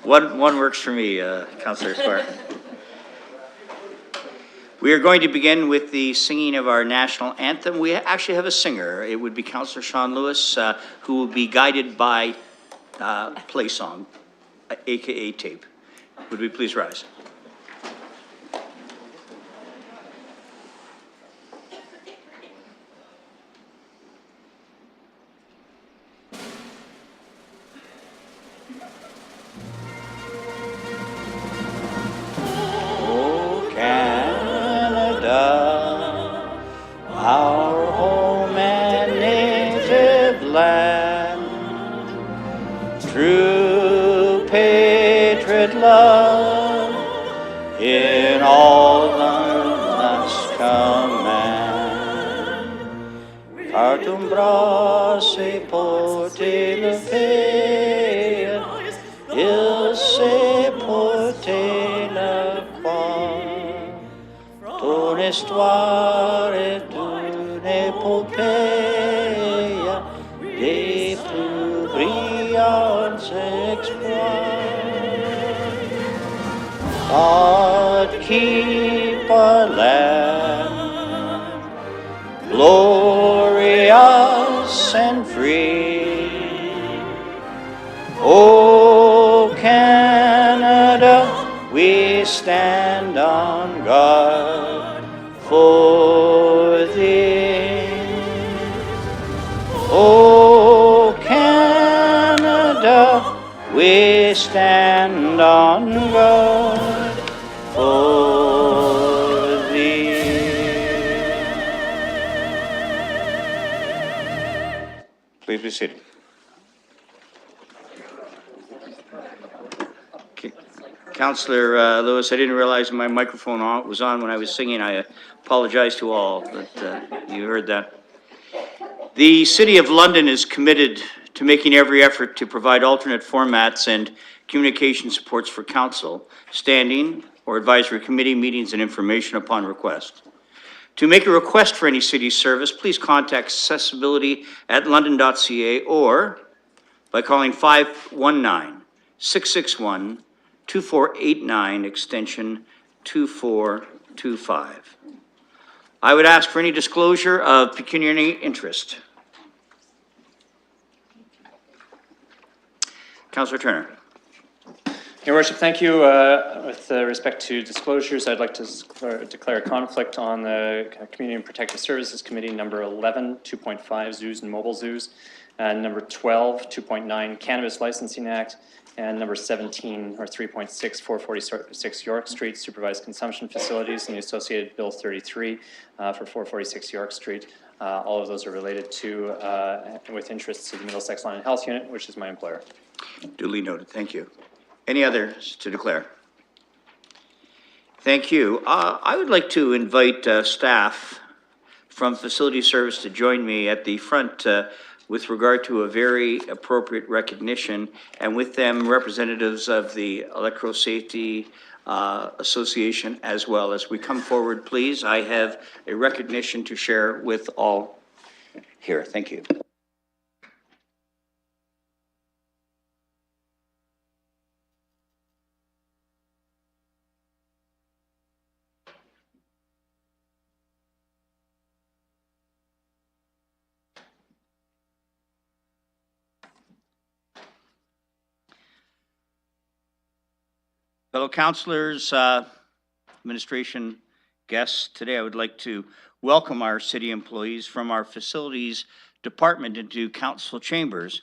One works for me, Councillor Squire. We are going to begin with the singing of our national anthem. We actually have a singer. It would be Councillor Sean Lewis, who will be guided by play song, AKA tape. Would we please rise? Oh, Canada, our home and native land, true patriot love in all thine command. Cartum brasse porte le paix, il se porte la croix. Ton histoire est une épopée des plus brillants exploits. God keep our land glorious and free. O Canada, we stand on guard for thee. O Canada, we stand on guard for thee. Please be seated. Councillor Lewis, I didn't realize my microphone was on when I was singing. I apologize to all that you heard that. The City of London is committed to making every effort to provide alternate formats and communication supports for council, standing or advisory committee meetings and information upon request. To make a request for any city service, please contact accessibility@london.ca or by calling 519-661-2489 extension 2425. I would ask for any disclosure of pecuniary interest. Councillor Turner. Your Worship, thank you. With respect to disclosures, I'd like to declare a conflict on the Community and Protective Services Committee, number 11, 2.5, Zoos and Mobile Zoos, and number 12, 2.9, Cannabis Licensing Act, and number 17, or 3.6, 446 York Street, Supervised Consumption Facilities, and the associated Bill 33 for 446 York Street. All of those are related to, with interest to the Middlesex Land and Health Unit, which is my employer. Duly noted. Thank you. Any others to declare? Thank you. I would like to invite staff from Facility Service to join me at the front with regard to a very appropriate recognition, and with them representatives of the Electrical Safety Association as well. As we come forward, please, I have a recognition to share with all here. Thank you. Fellow councillors, administration guests, today I would like to welcome our city employees from our facilities department into council chambers,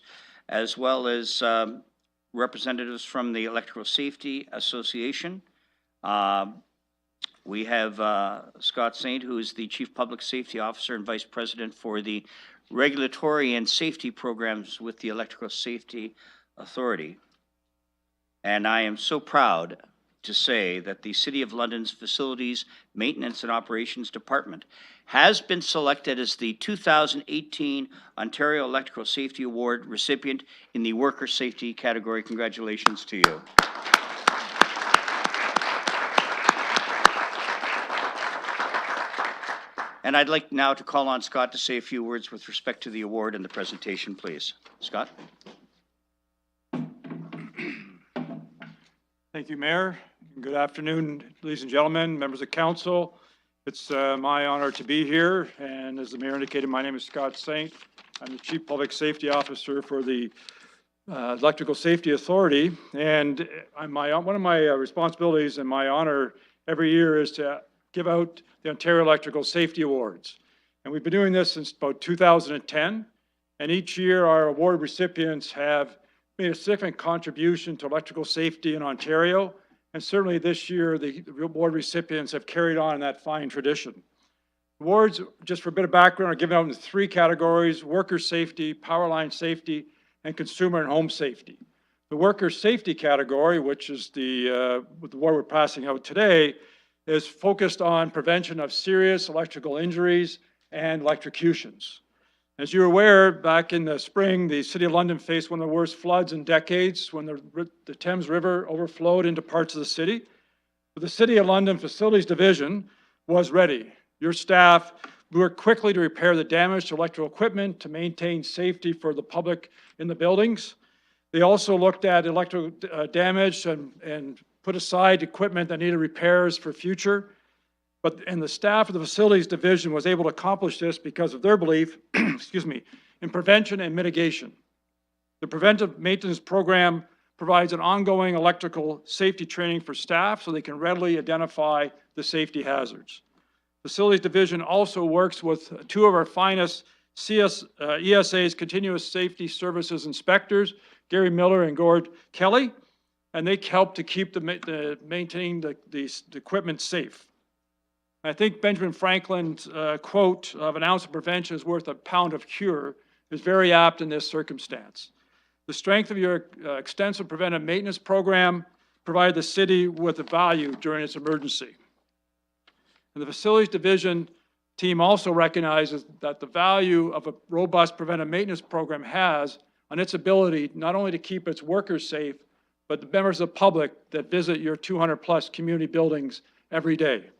as well as representatives from the Electrical Safety Association. We have Scott Saint, who is the Chief Public Safety Officer and Vice President for the Regulatory and Safety Programs with the Electrical Safety Authority. And I am so proud to say that the City of London's Facilities Maintenance and Operations Department has been selected as the 2018 Ontario Electrical Safety Award recipient in the Worker Safety category. Congratulations to you. And I'd like now to call on Scott to say a few words with respect to the award and the presentation, please. Scott? Thank you, Mayor. Good afternoon, ladies and gentlemen, members of council. It's my honor to be here, and as the mayor indicated, my name is Scott Saint. I'm the Chief Public Safety Officer for the Electrical Safety Authority, and one of my responsibilities and my honor every year is to give out the Ontario Electrical Safety Awards. And we've been doing this since about 2010, and each year our award recipients have made a significant contribution to electrical safety in Ontario, and certainly this year the award recipients have carried on that fine tradition. Awards, just for a bit of background, are given out in 3 categories: worker safety, power line safety, and consumer and home safety. The worker safety category, which is the award we're passing out today, is focused on prevention of serious electrical injuries and electrocutions. As you're aware, back in the spring, the City of London faced one of the worst floods in decades when the Thames River overflowed into parts of the city. But the City of London Facilities Division was ready. Your staff worked quickly to repair the damage to electrical equipment to maintain safety for the public in the buildings. They also looked at electrical damage and put aside equipment that needed repairs for future. And the staff of the Facilities Division was able to accomplish this because of their belief, excuse me, in prevention and mitigation. The Preventive Maintenance Program provides an ongoing electrical safety training for staff so they can readily identify the safety hazards. Facilities Division also works with 2 of our finest ESA's Continuous Safety Services inspectors, Gary Miller and Gord Kelly, and they help to keep maintaining the equipment safe. I think Benjamin Franklin's quote of "an ounce of prevention is worth a pound of cure" is very apt in this circumstance. The strength of your extensive preventive maintenance program provided the city with a value during its emergency. And the Facilities Division team also recognizes that the value of a robust preventive maintenance program has on its ability not only to keep its workers safe, but the members of the public that visit your 200-plus community buildings every day.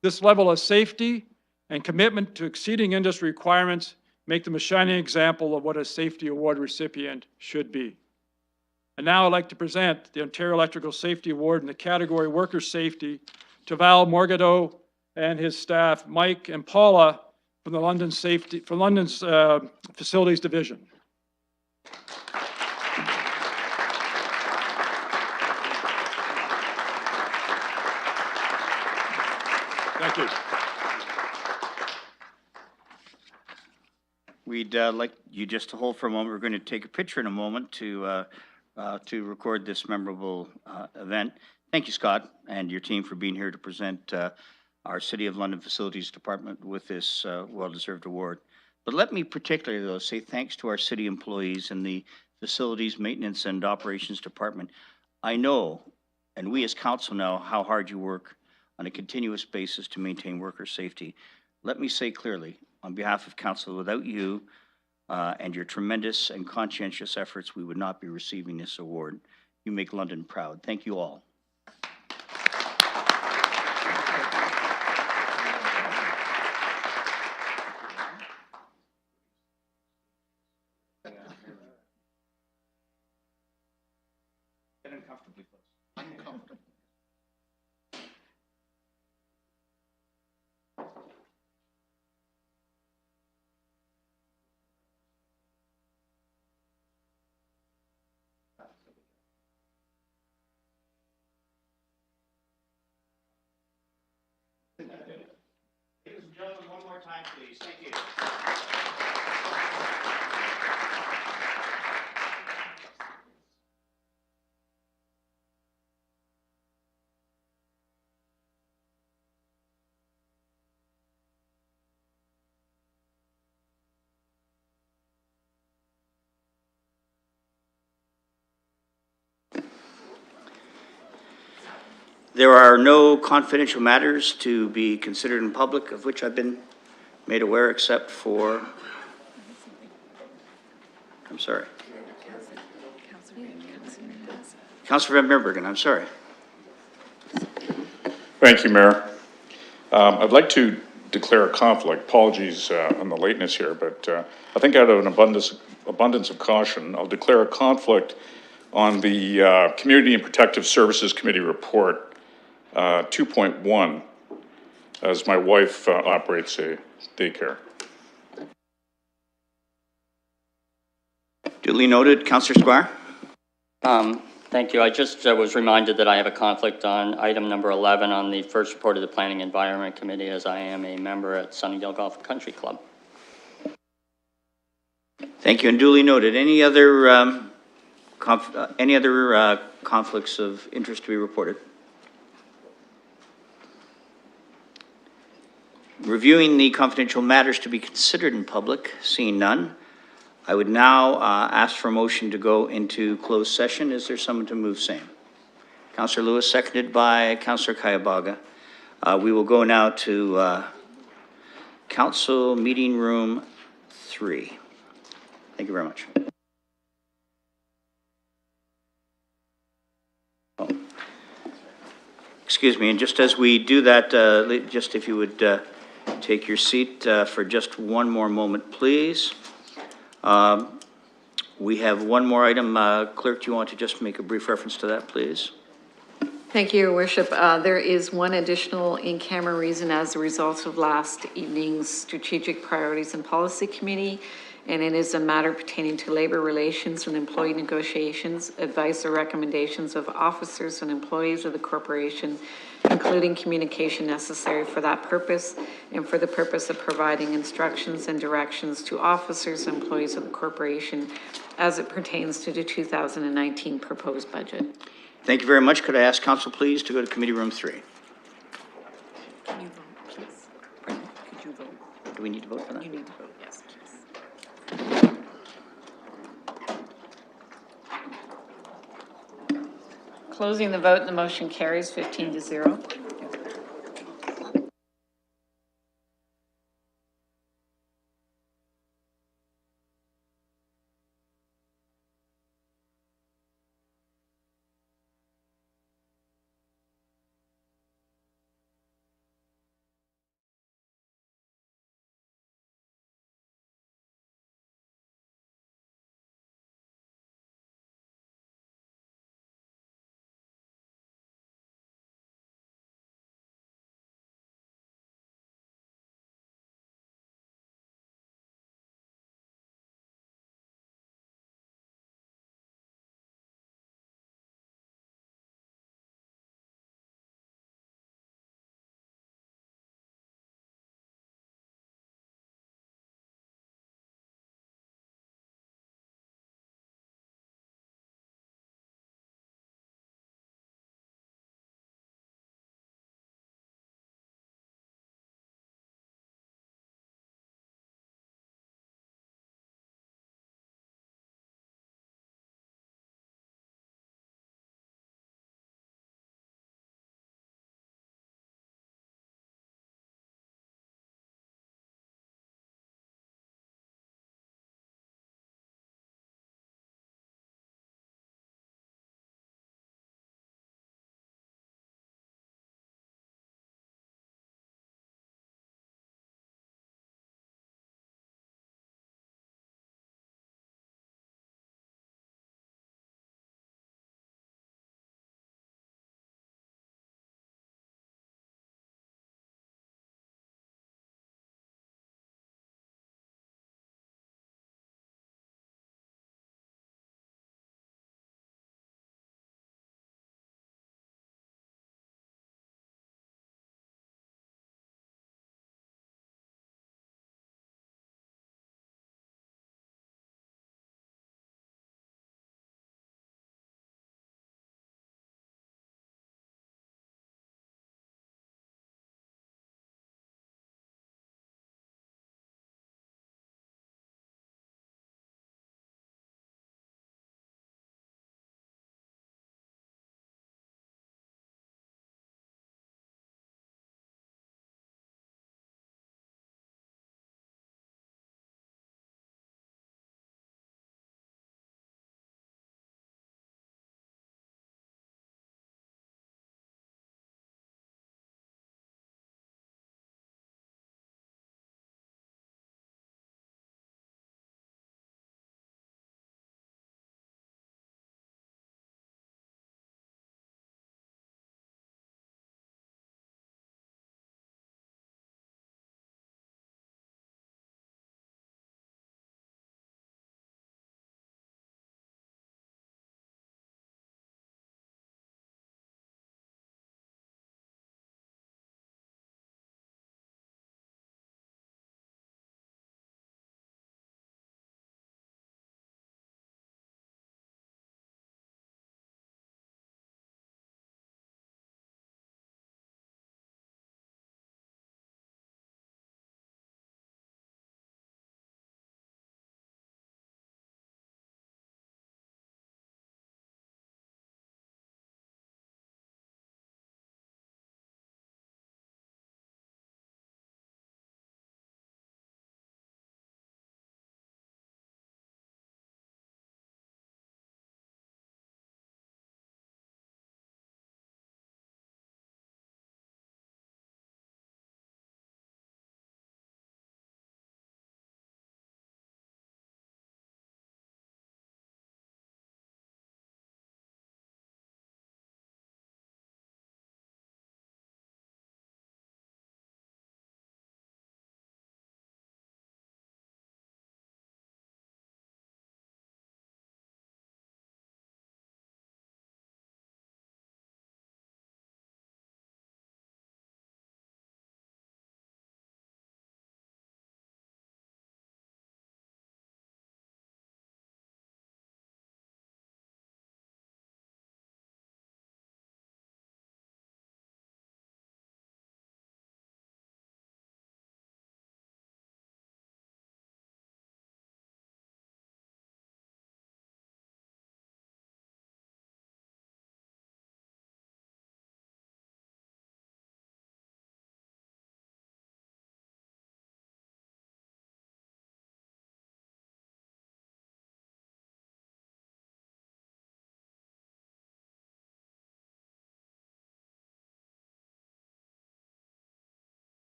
This level of safety and commitment to exceeding industry requirements make them a shining example of what a safety award recipient should be. And now I'd like to present the Ontario Electrical Safety Award in the category Worker Safety to Val Morgado and his staff, Mike and Paula, from the London's Facilities Division. Thank you. We'd like you just to hold for a moment. We're going to take a picture in a moment to record this memorable event. Thank you, Scott, and your team for being here to present our City of London Facilities Department with this well-deserved award. But let me particularly, though, say thanks to our city employees in the Facilities Maintenance and Operations Department. I know, and we as council know, how hard you work on a continuous basis to maintain worker safety. Let me say clearly, on behalf of council, without you and your tremendous and conscientious efforts, we would not be receiving this award. You make London proud. Thank you all. Get uncomfortably close. Uncomfortable. Ladies and gentlemen, one more time, please. Thank you. There are no confidential matters to be considered in public of which I've been made aware, except for, I'm sorry. Councilor Van Meerbergen, I'm sorry. Thank you, Mayor. I'd like to declare a conflict. Apologies on the lateness here, but I think out of an abundance of caution, I'll declare a conflict On the Community and Protective Services Committee report, 2.1, as my wife operates a daycare. Duly noted. Councillor Squire? Thank you. I just was reminded that I have a conflict on item number 11 on the first report of the Planning Environment Committee, as I am a member at Sunnydale Golf and Country Club. Thank you, and duly noted. Any other conflicts of interest to be reported? Reviewing the confidential matters to be considered in public, seeing none, I would now ask for a motion to go into closed session. Is there someone to move same? Councillor Lewis, seconded by Councillor Kayabaga. We will go now to Council Meeting Room 3. Thank you very much. Oh. Excuse me, and just as we do that, just if you would take your seat for just one more moment, please. We have one more item. Clerk, do you want to just make a brief reference to that, please? Thank you, Your Worship. There is one additional in-camera reason as a result of last evening's Strategic Priorities and Policy Committee, and it is a matter pertaining to labor relations and employee negotiations, advice or recommendations of officers and employees of the corporation, including communication necessary for that purpose and for the purpose of providing instructions and directions to officers and employees of the corporation as it pertains to the 2019 proposed budget. Thank you very much. Could I ask Council, please, to go to Committee Room 3? Can you vote, please? Could you vote? Do we need to vote for that? You need to vote, yes, please. Closing the vote, the motion carries 15-0.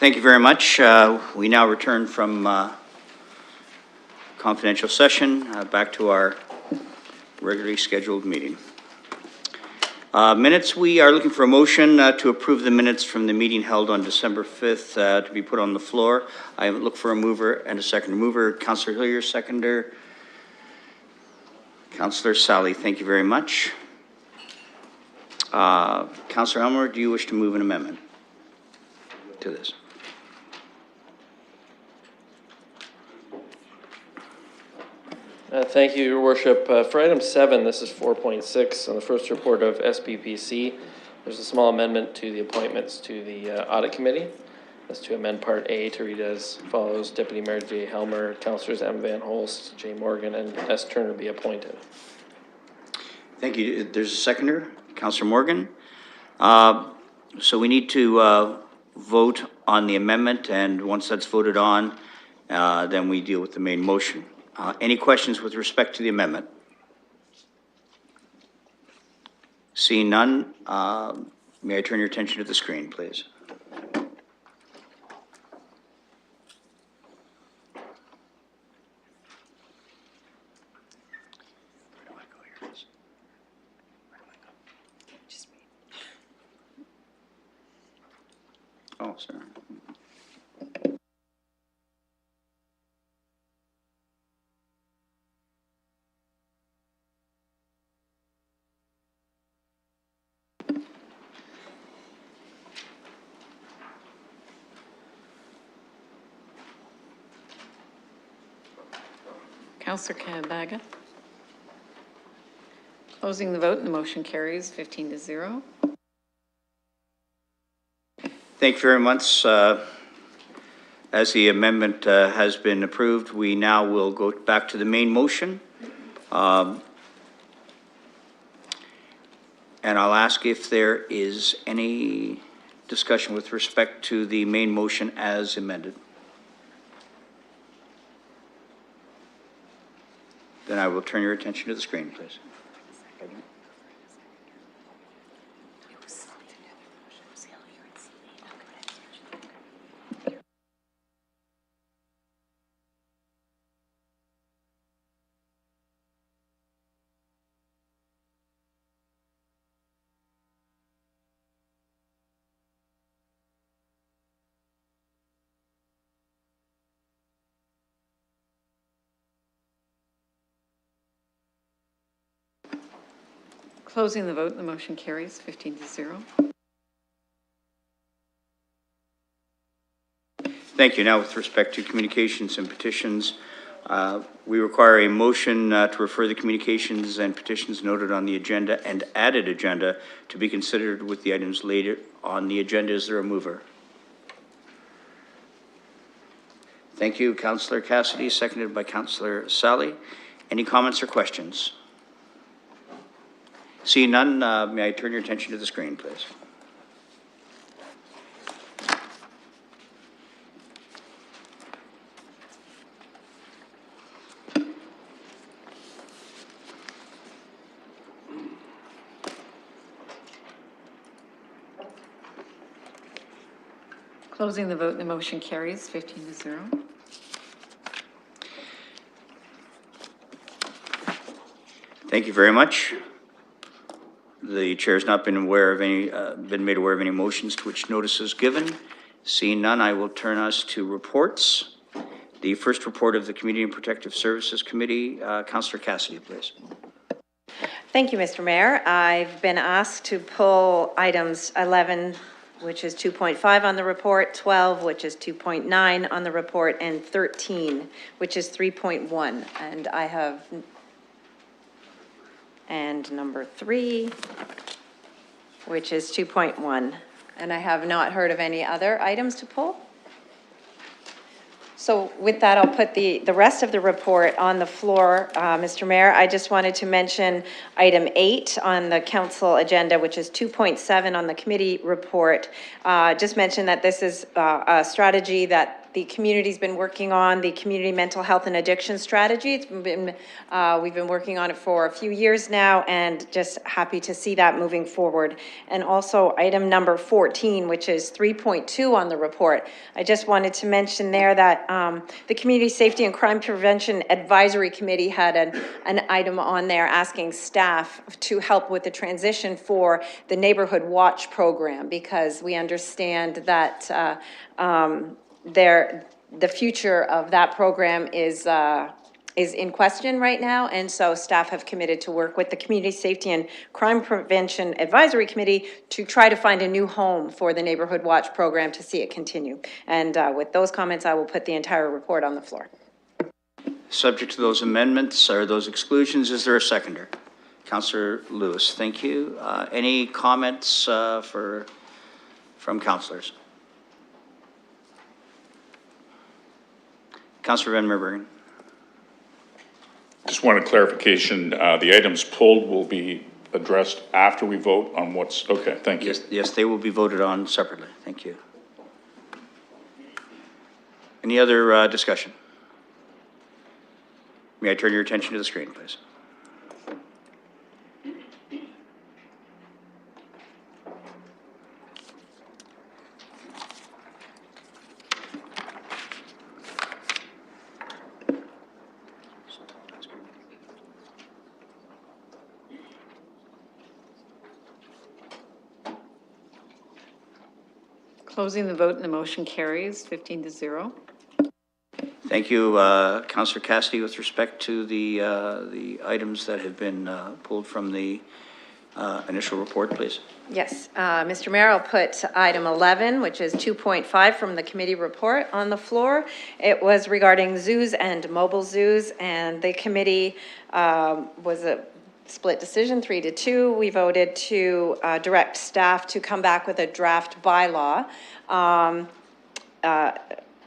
Thank you very much. We now return from confidential session back to our regularly scheduled meeting. Minutes, we are looking for a motion to approve the minutes from the meeting held on December 5th to be put on the floor. I look for a mover and a second. Mover, Councillor Hillier, seconder, Councillor Sally. Thank you very much. Councillor Elmer, do you wish to move an amendment to this? Thank you, Your Worship. For item 7, this is 4.6 on the first report of SPPC. There's a small amendment to the appointments to the Audit Committee. That's to amend Part A to read as follows: Deputy Mayor Jay Helmer, Councillors M. Van Holst, Jay Morgan, and S. Turner be appointed. Thank you. There's a seconder, Councillor Morgan. So we need to vote on the amendment, and once that's voted on, then we deal with the main motion. Any questions with respect to the amendment? Seeing none, may I turn your attention to the screen, please? Oh, sorry. Councillor Kanabaga. Closing the vote, and the motion carries 15-0. Thank you very much. As the amendment has been approved, we now will go back to the main motion. And I'll ask if there is any discussion with respect to the main motion as amended. Then I will turn your attention to the screen, please. Closing the vote, and the motion carries 15-0. Thank you. Now, with respect to communications and petitions, we require a motion to refer the communications and petitions noted on the agenda and added agenda to be considered with the items later on the agenda. Is there a mover? Thank you, Councillor Cassidy, seconded by Councillor Sally. Any comments or questions? Seeing none, may I turn your attention to the screen, please? Closing the vote, and the motion carries 15-0. Thank you very much. The chair has not been aware of any, been made aware of any motions to which notice is given. Seeing none, I will turn us to reports. The first report of the Community and Protective Services Committee, Councillor Cassidy, please. Thank you, Mr. Mayor. I've been asked to pull items 11, which is 2.5 on the report, 12, which is 2.9 on the report, and 13, which is 3.1. And I have, and number 3, which is 2.1. And I have not heard of any other items to pull. So with that, I'll put the rest of the report on the floor, Mr. Mayor. I just wanted to mention item 8 on the council agenda, which is 2.7 on the committee report. Just mention that this is a strategy that the community's been working on the community mental health and addiction strategy. It's been, we've been working on it for a few years now, and just happy to see that moving forward. And also item number 14, which is 3.2 on the report. I just wanted to mention there that the Community Safety and Crime Prevention Advisory Committee had an item on there asking staff to help with the transition for the Neighborhood Watch program, because we understand that the future of that program is in question right now, and so staff have committed to work with the Community Safety and Crime Prevention Advisory Committee to try to find a new home for the Neighborhood Watch program to see it continue. And with those comments, I will put the entire report on the floor. Subject to those amendments or those exclusions, is there a seconder? Councillor Lewis, thank you. Any comments from councillors? Councillor Van Meerbergen. Just wanted clarification. The items pulled will be addressed after we vote on what's, okay, thank you. Yes, they will be voted on separately. Thank you. Any other discussion? May I turn your attention to the screen, please? Closing the vote and the motion carries 15-0. Thank you, Councillor Cassidy. With respect to the items that have been pulled from the initial report, please. Yes, Mr. Mayor, I'll put item 11, which is 2.5 from the committee report on the floor. It was regarding zoos and mobile zoos, and the committee was a split decision, 3-2. We voted to direct staff to come back with a draft bylaw.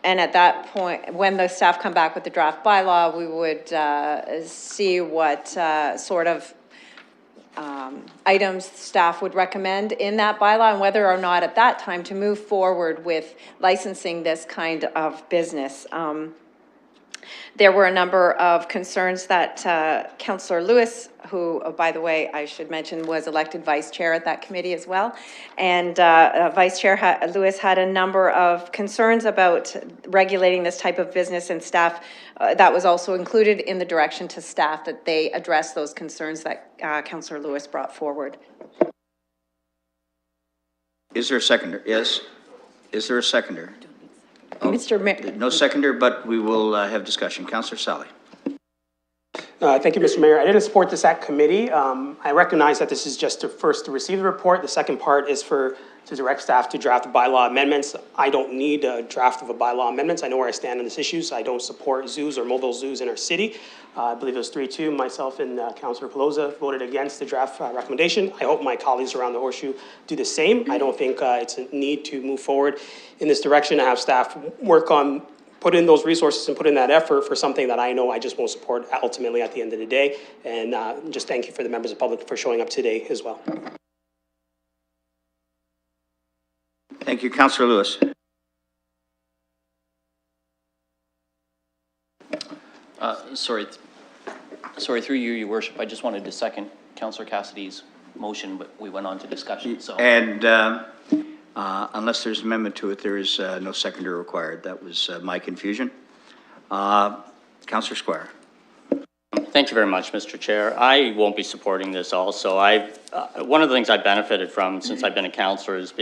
And at that point, when the staff come back with the draft bylaw, we would see what sort of items staff would recommend in that bylaw, and whether or not at that time to move forward with licensing this kind of business. There were a number of concerns that Councillor Lewis, who, by the way, I should mention, was elected vice chair at that committee as well. And Vice Chair Lewis had a number of concerns about regulating this type of business, and staff, that was also included in the direction to staff that they address those concerns that Councillor Lewis brought forward. Is there a seconder? Yes. Is there a seconder? Mr. Mayor. No seconder, but we will have discussion. Councillor Sally. Thank you, Mr. Mayor. I didn't support this at committee. I recognize that this is just to receive the report. The second part is to direct staff to draft bylaw amendments. I don't need a draft of a bylaw amendments. I know where I stand on this issue, so I don't support zoos or mobile zoos in our city. I believe it was 3-2. Myself and Councillor Pelosa voted against the draft recommendation. I hope my colleagues around the Horseshoe do the same. I don't think it's a need to move forward in this direction to have staff work on, put in those resources and put in that effort for something that I know I just won't support ultimately at the end of the day. And just thank you for the members of the public for showing up today as well. Thank you. Councillor Lewis. Sorry, through you, Your Worship, I just wanted to second Councillor Cassidy's motion, but we went on to discussion, so. And unless there's amendment to it, there is no seconder required. That was my confusion. Councillor Squire. Thank you very much, Mr. Chair. I won't be supporting this also. One of the things I benefited from since I've been a councillor is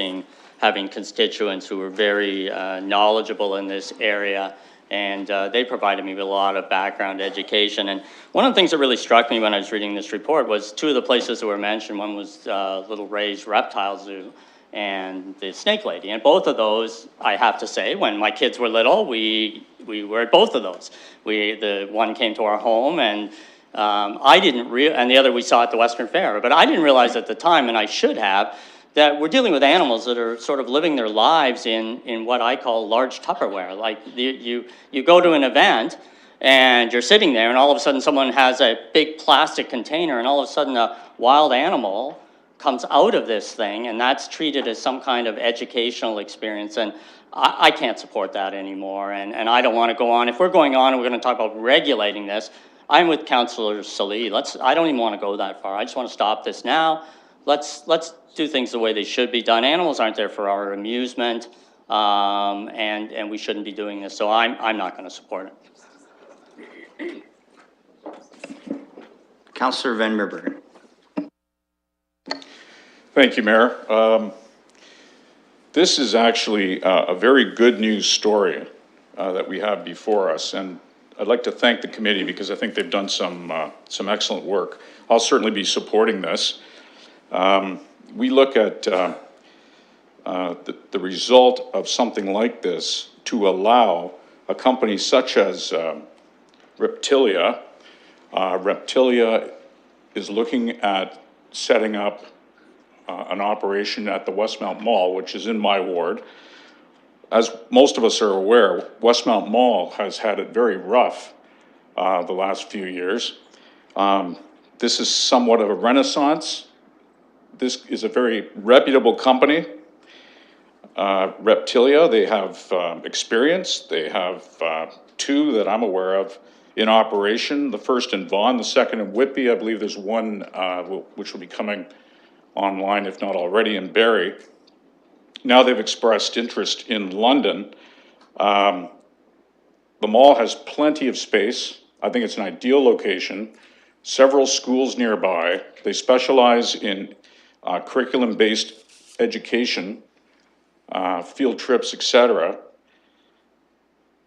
having constituents who are very knowledgeable in this area, and they provided me with a lot of background education. And one of the things that really struck me when I was reading this report was two of the places that were mentioned. One was Little Ray's Reptile Zoo and the Snake Lady. And both of those, I have to say, when my kids were little, we were at both of those. The one came to our home, and I didn't and the other we saw at the Western Fair. But I didn't realize at the time, and I should have, that we're dealing with animals that are sort of living their lives in what I call large Tupperware. Like you go to an event and you're sitting there, and all of a sudden someone has a big plastic container, and all of a sudden a wild animal comes out of this thing, and that's treated as some kind of educational experience, and I can't support that anymore, and I don't want to go on. If we're going on and we're going to talk about regulating this, I'm with Councillor Salee. I don't even want to go that far. I just want to stop this now. Let's do things the way they should be done. Animals aren't there for our amusement, and we shouldn't be doing this, so I'm not going to support it. Councillor Van Meerbergen. Thank you, Mayor. This is actually a very good news story that we have before us, and I'd like to thank the committee because I think they've done some excellent work. I'll certainly be supporting this. We look at the result of something like this to allow a company such as Reptilia. Reptilia is looking at setting up an operation at the Westmount Mall, which is in my ward. As most of us are aware, Westmount Mall has had it very rough the last few years. This is somewhat of a renaissance. This is a very reputable company. Reptilia, they have experience. They have two that I'm aware of in operation. The first in Vaughan, the second in Whitby. I believe there's one which will be coming online, if not already, in Barrie. Now they've expressed interest in London. The mall has plenty of space. I think it's an ideal location. Several schools nearby. They specialize in curriculum-based education, field trips, etc.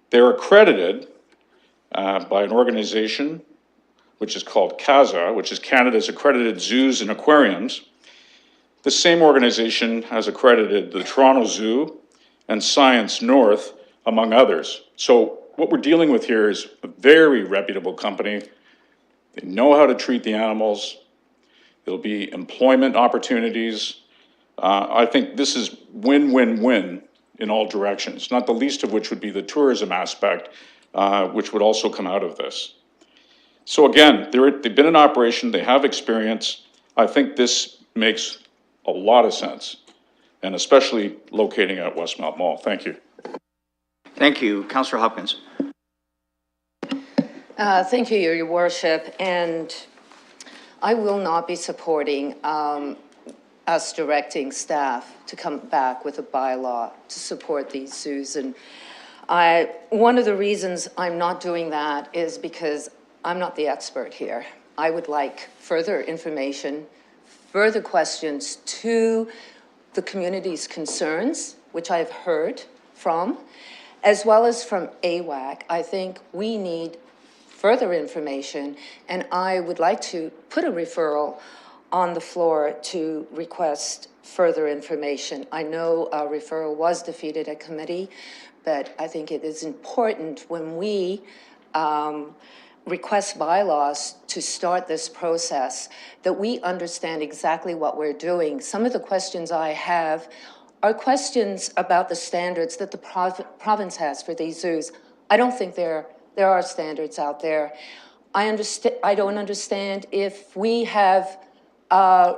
They're accredited by an organization which is called CAZA, which is Canada's Accredited Zoos and Aquariums. The same organization has accredited the Toronto Zoo and Science North, among others. So what we're dealing with here is a very reputable company. They know how to treat the animals. There'll be employment opportunities. I think this is win-win-win in all directions, not the least of which would be the tourism aspect, which would also come out of this. So again, they've been in operation, they have experience. I think this makes a lot of sense, and especially locating at Westmount Mall. Thank you. Thank you. Councillor Hopkins. Thank you, Your Worship, and I will not be supporting us directing staff to come back with a bylaw to support these zoos. And one of the reasons I'm not doing that is because I'm not the expert here. I would like further information, further questions to the community's concerns, which I've heard from, as well as from AWAC. I think we need further information, and I would like to put a referral on the floor to request further information. I know a referral was defeated at committee, but I think it is important when we request bylaws to start this process that we understand exactly what we're doing. Some of the questions I have are questions about the standards that the province has for these zoos. I don't think there are standards out there. I don't understand if we have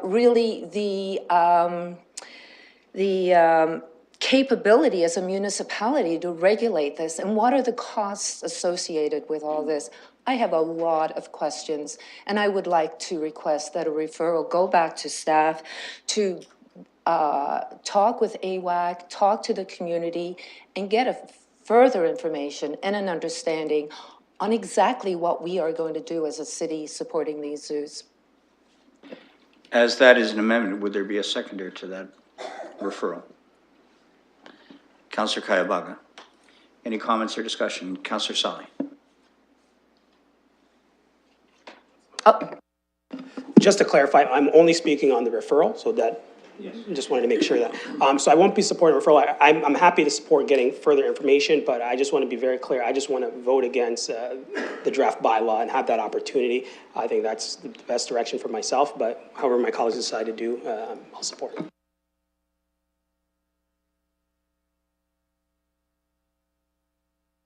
really the capability as a municipality to regulate this, and what are the costs associated with all this? I have a lot of questions, and I would like to request that a referral go back to staff to talk with AWAC, talk to the community, and get a further information and an understanding on exactly what we are going to do as a city supporting these zoos. As that is an amendment, would there be a seconder to that referral? Councillor Kayabaga. Any comments or discussion? Councillor Salee. Just to clarify, I'm only speaking on the referral, so that, just wanted to make sure that. So I won't be supporting referral. I'm happy to support getting further information, but I just want to be very clear. I just want to vote against the draft bylaw and have that opportunity. I think that's the best direction for myself, but however my colleagues decide to do, I'll support it.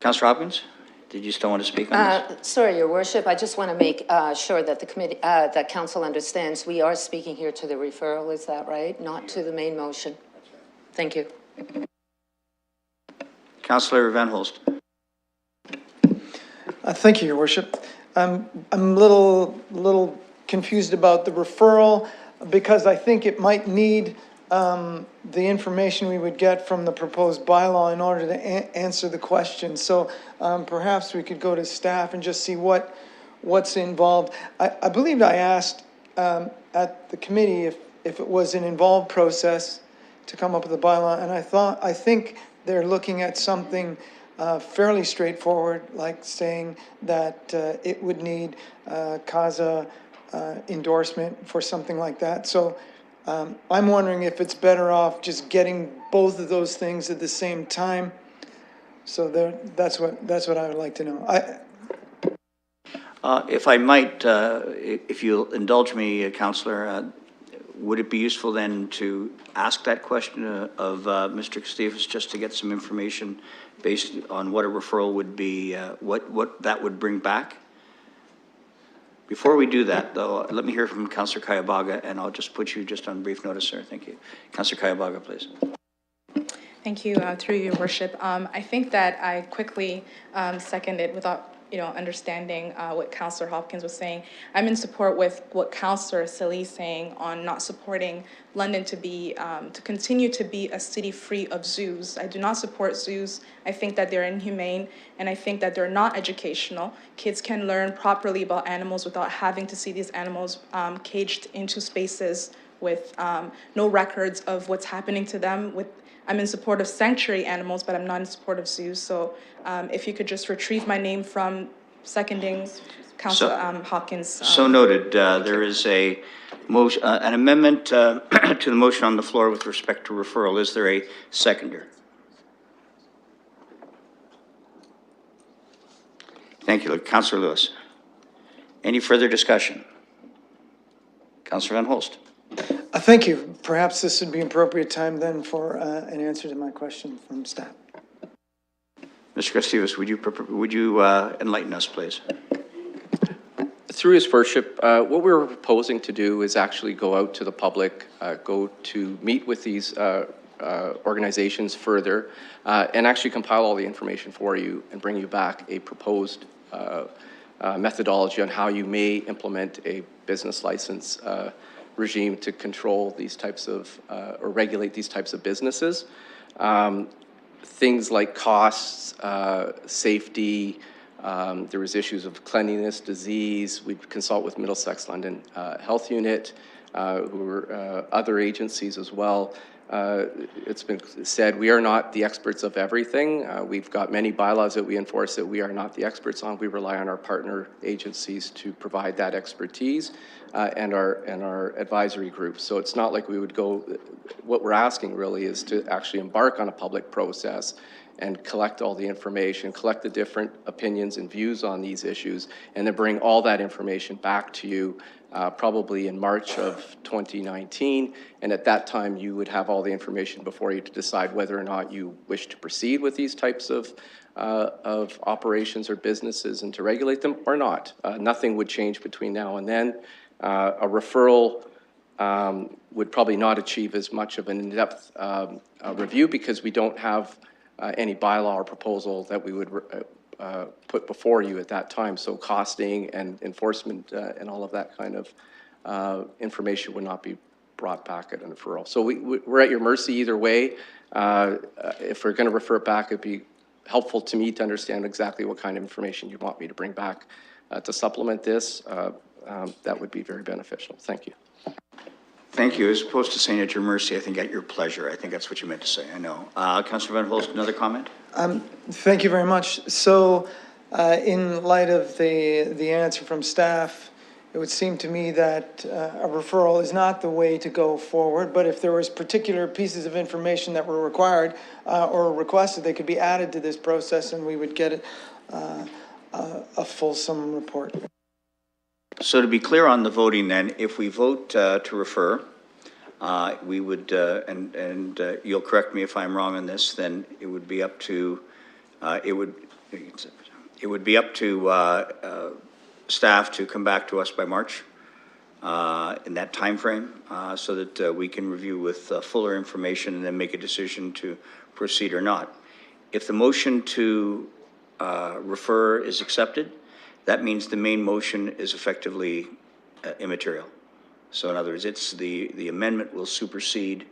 Councillor Hopkins, Did you still want to speak on this? Sorry, Your Worship, I just want to make sure that the committee, that council understands we are speaking here to the referral, is that right? Not to the main motion? Thank you. Councillor Van Holst. Thank you, Your Worship. I'm a little confused about the referral because I think it might need the information we would get from the proposed bylaw in order to answer the question. So perhaps we could go to staff and just see what's involved. I believe I asked at the committee if it was an involved process to come up with a bylaw, and I think they're looking at something fairly straightforward, like saying that it would need CASA endorsement for something like that. So I'm wondering if it's better off just getting both of those things at the same time. So that's what I would like to know. If I might, if you'll indulge me, Councillor, would it be useful then to ask that question of Mr. Stevens, just to get some information based on what a referral would be, what that would bring back? Before we do that, though, let me hear from Councillor Kayabaga, and I'll just put you just on brief notice, sir. Thank you. Councillor Kayabaga, please. Thank you, through your worship. I think that I quickly seconded without understanding what Councillor Hopkins was saying. I'm in support with what Councillor Silly is saying on not supporting London to be, to continue to be a city free of zoos. I do not support zoos. I think that they're inhumane, and I think that they're not educational. Kids can learn properly about animals without having to see these animals caged into spaces with no records of what's happening to them. I'm in support of sanctuary animals, but I'm not in support of zoos. So if you could just retrieve my name from seconding Councillor Hopkins. So noted. There is a motion, an amendment to the motion on the floor with respect to referral. Is there a seconder? Thank you, Councillor Lewis. Any further discussion? Councillor Van Holst. Thank you. Perhaps this would be appropriate time then for an answer to my question from staff. Mr. Gustavus, would you enlighten us, please? Through His Worship, what we're proposing to do is actually go out to the public, go to meet with these organizations further, and actually compile all the information for you and bring you back a proposed methodology on how you may implement a business license regime to control these types of, or regulate these types of businesses. Things like costs, safety, there was issues of cleanliness, disease. We consult with Middlesex London Health Unit, who were other agencies as well. It's been said we are not the experts of everything. We've got many bylaws that we enforce that we are not the experts on. We rely on our partner agencies to provide that expertise and our advisory groups. So it's not like we would go, what we're asking really is to actually embark on a public process and collect all the information, collect the different opinions and views on these issues, and then bring all that information back to you probably in March of 2019. And at that time, you would have all the information before you to decide whether or not you wish to proceed with these types of operations or businesses and to regulate them or not. Nothing would change between now and then. A referral would probably not achieve as much of an in-depth review because we don't have any bylaw or proposal that we would put before you at that time. So costing and enforcement and all of that kind of information would not be brought back at a referral. So we're at your mercy either way. If we're going to refer it back, it'd be helpful to me to understand exactly what kind of information you want me to bring back to supplement this. That would be very beneficial. Thank you. Thank you. As opposed to saying at your mercy, I think at your pleasure. I think that's what you meant to say. I know. Councillor Van Holst, another comment? Thank you very much. So in light of the answer from staff, it would seem to me that a referral is not the way to go forward, but if there was particular pieces of information that were required or requested, they could be added to this process and we would get a fulsome report. So to be clear on the voting then, if we vote to refer, we would, and you'll correct me if I'm wrong on this, then it would be up to, it it would be up to staff to come back to us by March in that timeframe, so that we can review with fuller information and then make a decision to proceed or not. If the motion to refer is accepted, that means the main motion is effectively immaterial. So in other words, it's the amendment will supersede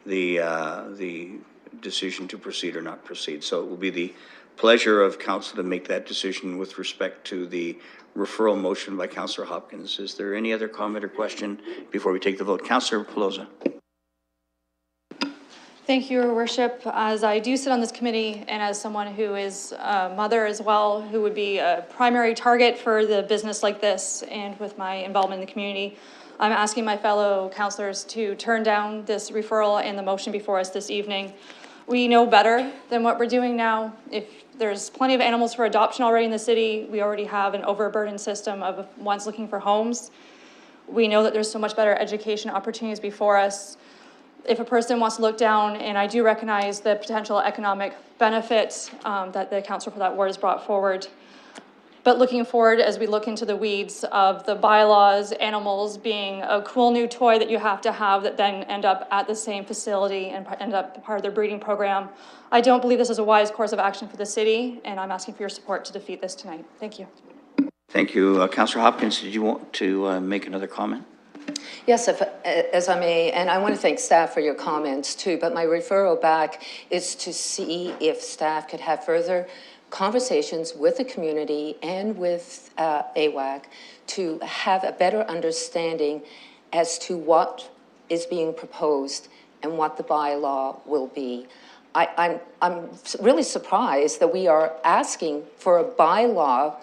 the decision to proceed or not proceed. So it will be the pleasure of council to make that decision with respect to the referral motion by Councillor Hopkins. Is there any other comment or question before we take the vote? Councillor Pelosa. Thank you, Your Worship. As I do sit on this committee and as someone who is a mother as well, who would be a primary target for the business like this and with my involvement in the community, I'm asking my fellow councillors to turn down this referral and the motion before us this evening. We know better than what we're doing now. If there's plenty of animals for adoption already in the city, we already have an overburdened system of ones looking for homes. We know that there's so much better education opportunities before us. If a person wants to look down, and I do recognize the potential economic benefits that the council for that ward has brought forward, but looking forward as we look into the weeds of the bylaws, animals being a cool new toy that you have to have that then end up at the same facility and end up part of their breeding program, I don't believe this is a wise course of action for the city, and I'm asking for your support to defeat this tonight. Thank you. Thank you. Councillor Hopkins, did you want to make another comment? Yes, as I may, and I want to thank staff for your comments too, but my referral back is to see if staff could have further conversations with the community and with AWAC to have a better understanding as to what is being proposed and what the bylaw will be. I'm really surprised that we are asking for a bylaw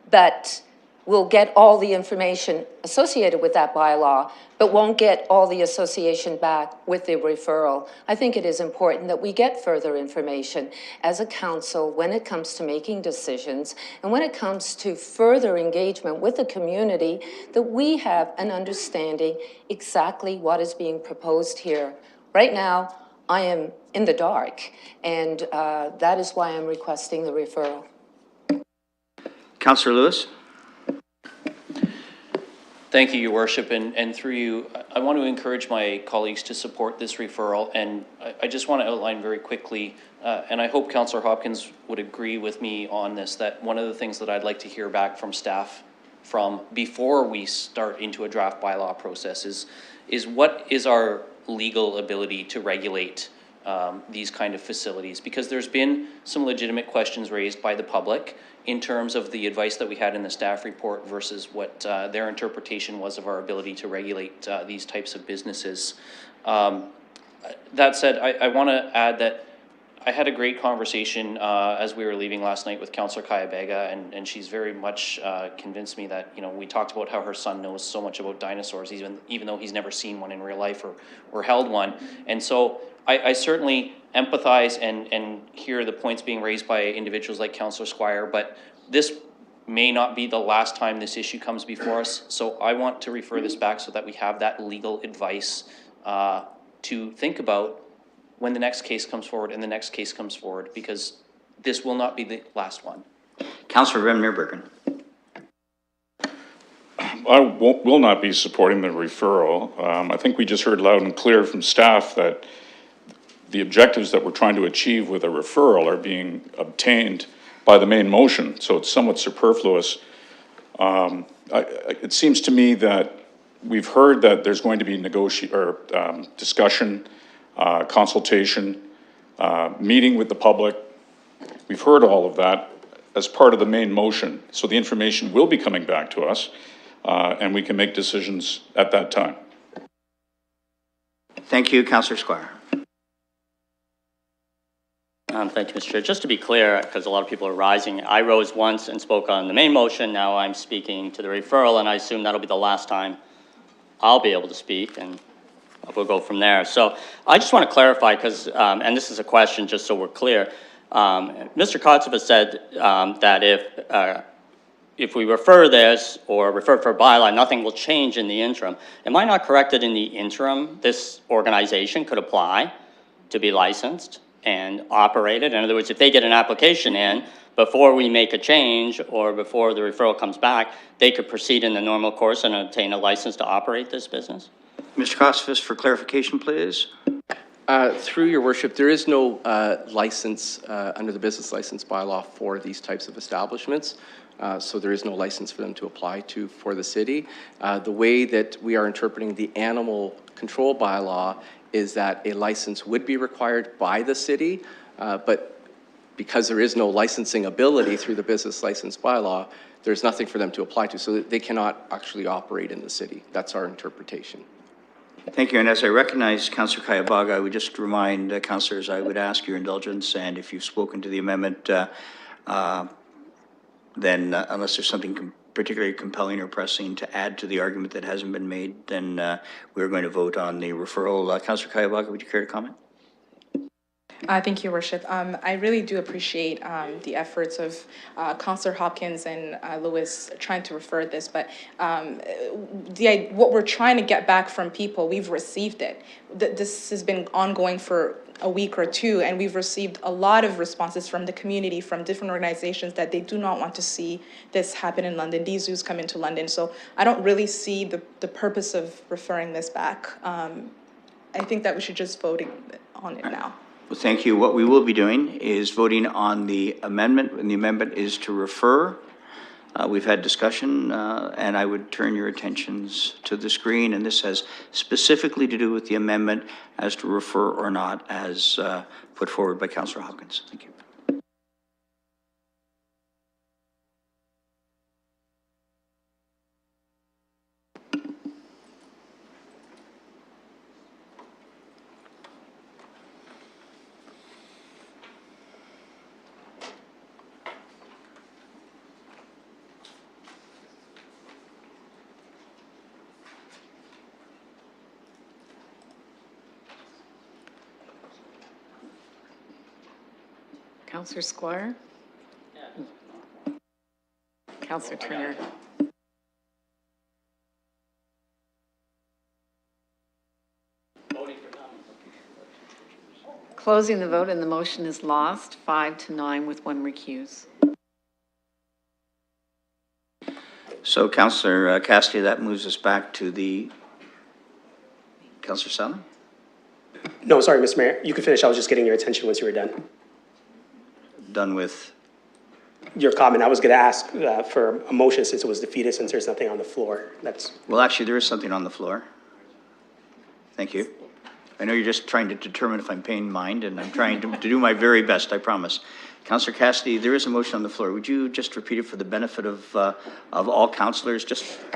that will get all the information associated with that bylaw, but won't get all the association back with the referral. I think it is important that we get further information as a council when it comes to making decisions and when it comes to further engagement with the community, that we have an understanding exactly what is being proposed here. Right now, I am in the dark, and that is why I'm requesting the referral. Councillor Lewis. Thank you, Your Worship, and through you, I want to encourage my colleagues to support this referral, and I just want to outline very quickly, and I hope Councillor Hopkins would agree with me on this, that one of the things that I'd like to hear back from staff from before we start into a draft bylaw process is what is our legal ability to regulate these kind of facilities, because there's been some legitimate questions raised by the public in terms of the advice that we had in the staff report versus what their interpretation was of our ability to regulate these types of businesses. That said, I want to add that I had a great conversation as we were leaving last night with Councillor Kayabega, and she's very much convinced me that, you know, we talked about how her son knows so much about dinosaurs, even though he's never seen one in real life or held one. And so I certainly empathize and hear the points being raised by individuals like Councillor Squire, but this may not be the last time this issue comes before us. So I want to refer this back so that we have that legal advice to think about when the next case comes forward and the next case comes forward, because this will not be the last one. Councillor Van Meerbergen. I will not be supporting the referral. I think we just heard loud and clear from staff that the objectives that we're trying to achieve with a referral are being obtained by the main motion, so it's somewhat superfluous. It seems to me that we've heard that there's going to be discussion, consultation, meeting with the public. We've heard all of that as part of the main motion, so the information will be coming back to us, and we can make decisions at that time. Thank you, Councillor Squire. Thank you, Mr. Chair. Just to be clear, because a lot of people are rising, I rose once and spoke on the main motion. Now I'm speaking to the referral, and I assume that'll be the last time I'll be able to speak, and we'll go from there. So I just want to clarify, because, and this is a question just so we're clear. Mr. Kotzebue said that if we refer this or refer for a bylaw, nothing will change in the interim. Am I not correct that in the interim, this organization could apply to be licensed and operated? In other words, if they get an application in, before we make a change or before the referral comes back, they could proceed in the normal course and obtain a license to operate this business? Mr. Kostas, for clarification, please. Through your worship, there is no license under the business license bylaw for these types of establishments. So there is no license for them to apply to for the city. The way that we are interpreting the animal control bylaw is that a license would be required by the city, but because there is no licensing ability through the business license bylaw, there's nothing for them to apply to, so that they cannot actually operate in the city. That's our interpretation. Thank you. And as I recognize Councillor Kayabaga, I would just remind councillors, I would ask your indulgence, and if you've spoken to the amendment, then unless there's something particularly compelling or pressing to add to the argument that hasn't been made, then we're going to vote on the referral. Councillor Kayabaga, would you care to comment? Thank you, Your Worship. I really do appreciate the efforts of Councillor Hopkins and Lewis trying to refer this, but what we're trying to get back from people, we've received it. This has been ongoing for a week or two, and we've received a lot of responses from the community, from different organizations, that they do not want to see this happen in London. These zoos come into London, so I don't really see the purpose of referring this back. I think that we should just vote on it now. Well, thank you. What we will be doing is voting on the amendment, and the amendment is to refer. We've had discussion, and I would turn your attentions to the screen, and this has specifically to do with the amendment as to refer or not, as put forward by Councillor Hopkins. Thank you. Councillor Squire? Councillor Turner? Closing the vote, and the motion is lost, 5-9 with 1 recuse. So, Councillor Cassidy, that moves us back to the Councillor Salmon? No, sorry, Mr. Mayor. You can finish. I was just getting your attention once you were done. Done with? Your comment. I was going to ask for a motion since it was defeated, since there's nothing on the floor. Well, actually, there is something on the floor. Thank you. I know you're just trying to determine if I'm paying mind, and I'm trying to do my very best, I promise. Councillor Cassidy, there is a motion on the floor. Would you just repeat it for the benefit of all councillors?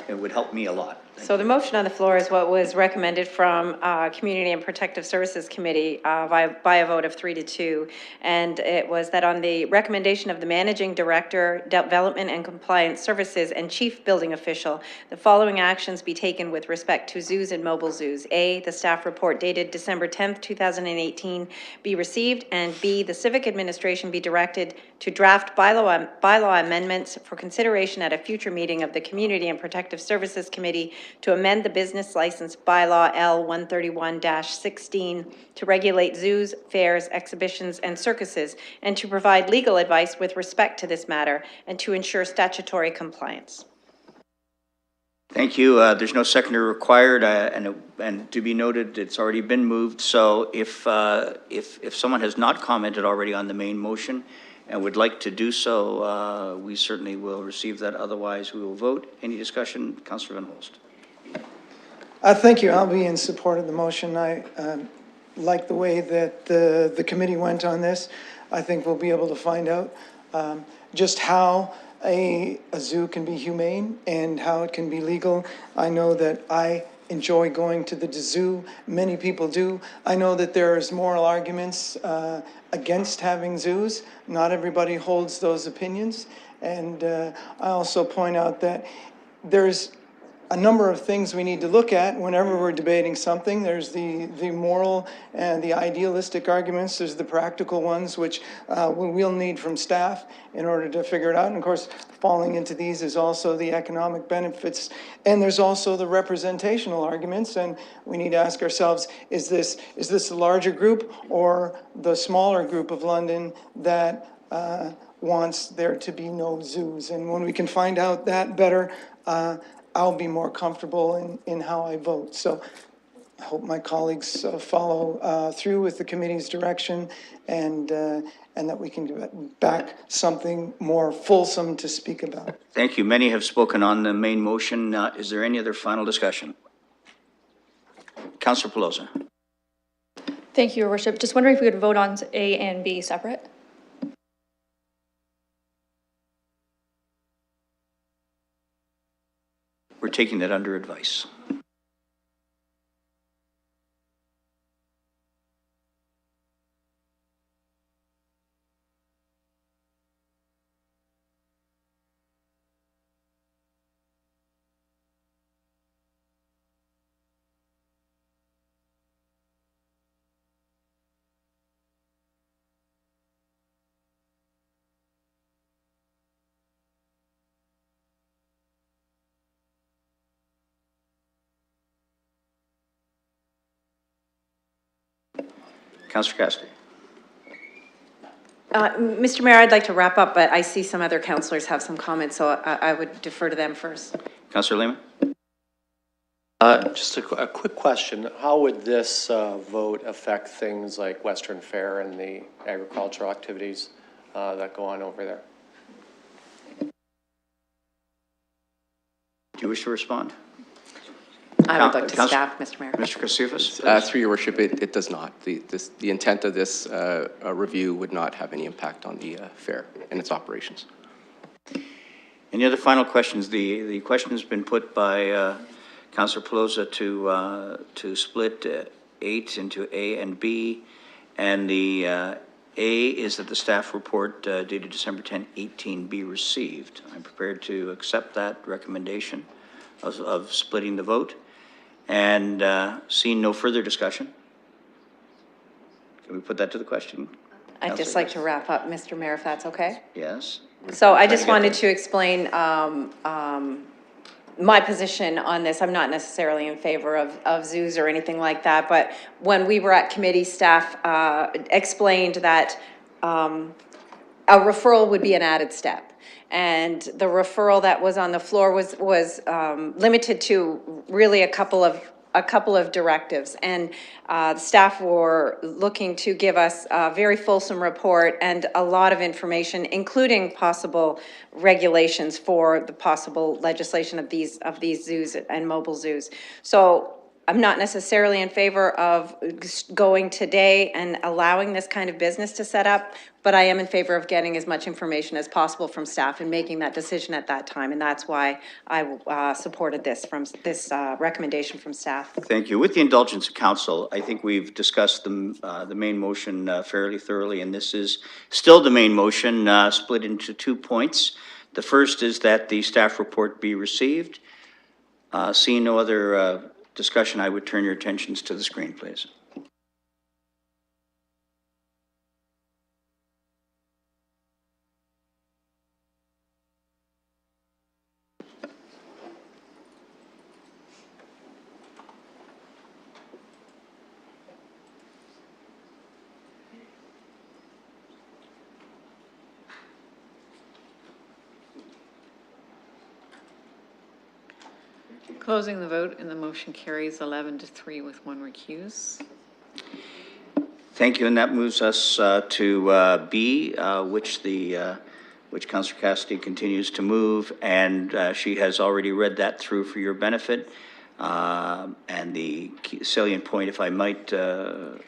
It would help me a lot. So the motion on the floor is what was recommended from Community and Protective Services Committee by a vote of 3-2. And it was that on the recommendation of the Managing Director, Development and Compliance Services and Chief Building Official, the following actions be taken with respect to zoos and mobile zoos. A, the staff report dated December 10th, 2018 be received, and B, the Civic Administration be directed to draft bylaw amendments for consideration at a future meeting of the Community and Protective Services Committee to amend the business license bylaw L 131-16 to regulate zoos, fairs, exhibitions, and circuses, and to provide legal advice with respect to this matter and to ensure statutory compliance. Thank you. There's no seconder required, and to be noted, it's already been moved. So if someone has not commented already on the main motion and would like to do so, we certainly will receive that. Otherwise, we will vote. Any discussion? Councillor Van Holst. Thank you. I'll be in support of the motion. I like the way that the committee went on this. I think we'll be able to find out just how a zoo can be humane and how it can be legal. I know that I enjoy going to the zoo. Many people do. I know that there's moral arguments against having zoos. Not everybody holds those opinions. And I also point out that there's a number of things we need to look at whenever we're debating something. There's the moral and the idealistic arguments. There's the practical ones, which we'll need from staff in order to figure it out. And of course, falling into these is also the economic benefits. And there's also the representational arguments. And we need to ask ourselves, is this the larger group or the smaller group of London that wants there to be no zoos. And when we can find out that better, I'll be more comfortable in how I vote. So I hope my colleagues follow through with the committee's direction and that we can get back something more fulsome to speak about. Thank you. Many have spoken on the main motion. Is there any other final discussion? Councillor Pelosi. Thank you, Your Worship. Just wondering if we could vote on A and B separate? We're taking that under advice. Councillor Cassidy. Mr. Mayor, I'd like to wrap up, but I see some other councillors have some comments, so I would defer to them first. Councillor Lehman. Just a quick question. How would this vote affect things like Western Fair and the agricultural activities that go on over there? Do you wish to respond? I would like to staff, Mr. Mayor. Mr. Kasiufis. Through your worship, it does not. The intent of this review would not have any impact on the fair and its operations. Any other final questions? The question has been put by Councillor Pelosi to split 8 into A and B, and the A is that the staff report dated December 10, 18 be received. I'm prepared to accept that recommendation of splitting the vote. And seeing no further discussion, can we put that to the question? I'd just like to wrap up, Mr. Mayor, if that's okay. Yes. So I just wanted to explain my position on this. I'm not necessarily in favor of zoos or anything like that, but when we were at committee, staff explained that a referral would be an added step. And the referral that was on the floor was limited to really a couple of directives. And staff were looking to give us a very fulsome report and a lot of information, including possible regulations for the possible legislation of these zoos and mobile zoos. So I'm not necessarily in favor of going today and allowing this kind of business to set up, but I am in favor of getting as much information as possible from staff and making that decision at that time. And that's why I supported this recommendation from staff. Thank you. With the indulgence of council, I think we've discussed the main motion fairly thoroughly, and this is still the main motion split into 2 points. The first is that the staff report be received. Seeing no other discussion, I would turn your attentions to the screen, please. Closing the vote, and the motion carries 11-3 with 1 recuse. Thank you, and that moves us to B, which Councillor Cassidy continues to move, and she has already read that through for your benefit. And the salient point, if I might, Councillor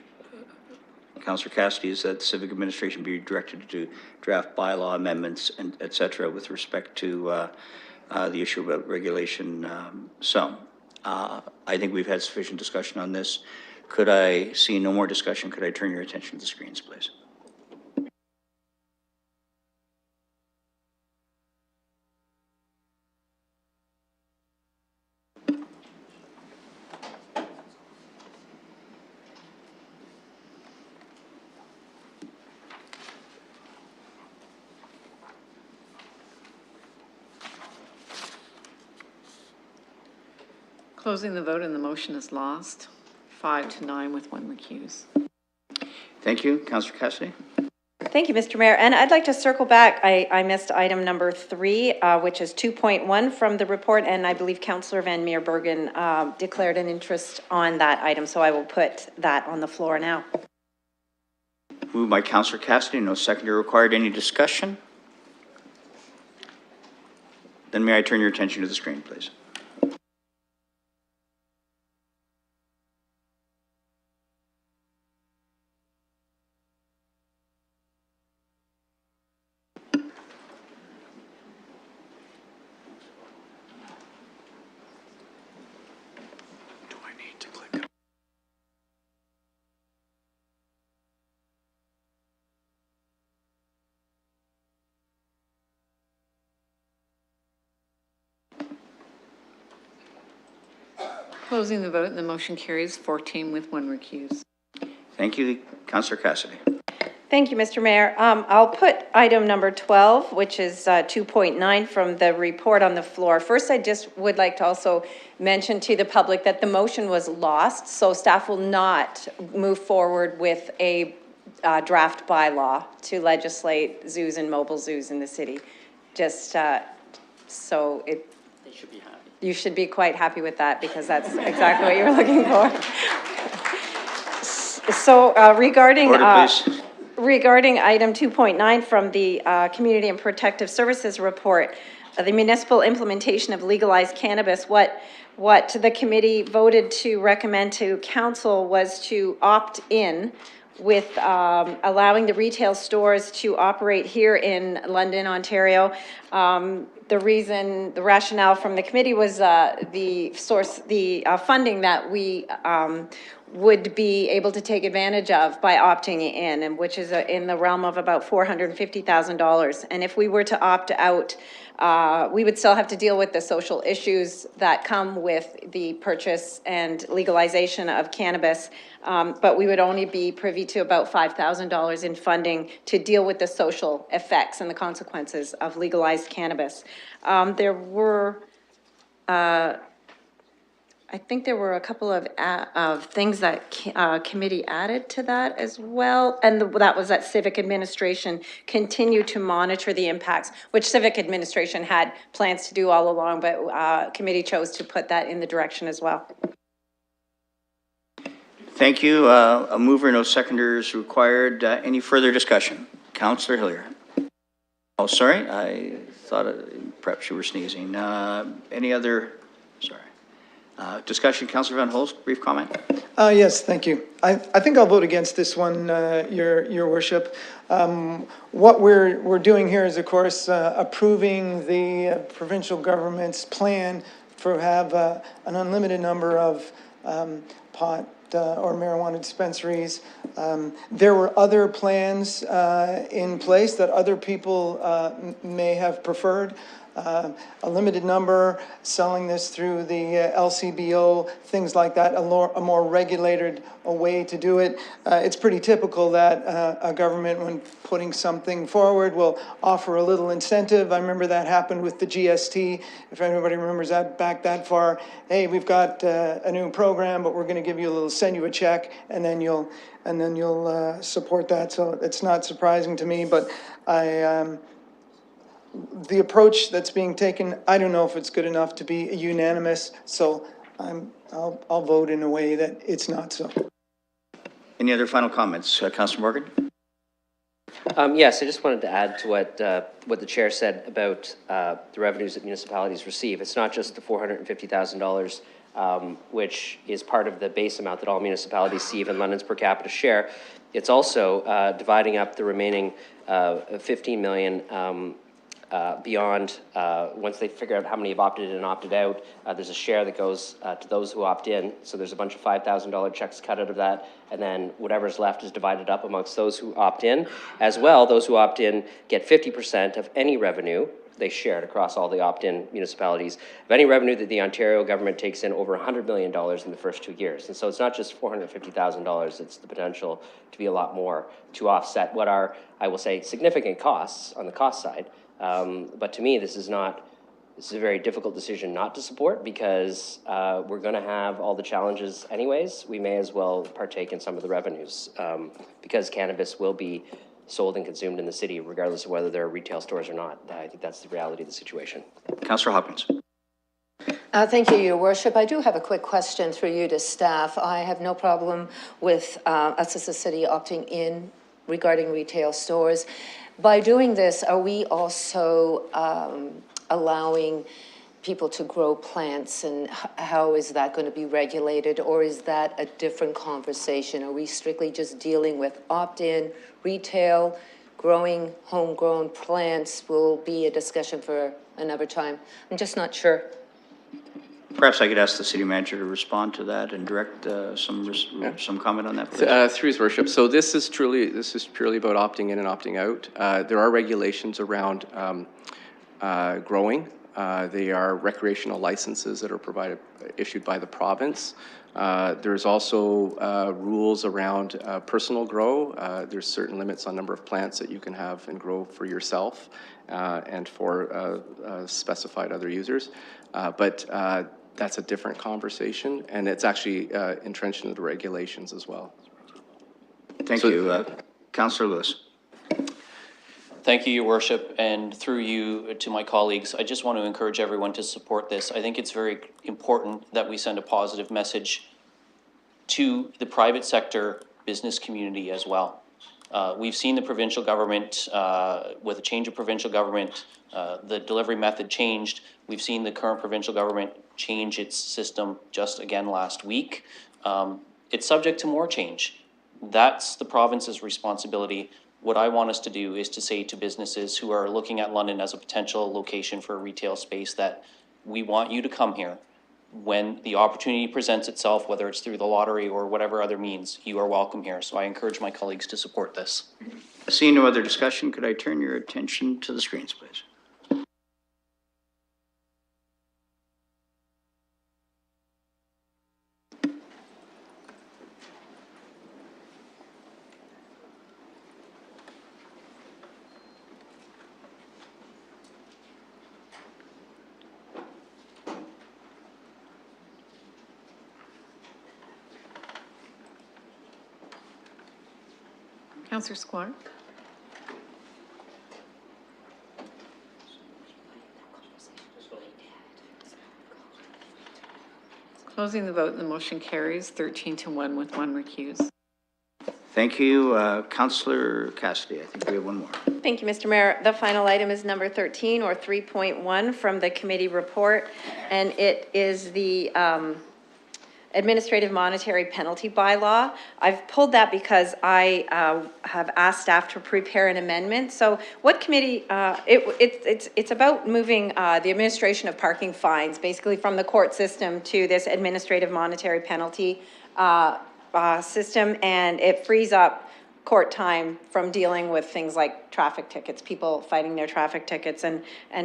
Cassidy, is that civic administration be directed to draft bylaw amendments and et cetera with respect to the issue about regulation. I think we've had sufficient discussion on this. Could I see no more discussion? Could I turn your attention to the screens, please? Closing the vote, and the motion is lost, 5-9 with 1 recuse. Thank you. Councillor Cassidy. Thank you, Mr. Mayor. And I'd like to circle back. I missed item number 3, which is 2.1 from the report, and I believe Councillor Van Meerbergen declared an interest on that item, so I will put that on the floor now. Moved by Councillor Cassidy, no seconder required. Any discussion? Then may I turn your attention to the screen, please? Closing the vote, the motion carries 14 with 1 recused. Thank you, Councillor Cassidy. Thank you, Mr. Mayor. I'll put item number 12, which is 2.9 from the report on the floor. First, I just would like to also mention to the public that the motion was lost, so staff will not move forward with a draft bylaw to legislate zoos and mobile zoos in the city. Just so it. They should be happy. You should be quite happy with that because that's exactly what you were looking for. So regarding regarding item 2.9 from the Community and Protective Services report, the municipal implementation of legalized cannabis, what the committee voted to recommend to council was to opt in with allowing the retail stores to operate here in London, Ontario. The rationale from the committee was the funding that we would be able to take advantage of by opting in, and which is in the realm of about $450,000. And if we were to opt out, we would still have to deal with the social issues that come with the purchase and legalization of cannabis, but we would only be privy to about $5,000 in funding to deal with the social effects and the consequences of legalized cannabis. There were, I think there were a couple of things that committee added to that as well, and that was that civic administration continue to monitor the impacts, which civic administration had plans to do all along, but committee chose to put that in the direction as well. Thank you. A mover, no seconders required. Any further discussion? Councillor Hillier. Oh, sorry. I thought perhaps you were sneezing. Any other? Sorry. Discussion, Councillor Van Holst, brief comment. Yes, thank you. I think I'll vote against this one, Your Worship. What we're doing here is, of course, approving the provincial government's plan for have an unlimited number of pot or marijuana dispensaries. There were other plans in place that other people may have preferred. A limited number, selling this through the LCBO, things like that, a more regulated way to do it. It's pretty typical that a government, when putting something forward, will offer a little incentive. I remember that happened with the GST. If anybody remembers that back that far, hey, we've got a new program, but we're going to give you send you a check, and then you'll support that. So it's not surprising to me, but the approach that's being taken, I don't know if it's good enough to be unanimous, so I'll vote in a way that it's not so. Any other final comments? Councillor Morgan? Yes, I just wanted to add to what the chair said about the revenues that municipalities receive. It's not just the $450,000, which is part of the base amount that all municipalities receive in London's per capita share. It's also dividing up the remaining 15 million beyond, once they figure out how many have opted in and opted out, there's a share that goes to those who opt in. So there's a bunch of $5,000 checks cut out of that, and then whatever's left is divided up amongst those who opt in. As well, those who opt in get 50% of any revenue they shared across all the opt-in municipalities, of any revenue that the Ontario government takes in over $100 million in the first 2 years. And so it's not just $450,000, it's the potential to be a lot more to offset what are, I will say, significant costs on the cost side. But to me, this is a very difficult decision not to support, because we're going to have all the challenges anyways. We may as well partake in some of the revenues, because cannabis will be sold and consumed in the city, regardless of whether there are retail stores or not. I think that's the reality of the situation. Councillor Hopkins. Thank you, Your Worship. I do have a quick question through you to staff. I have no problem with us as a city opting in regarding retail stores. By doing this, are we also allowing people to grow plants, and how is that going to be regulated, or is that a different conversation? Are we strictly just dealing with opt-in, retail, growing homegrown plants will be a discussion for another time? I'm just not sure. Perhaps I could ask the city manager to respond to that and direct some comment on that, please. Through His Worship. So this is purely about opting in and opting out. There are regulations around growing. They are recreational licenses that are issued by the province. There's also rules around personal grow. There's certain limits on number of plants that you can have and grow for yourself and for specified other users. But that's a different conversation, and it's actually entrenched into the regulations as well. Thank you. Councillor Lewis. Thank you, Your Worship, and through you to my colleagues, I just want to encourage everyone to support this. I think it's very important that we send a positive message to the private sector business community as well. We've seen the provincial government, with a change of provincial government, the delivery method changed. We've seen the current provincial government change its system just again last week. It's subject to more change. That's the province's responsibility. What I want us to do is to say to businesses who are looking at London as a potential location for a retail space that we want you to come here. When the opportunity presents itself, whether it's through the lottery or whatever other means, you are welcome here. So I encourage my colleagues to support this. Seeing no other discussion, could I turn your attention to the screens, please? Councillor Sklar. Closing the vote, the motion carries 13-1 with 1 recuse. Thank you. Councillor Cassidy, I think we have one more. Thank you, Mr. Mayor. The final item is number 13, or 3.1 from the committee report, and it is the administrative monetary penalty bylaw. I've pulled that because I have asked staff to prepare an amendment. So what committee, it's about moving the administration of parking fines, basically from the court system to this administrative monetary penalty system, and it frees up court time from dealing with things like traffic tickets, people fighting their traffic tickets, and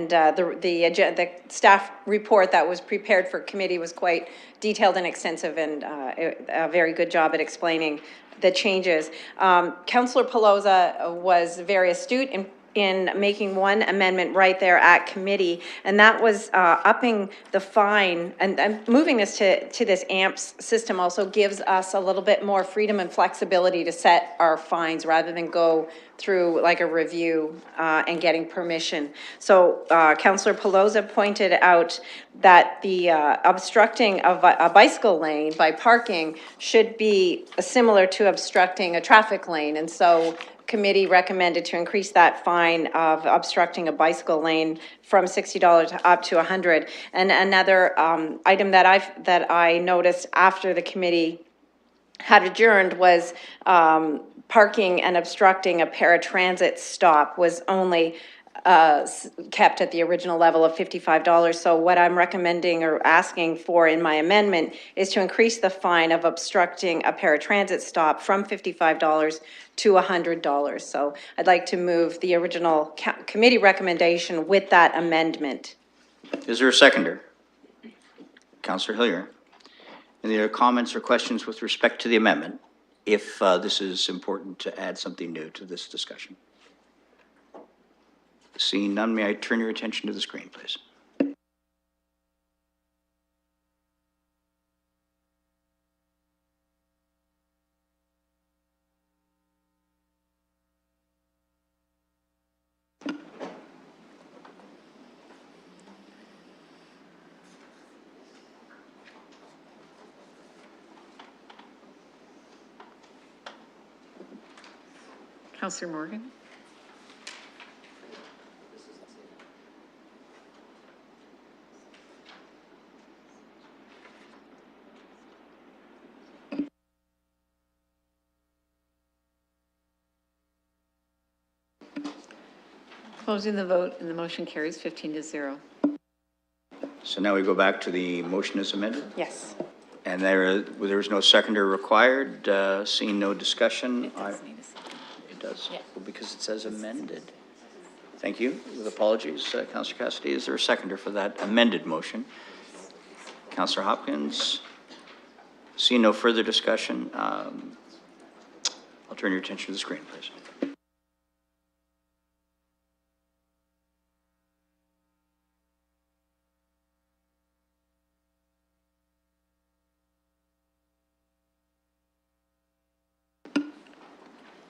the staff report that was prepared for committee was quite detailed and extensive, and a very good job at explaining the changes. Councillor Pelosa was very astute in making one amendment right there at committee, and that was upping the fine, and moving this to this AMPS system also gives us a little bit more freedom and flexibility to set our fines rather than go through like a review and getting permission. So Councillor Pelosa pointed out that the obstructing of a bicycle lane by parking should be similar to obstructing a traffic lane, and so committee recommended to increase that fine of obstructing a bicycle lane from $60 to up to $100. And another item that I noticed after the committee had adjourned was parking and obstructing a paratransit stop was only kept at the original level of $55. So what I'm recommending or asking for in my amendment is to increase the fine of obstructing a paratransit stop from $55 to $100. So I'd like to move the original committee recommendation with that amendment. Is there a seconder? Councillor Hillier. Any other comments or questions with respect to the amendment, if this is important to add something new to this discussion? Seeing none, may I turn your attention to the screen, please? Councillor Morgan? Closing the vote, and the motion carries 15-0. So now we go back to the motion as amended, Yes. and there was no seconder required. Seeing no discussion. It does, well, because it says amended. Thank you. With apologies, Councillor Cassidy. Is there a seconder for that amended motion? Councillor Hopkins. Seeing no further discussion, I'll turn your attention to the screen, please.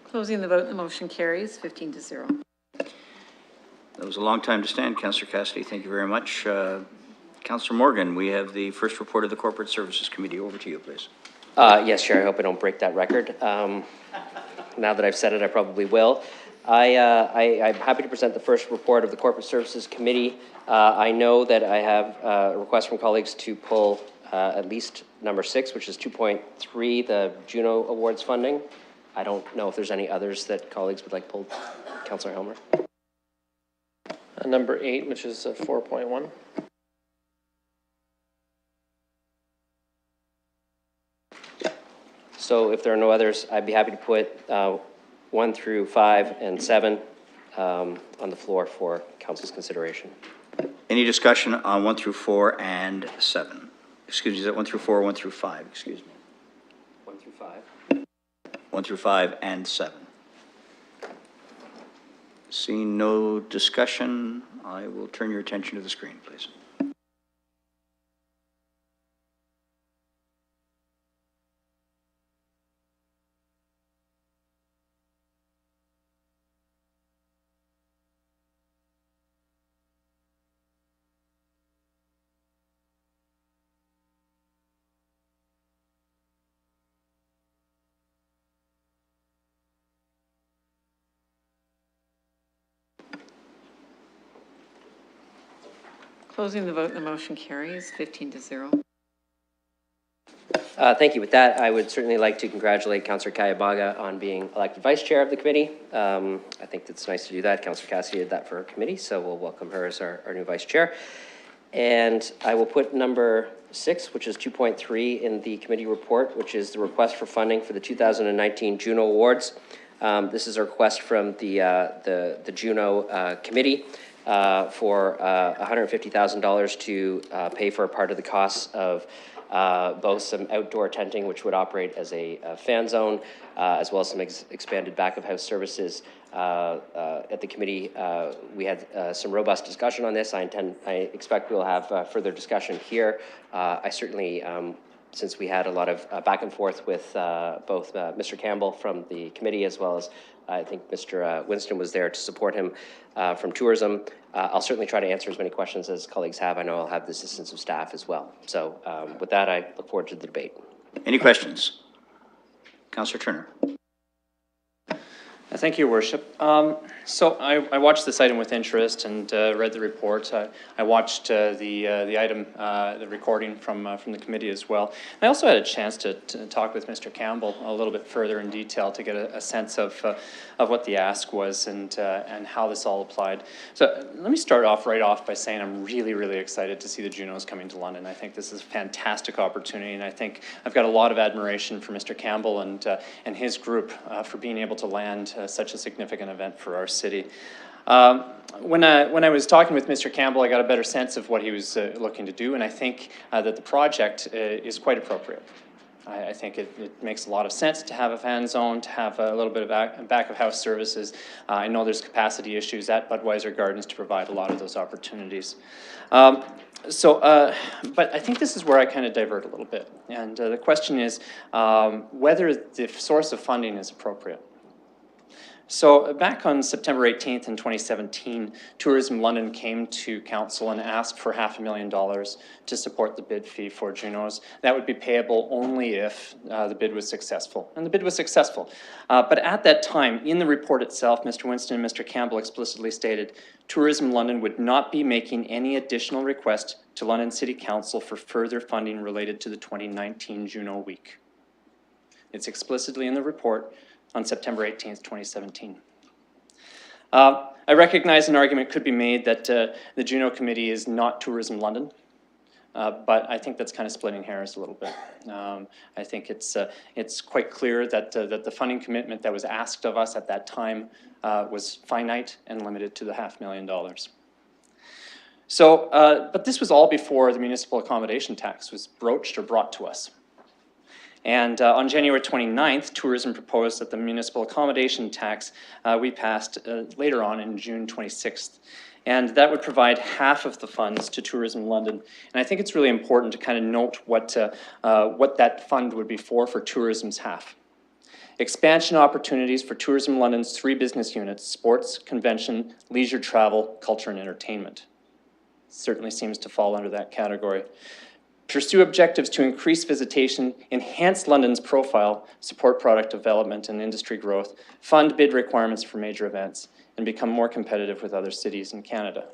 Closing the vote, the motion carries 15-0. That was a long time to stand, Councillor Cassidy. Thank you very much. Councillor Morgan, we have the first report of the Corporate Services Committee. Over to you, please. Yes, Chair, I hope I don't break that record. Now that I've said it, I probably will. I'm happy to present the first report of the Corporate Services Committee. I know that I have a request from colleagues to pull at least number 6, which is 2.3, the Juno Awards funding. I don't know if there's any others that colleagues would like pulled. Councillor Helmer. Number 8, which is 4.1. So if there are no others, I'd be happy to put 1 through 5 and 7 on the floor for council's consideration. Any discussion on 1 through 4 and 7? Excuse me, is that 1 through 4 or 1 through 5? Excuse me. 1 through 5. 1 through 5 and 7. Seeing no discussion, I will turn your attention to the screen, please. Closing the vote, the motion carries 15-0. Thank you. With that, I would certainly like to congratulate Councillor Kayabaga on being elected vice chair of the committee. I think it's nice to do that. Councillor Cassidy did that for her committee, so we'll welcome her as our new vice chair. And I will put number 6, which is 2.3 in the committee report, which is the request for funding for the 2019 Juno Awards. This is a request from the Juno committee for $150,000 to pay for a part of the costs of both some outdoor tenting, which would operate as a fan zone, as well as some expanded back-of-house services. At the committee, we had some robust discussion on this. I expect we'll have further discussion here. I certainly, since we had a lot of back and forth with both Mr. Campbell from the committee, as well as I think Mr. Winston was there to support him from tourism. I'll certainly try to answer as many questions as colleagues have. I know I'll have the assistance of staff as well. So with that, I look forward to the debate. Any questions? Councillor Turner. Thank you, Your Worship. So I watched this item with interest and read the report. I watched the item, the recording from the committee as well. I also had a chance to talk with Mr. Campbell a little bit further in detail to get a sense of what the ask was and how this all applied. So let me start off by saying I'm really, really excited to see the Junos coming to London. I think this is a fantastic opportunity, and I think I've got a lot of admiration for Mr. Campbell and his group for being able to land such a significant event for our city. When I was talking with Mr. Campbell, I got a better sense of what he was looking to do, and I think that the project is quite appropriate. I think it makes a lot of sense to have a fan zone, to have a little bit of back-of-house services. I know there's capacity issues at Budweiser Gardens to provide a lot of those opportunities. But I think this is where I kind of divert a little bit. And the question is whether the source of funding is appropriate. So back on September 18th in 2017, Tourism London came to council and asked for $500,000 to support the bid fee for Junos. That would be payable only if the bid was successful, and the bid was successful. But at that time, in the report itself, Mr. Winston and Mr. Campbell explicitly stated Tourism London would not be making any additional request to London City Council for further funding related to the 2019 Juno Week. It's explicitly in the report on September 18th, 2017. I recognize an argument could be made that the Juno Committee is not Tourism London, but I think that's kind of splitting hairs a little bit. I think it's quite clear that, that the funding commitment that was asked of us at that time was finite and limited to the $500,000. So, but this was all before the municipal accommodation tax was broached or brought to us. And on January 29th, Tourism proposed that the municipal accommodation tax we passed later on in June 26th. And that would provide half of the funds to Tourism London. And I think it's really important to kind of note what that fund would be for Tourism's half. Expansion opportunities for Tourism London's 3 business units: sports, convention, leisure travel, culture and entertainment. Certainly seems to fall under that category. Pursue objectives to increase visitation, enhance London's profile, support product development and industry growth, fund bid requirements for major events, and become more competitive with other cities in Canada.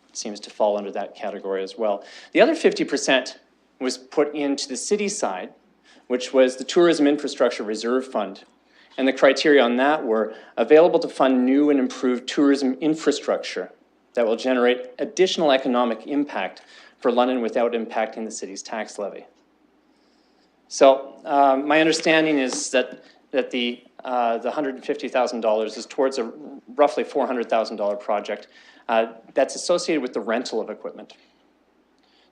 It seems to fall under that category as well. The other 50% was put into the city side, which was the Tourism Infrastructure Reserve Fund. And the criteria on that were available to fund new and improved tourism infrastructure that will generate additional economic impact for London without impacting the city's tax levy. So my understanding is that the $150,000 is towards a roughly $400,000 project that's associated with the rental of equipment.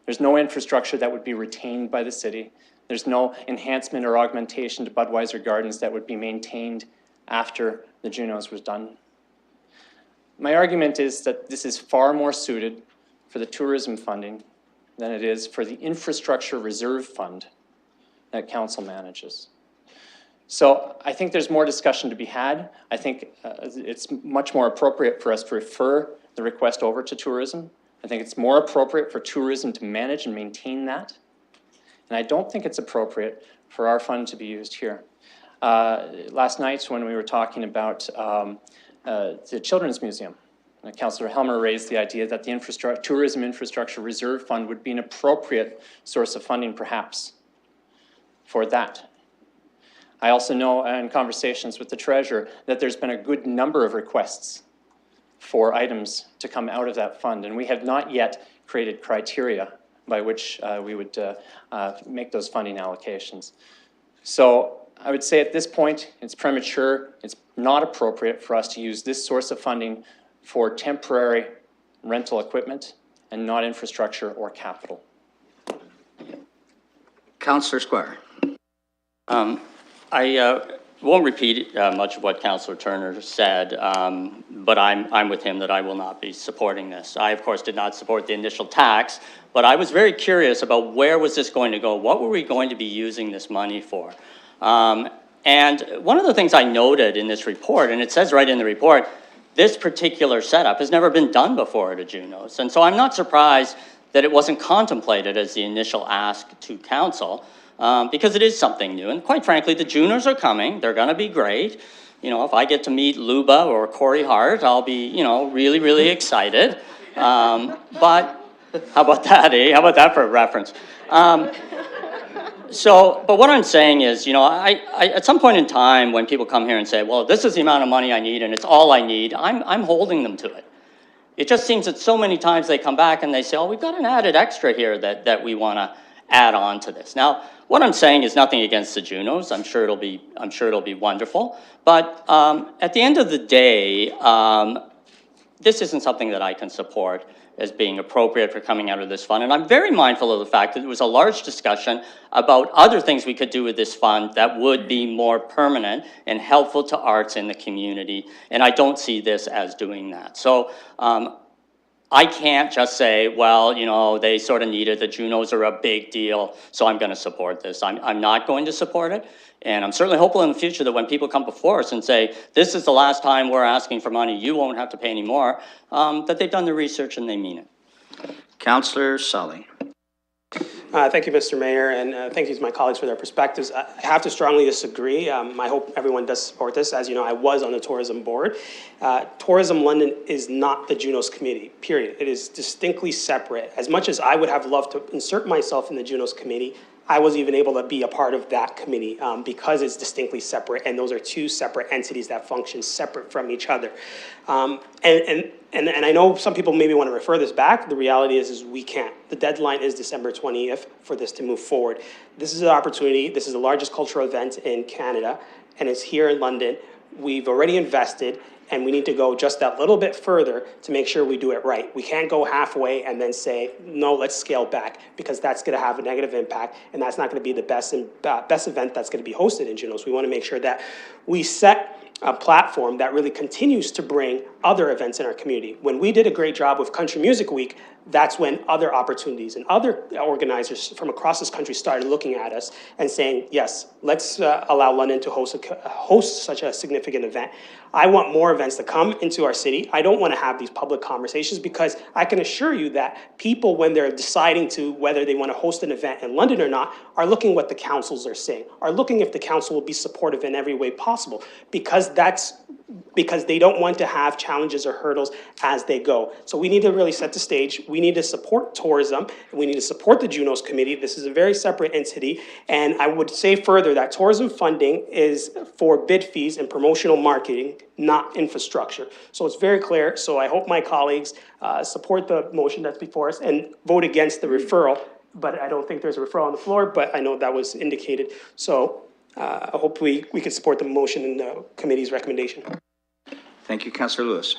There's no infrastructure that would be retained by the city. There's no enhancement or augmentation to Budweiser Gardens that would be maintained after the Junos was done. My argument is that this is far more suited for the tourism funding than it is for the Infrastructure Reserve Fund that council manages. So I think there's more discussion to be had. I think it's much more appropriate for us to refer the request over to tourism. I think it's more appropriate for tourism to manage and maintain that. And I don't think it's appropriate for our fund to be used here. Last night when we were talking about the Children's Museum, Councillor Helmer raised the idea that the Tourism Infrastructure Reserve Fund would be an appropriate source of funding, perhaps, for that. I also know in conversations with the Treasurer that there's been a good number of requests for items to come out of that fund, and we have not yet created criteria by which we would make those funding allocations. So I would say at this point, it's premature. It's not appropriate for us to use this source of funding for temporary rental equipment and not infrastructure or capital. Councillor Squire. I won't repeat much of what Councillor Turner said, but I'm with him that I will not be supporting this. I, of course, did not support the initial tax, but I was very curious about where was this going to go? What were we going to be using this money for? And one of the things I noted in this report, and it says right in the report, this particular setup has never been done before at a Junos. And so I'm not surprised that it wasn't contemplated as the initial ask to council, because it is something new. And quite frankly, the Junos are coming. They're going to be great. You know, if I get to meet Luba or Corey Hart, I'll be, you know, really, really excited. But how about that, eh? How about that for a reference? But what I'm saying is, you know, I at some point in time when people come here and say, well, this is the amount of money I need and it's all I need, I'm holding them to it. It just seems that so many times they come back and they say, oh, we've got an added extra here that we want to add on to this. Now, what I'm saying is nothing against the Junos. I'm sure it'll be wonderful. But at the end of the day, this isn't something that I can support as being appropriate for coming out of this fund. And I'm very mindful of the fact that there was a large discussion about other things we could do with this fund that would be more permanent and helpful to arts in the community. And I don't see this as doing that. So I can't just say, well, you know, they sort of needed, the Junos are a big deal, so I'm going to support this. I'm not going to support it. And I'm certainly hopeful in the future that when people come before us and say, this is the last time we're asking for money, you won't have to pay any more, that they've done the research and they mean it. Councillor Sully. Thank you, Mr. Mayor, and thank you to my colleagues for their perspectives. I have to strongly disagree. I hope everyone does support this. As you know, I was on the tourism board. Tourism London is not the Junos committee, period. It is distinctly separate. As much as I would have loved to insert myself in the Junos committee, I wasn't even able to be a part of that committee because it's distinctly separate, and those are two separate entities that function separate from each other. And I know some people maybe want to refer this back. The reality is we can't. The deadline is December 20th for this to move forward. This is an opportunity. This is the largest cultural event in Canada, and it's here in London. We've already invested, and we need to go just that little bit further to make sure we do it right. We can't go halfway and then say, no, let's scale back, because that's going to have a negative impact, and that's not going to be the best event that's going to be hosted in Junos. We want to make sure that we set a platform that really continues to bring other events in our community. When we did a great job with Country Music Week, that's when other opportunities and other organizers from across this country started looking at us and saying, yes, let's allow London to host such a significant event. I want more events to come into our city. I don't want to have these public conversations, because I can assure you that people, when they're deciding to whether they want to host an event in London or not, are looking what the councils are saying, are looking if the council will be supportive in every way possible, because they don't want to have challenges or hurdles as they go. So we need to really set the stage. We need to support tourism, and we need to support the Junos Committee. This is a very separate entity, and I would say further that tourism funding is for bid fees and promotional marketing, not infrastructure. So it's very clear. So I hope my colleagues support the motion that's before us and vote against the referral. But I don't think there's a referral on the floor, but I know that was indicated. So I hope we can support the motion and the committee's recommendation. Thank you, Councillor Lewis.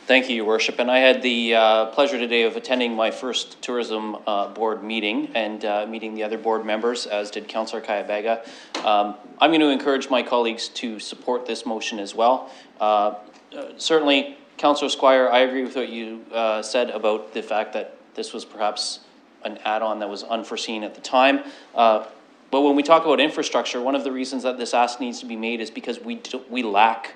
Thank you, Your Worship. And I had the pleasure today of attending my first tourism board meeting and meeting the other board members, as did Councillor Kayabaga. I'm going to encourage my colleagues to support this motion as well. Certainly, Councillor Squire, I agree with what you said about the fact that this was perhaps an add-on that was unforeseen at the time. But when we talk about infrastructure, one of the reasons that this ask needs to be made is because we lack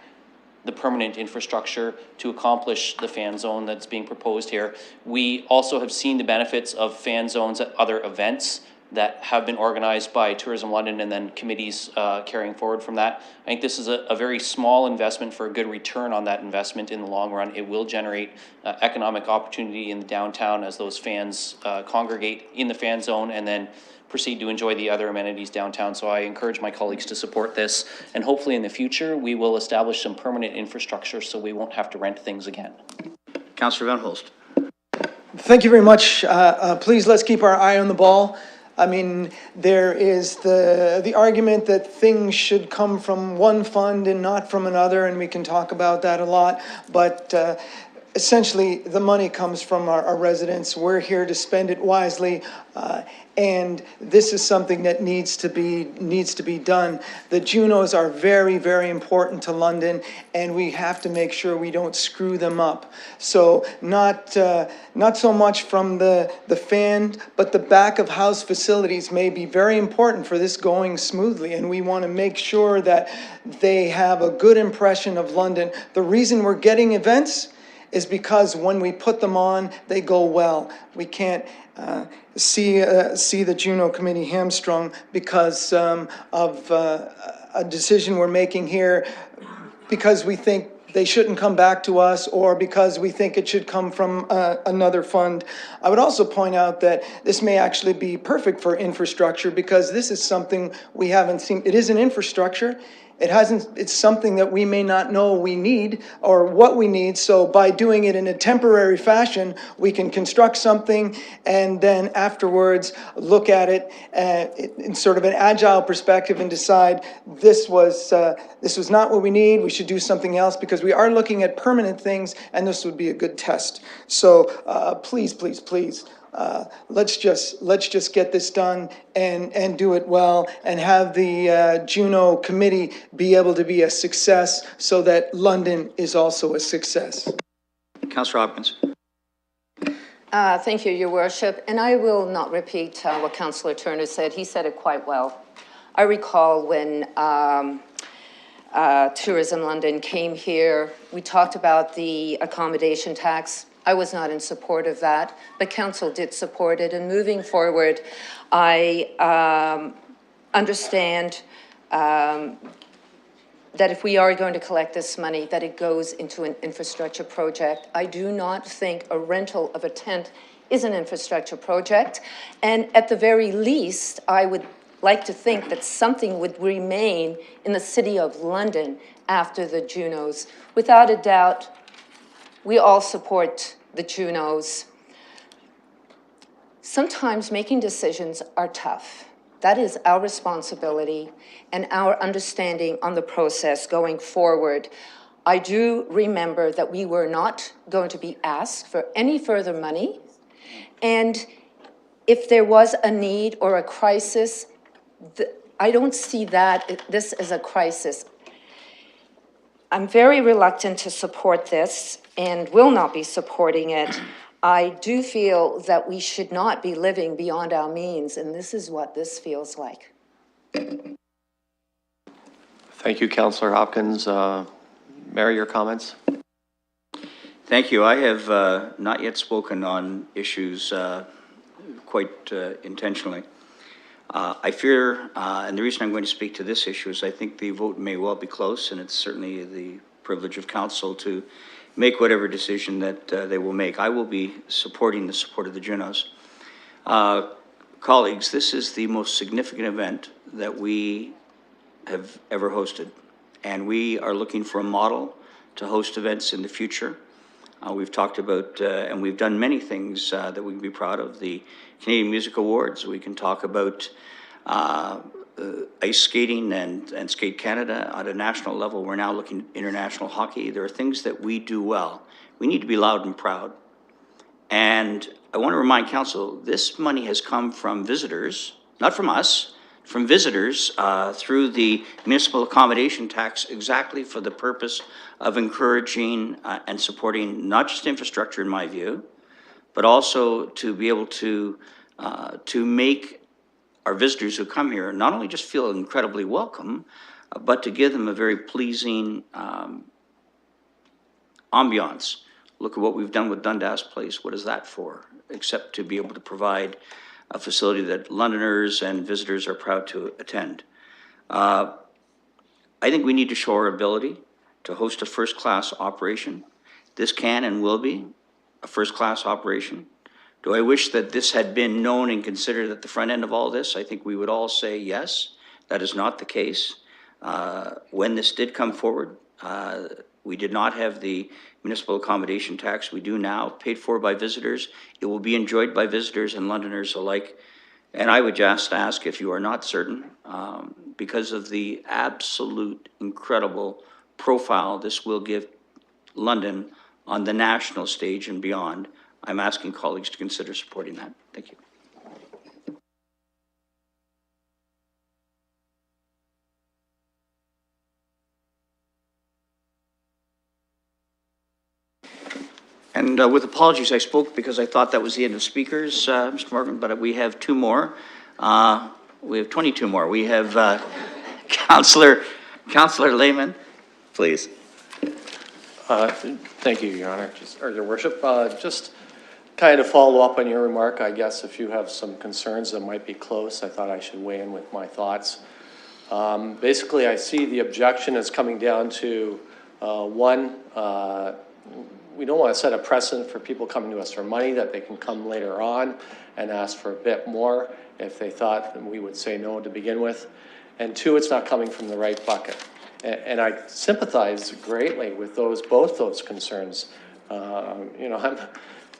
the permanent infrastructure to accomplish the fan zone that's being proposed here. We also have seen the benefits of fan zones at other events that have been organized by Tourism London and then committees carrying forward from that. I think this is a very small investment for a good return on that investment in the long run. It will generate economic opportunity in the downtown as those fans congregate in the fan zone and then proceed to enjoy the other amenities downtown. So I encourage my colleagues to support this, and hopefully in the future we will establish some permanent infrastructure so we won't have to rent things again. Councillor Van Holst. Thank you very much. Please, let's keep our eye on the ball. I mean, there is the argument that things should come from one fund and not from another, and we can talk about that a lot, but essentially the money comes from our residents. We're here to spend it wisely, and this is something that needs to be done. The Junos are very, very important to London, and we have to make sure we don't screw them up. So not so much from the fan, but the back of house facilities may be very important for this going smoothly, and we want to make sure that they have a good impression of London. The reason we're getting events is because when we put them on, they go well. We can't see the Juno Committee hamstrung because of a decision we're making here because we think they shouldn't come back to us or because we think it should come from another fund. I would also point out that this may actually be perfect for infrastructure because this is something we haven't seen. It is an infrastructure. It's something that we may not know we need or what we need. So by doing it in a temporary fashion, we can construct something and then afterwards look at it in sort of an agile perspective and decide this was not what we need. We should do something else because we are looking at permanent things and this would be a good test. So please, please, please. Let's just get this done and do it well and have the Juno Committee be able to be a success so that London is also a success. Councillor Hopkins. Thank you, Your Worship, and I will not repeat what Councillor Turner said. He said it quite well. I recall when Tourism London came here, we talked about the accommodation tax. I was not in support of that, but council did support it. And moving forward, I understand that if we are going to collect this money, that it goes into an infrastructure project. I do not think a rental of a tent is an infrastructure project. And at the very least, I would like to think that something would remain in the City of London after the Junos. Without a doubt, we all support the Junos. Sometimes making decisions are tough. That is our responsibility and our understanding on the process going forward. I do remember that we were not going to be asked for any further money. And if there was a need or a crisis, I don't see this as a crisis. I'm very reluctant to support this and will not be supporting it. I do feel that we should not be living beyond our means, and this is what this feels like. Thank you, Councillor Hopkins. Mayor, your comments? Thank you. I have not yet spoken on issues quite intentionally. I fear, and the reason I'm going to speak to this issue is I think the vote may well be close, and it's certainly the privilege of council to make whatever decision that they will make. I will be supporting the support of the Junos. Colleagues, this is the most significant event that we have ever hosted, and we are looking for a model to host events in the future. We've talked about, and we've done many things that we can be proud of. The Canadian Music Awards, we can talk about ice skating and Skate Canada at a national level. We're now looking at international hockey. There are things that we do well. We need to be loud and proud. And I want to remind council, this money has come from visitors, not from us, from visitors through the municipal accommodation tax, exactly for the purpose of encouraging and supporting not just infrastructure, in my view, but also to be able to make our visitors who come here not only just feel incredibly welcome, but to give them a very pleasing ambiance. Look at what we've done with Dundas Place. What is that for? Except to be able to provide a facility that Londoners and visitors are proud to attend. I think we need to show our ability to host a first-class operation. This can and will be a first-class operation. Do I wish that this had been known and considered at the front end of all this? I think we would all say yes. That is not the case. When this did come forward, we did not have the municipal accommodation tax. We do now, paid for by visitors. It will be enjoyed by visitors and Londoners alike. And I would just ask, if you are not certain, because of the absolute incredible profile this will give London on the national stage and beyond, I'm asking colleagues to consider supporting that. Thank you. And with apologies, I spoke because I thought that was the end of speakers, Mr. Morgan, but we have two more. We have 22 more. We have Councillor Lehman, please. Thank you, Your Honor, or Your Worship. Just kind of follow up on your remark, I guess, if you have some concerns that might be close, I thought I should weigh in with my thoughts. Basically, I see the objection as coming down to, one, we don't want to set a precedent for people coming to us for money that they can come later on and ask for a bit more if they thought that we would say no to begin with. And two, it's not coming from the right bucket. And I sympathize greatly with both those concerns. You know, I'm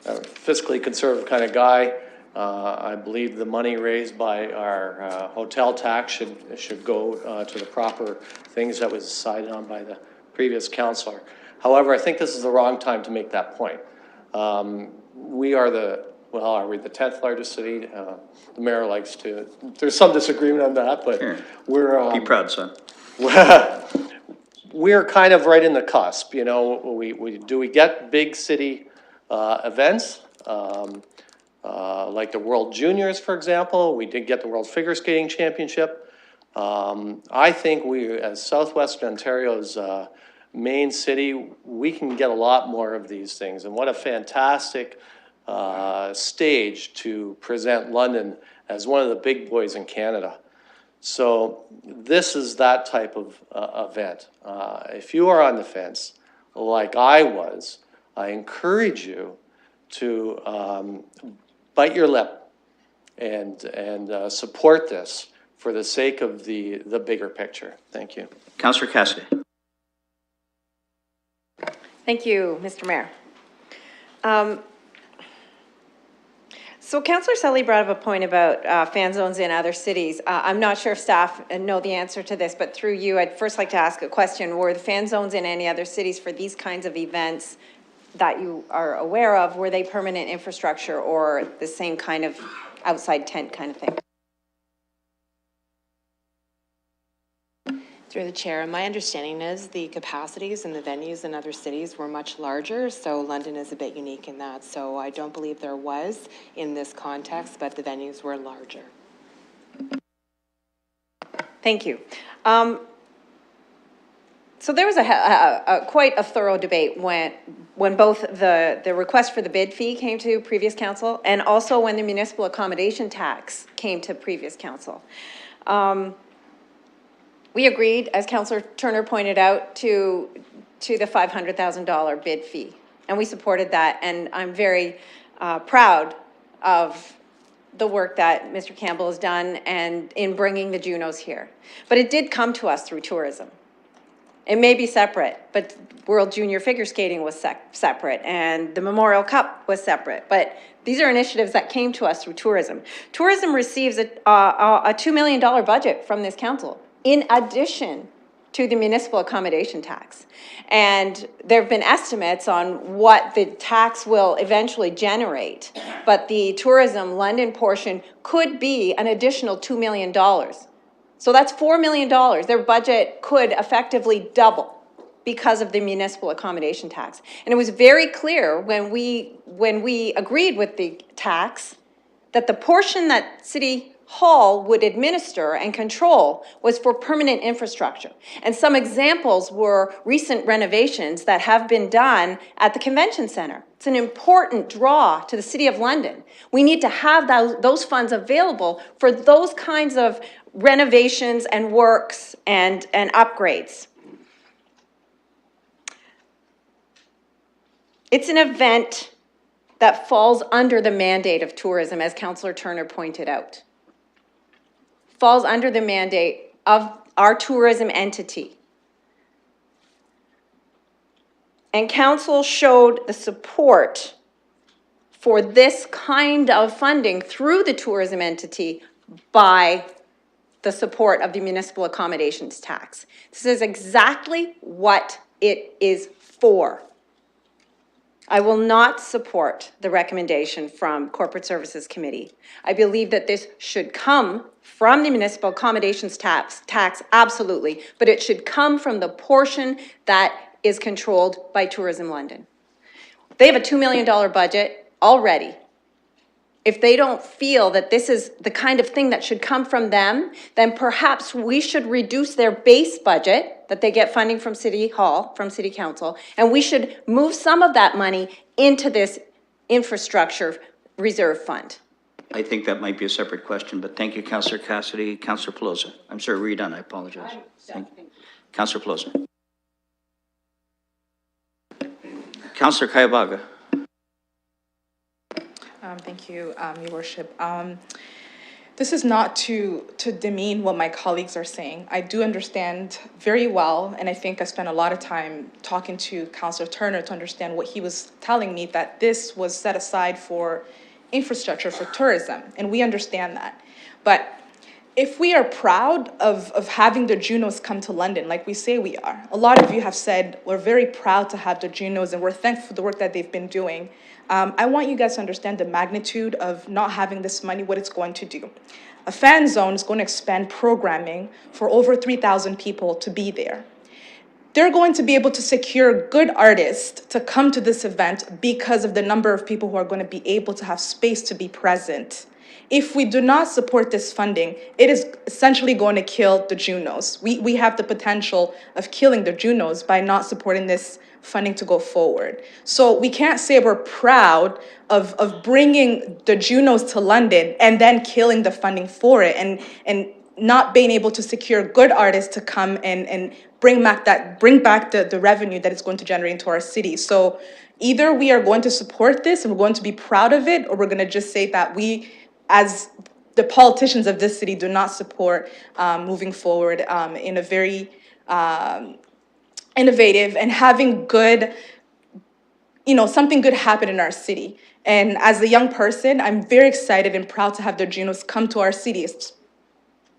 a fiscally conservative kind of guy. I believe the money raised by our hotel tax should go to the proper things that was decided on by the previous councillor. However, I think this is the wrong time to make that point. We are are we the 10th largest city? The mayor likes to, there's some disagreement on that, but Here. we're... Be proud, son. we're kind of right in the cusp, you know, we get big city events, like the World Juniors, for example. We did get the World Figure Skating Championship. I think we, as Southwestern Ontario's main city, we can get a lot more of these things. And what a fantastic stage to present London as one of the big boys in Canada. So this is that type of event. If you are on the fence, like I was, I encourage you to bite your lip and support this for the sake of the bigger picture. Thank you. Councillor Cassidy. Thank you, Mr. Mayor. So Councillor Sully brought up a point about fan zones in other cities. I'm not sure if staff know the answer to this, but through you, I'd first like to ask a question. Were the fan zones in any other cities for these kinds of events that you are aware of, were they permanent infrastructure or the same kind of outside tent kind of thing? Through the chair, my understanding is the capacities and the venues in other cities were much larger, so London is a bit unique in that. So I don't believe there was in this context, but the venues were larger. Thank you. So there was quite a thorough debate when both the request for the bid fee came to previous council and also when the municipal accommodation tax came to previous council. We agreed, as Councillor Turner pointed out, to the $500,000 bid fee, and we supported that. And I'm very proud of the work that Mr. Campbell has done and in bringing the Junos here. But it did come to us through tourism. It may be separate, but World Junior Figure Skating was separate, and the Memorial Cup was separate. But these are initiatives that came to us through tourism. Tourism receives a $2 million budget from this council, in addition to the municipal accommodation tax. And there have been estimates on what the tax will eventually generate, but the Tourism London portion could be an additional $2 million. So that's $4 million. Their budget could effectively double because of the municipal accommodation tax. And it was very clear when we agreed with the tax that the portion that City Hall would administer and control was for permanent infrastructure. And some examples were recent renovations that have been done at the Convention Centre. It's an important draw to the City of London. We need to have those funds available for those kinds of renovations and works and upgrades. It's an event that falls under the mandate of tourism, as Councillor Turner pointed out. Falls under the mandate of our tourism entity. And council showed the support for this kind of funding through the tourism entity by the support of the municipal accommodations tax. This is exactly what it is for. I will not support the recommendation from Corporate Services Committee. I believe that this should come from the municipal accommodations tax, absolutely, but it should come from the portion that is controlled by Tourism London. They have a $2 million budget already. If they don't feel that this is the kind of thing that should come from them, then perhaps we should reduce their base budget that they get funding from City Hall, from City Council, and we should move some of that money into this infrastructure reserve fund. I think that might be a separate question, but thank you, Councillor Cassidy. Councillor Pelosi. I'm sorry, were you done? I apologize. Councillor Pelosi. Councillor Kayabaga. Thank you, Your Worship. This is not to demean what my colleagues are saying. I do understand very well, and I think I spent a lot of time talking to Councillor Turner to understand what he was telling me, that this was set aside for infrastructure for tourism, and we understand that. But if we are proud of having the Junos come to London, like we say we are, a lot of you have said we're very proud to have the Junos and we're thankful for the work that they've been doing. I want you guys to understand the magnitude of not having this money, what it's going to do. A fan zone is going to expand programming for over 3,000 people to be there. they're going to be able to secure good artists to come to this event because of the number of people who are going to be able to have space to be present. If we do not support this funding, it is essentially going to kill the Junos. We have the potential of killing the Junos by not supporting this funding to go forward. So we can't say we're proud of bringing the Junos to London and then killing the funding for it and not being able to secure good artists to come and bring back the revenue that it's going to generate into our city. So either we are going to support this and we're going to be proud of it, or we're going to just say that we, as the politicians of this city, do not support moving forward in a very innovative and having good, something good happen in our city. And as a young person, I'm very excited and proud to have the Junos come to our city,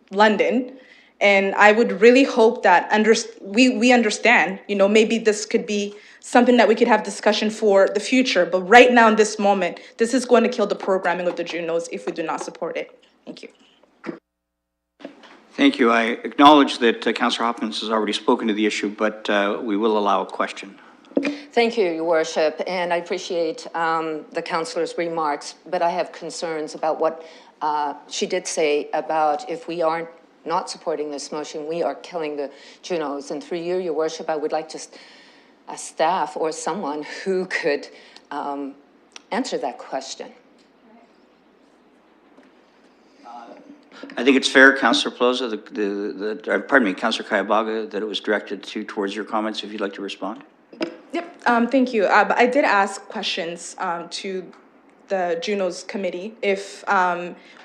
London. And I would really hope that we understand, maybe this could be something that we could have discussion for the future. But right now, in this moment, this is going to kill the programming of the Junos if we do not support it. Thank you. Thank you. I acknowledge that Councillor Hopkins has already spoken to the issue, but we will allow a question. Thank you, Your Worship, and I appreciate the councillor's remarks, but I have concerns about what she did say about if we aren't not supporting this motion, we are killing the Junos. And through you, Your Worship, I would like to a staff or someone who could answer that question. I think it's fair, Councillor Pelosi, Councillor Kayabaga, that it was directed towards your comments, if you'd like to respond. Yep, thank you. But I did ask questions to the Junos committee. If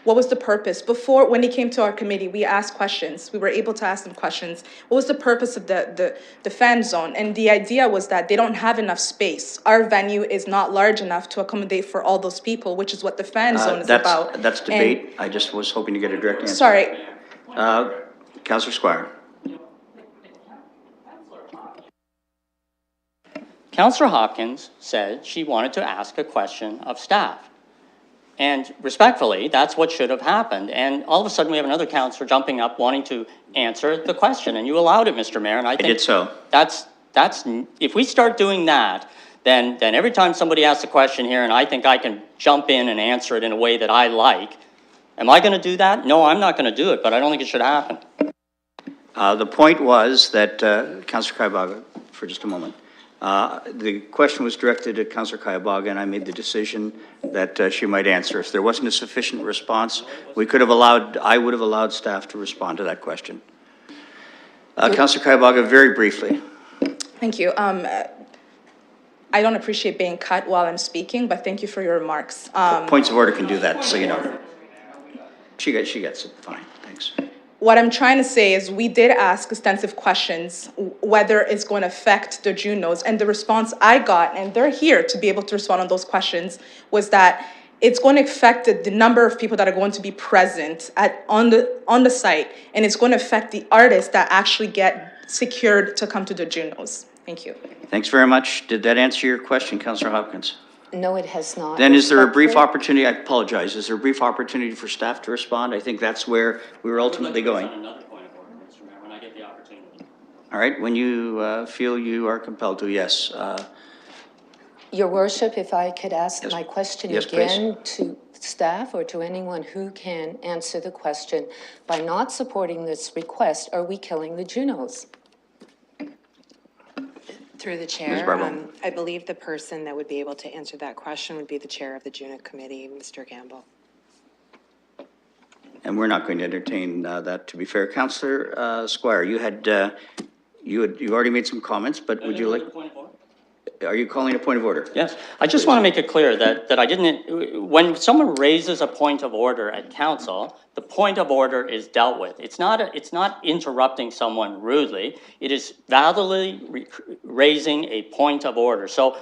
what was the purpose? Before, when he came to our committee, we asked questions. We were able to ask them questions. What was the purpose of the fan zone? And the idea was that they don't have enough space. Our venue is not large enough to accommodate for all those people, which is what the fan zone is about. That's debate. I just was hoping to get a direct answer. Sorry. Councillor Squire. Councillor Hopkins said she wanted to ask a question of staff. And respectfully, that's what should have happened. And all of a sudden, we have another councillor jumping up wanting to answer the question, and you allowed it, Mr. Mayor. And I think did so. That's if we start doing that, then every time somebody asks a question here, and I think I can jump in and answer it in a way that I like, am I going to do that? No, I'm not going to do it, but I don't think it should happen. The point was that, Councillor Kayabaga, for just a moment, the question was directed at Councillor Kayabaga, and I made the decision that she might answer. If there wasn't a sufficient response, I would have allowed staff to respond to that question. Councillor Kayabaga, very briefly. Thank you. I don't appreciate being cut while I'm speaking, but thank you for your remarks. Points of order can do that, so you know. She gets it. Fine. Thanks. What I'm trying to say is we did ask extensive questions whether it's going to affect the Junos, and the response I got, and they're here to be able to respond on those questions, was that it's going to affect the number of people that are going to be present on the site, and it's going to affect the artists that actually get secured to come to the Junos. Thank you. Thanks very much. Did that answer your question, Councillor Hopkins? No, it has not. Then is there a brief opportunity, I apologize, is there a brief opportunity for staff to respond? I think that's where we were ultimately going. Another point of order, Mr. Mayor, when I get the opportunity. All right, when you feel you are compelled to, yes. Your Worship, if I could ask my question again please. to staff or to anyone who can answer the question. By not supporting this request, are we killing the Junos? Through the chair, I believe the person that would be able to answer that question would be the chair of the Juno Committee, Mr. Campbell. And we're not going to entertain that, to be fair. Councillor Squire, you already made some comments, but would you like? Are you calling a point of order? Yes. I just want to make it clear that I didn't, when someone raises a point of order at council, the point of order is dealt with. It's not interrupting someone rudely. It is validly raising a point of order. So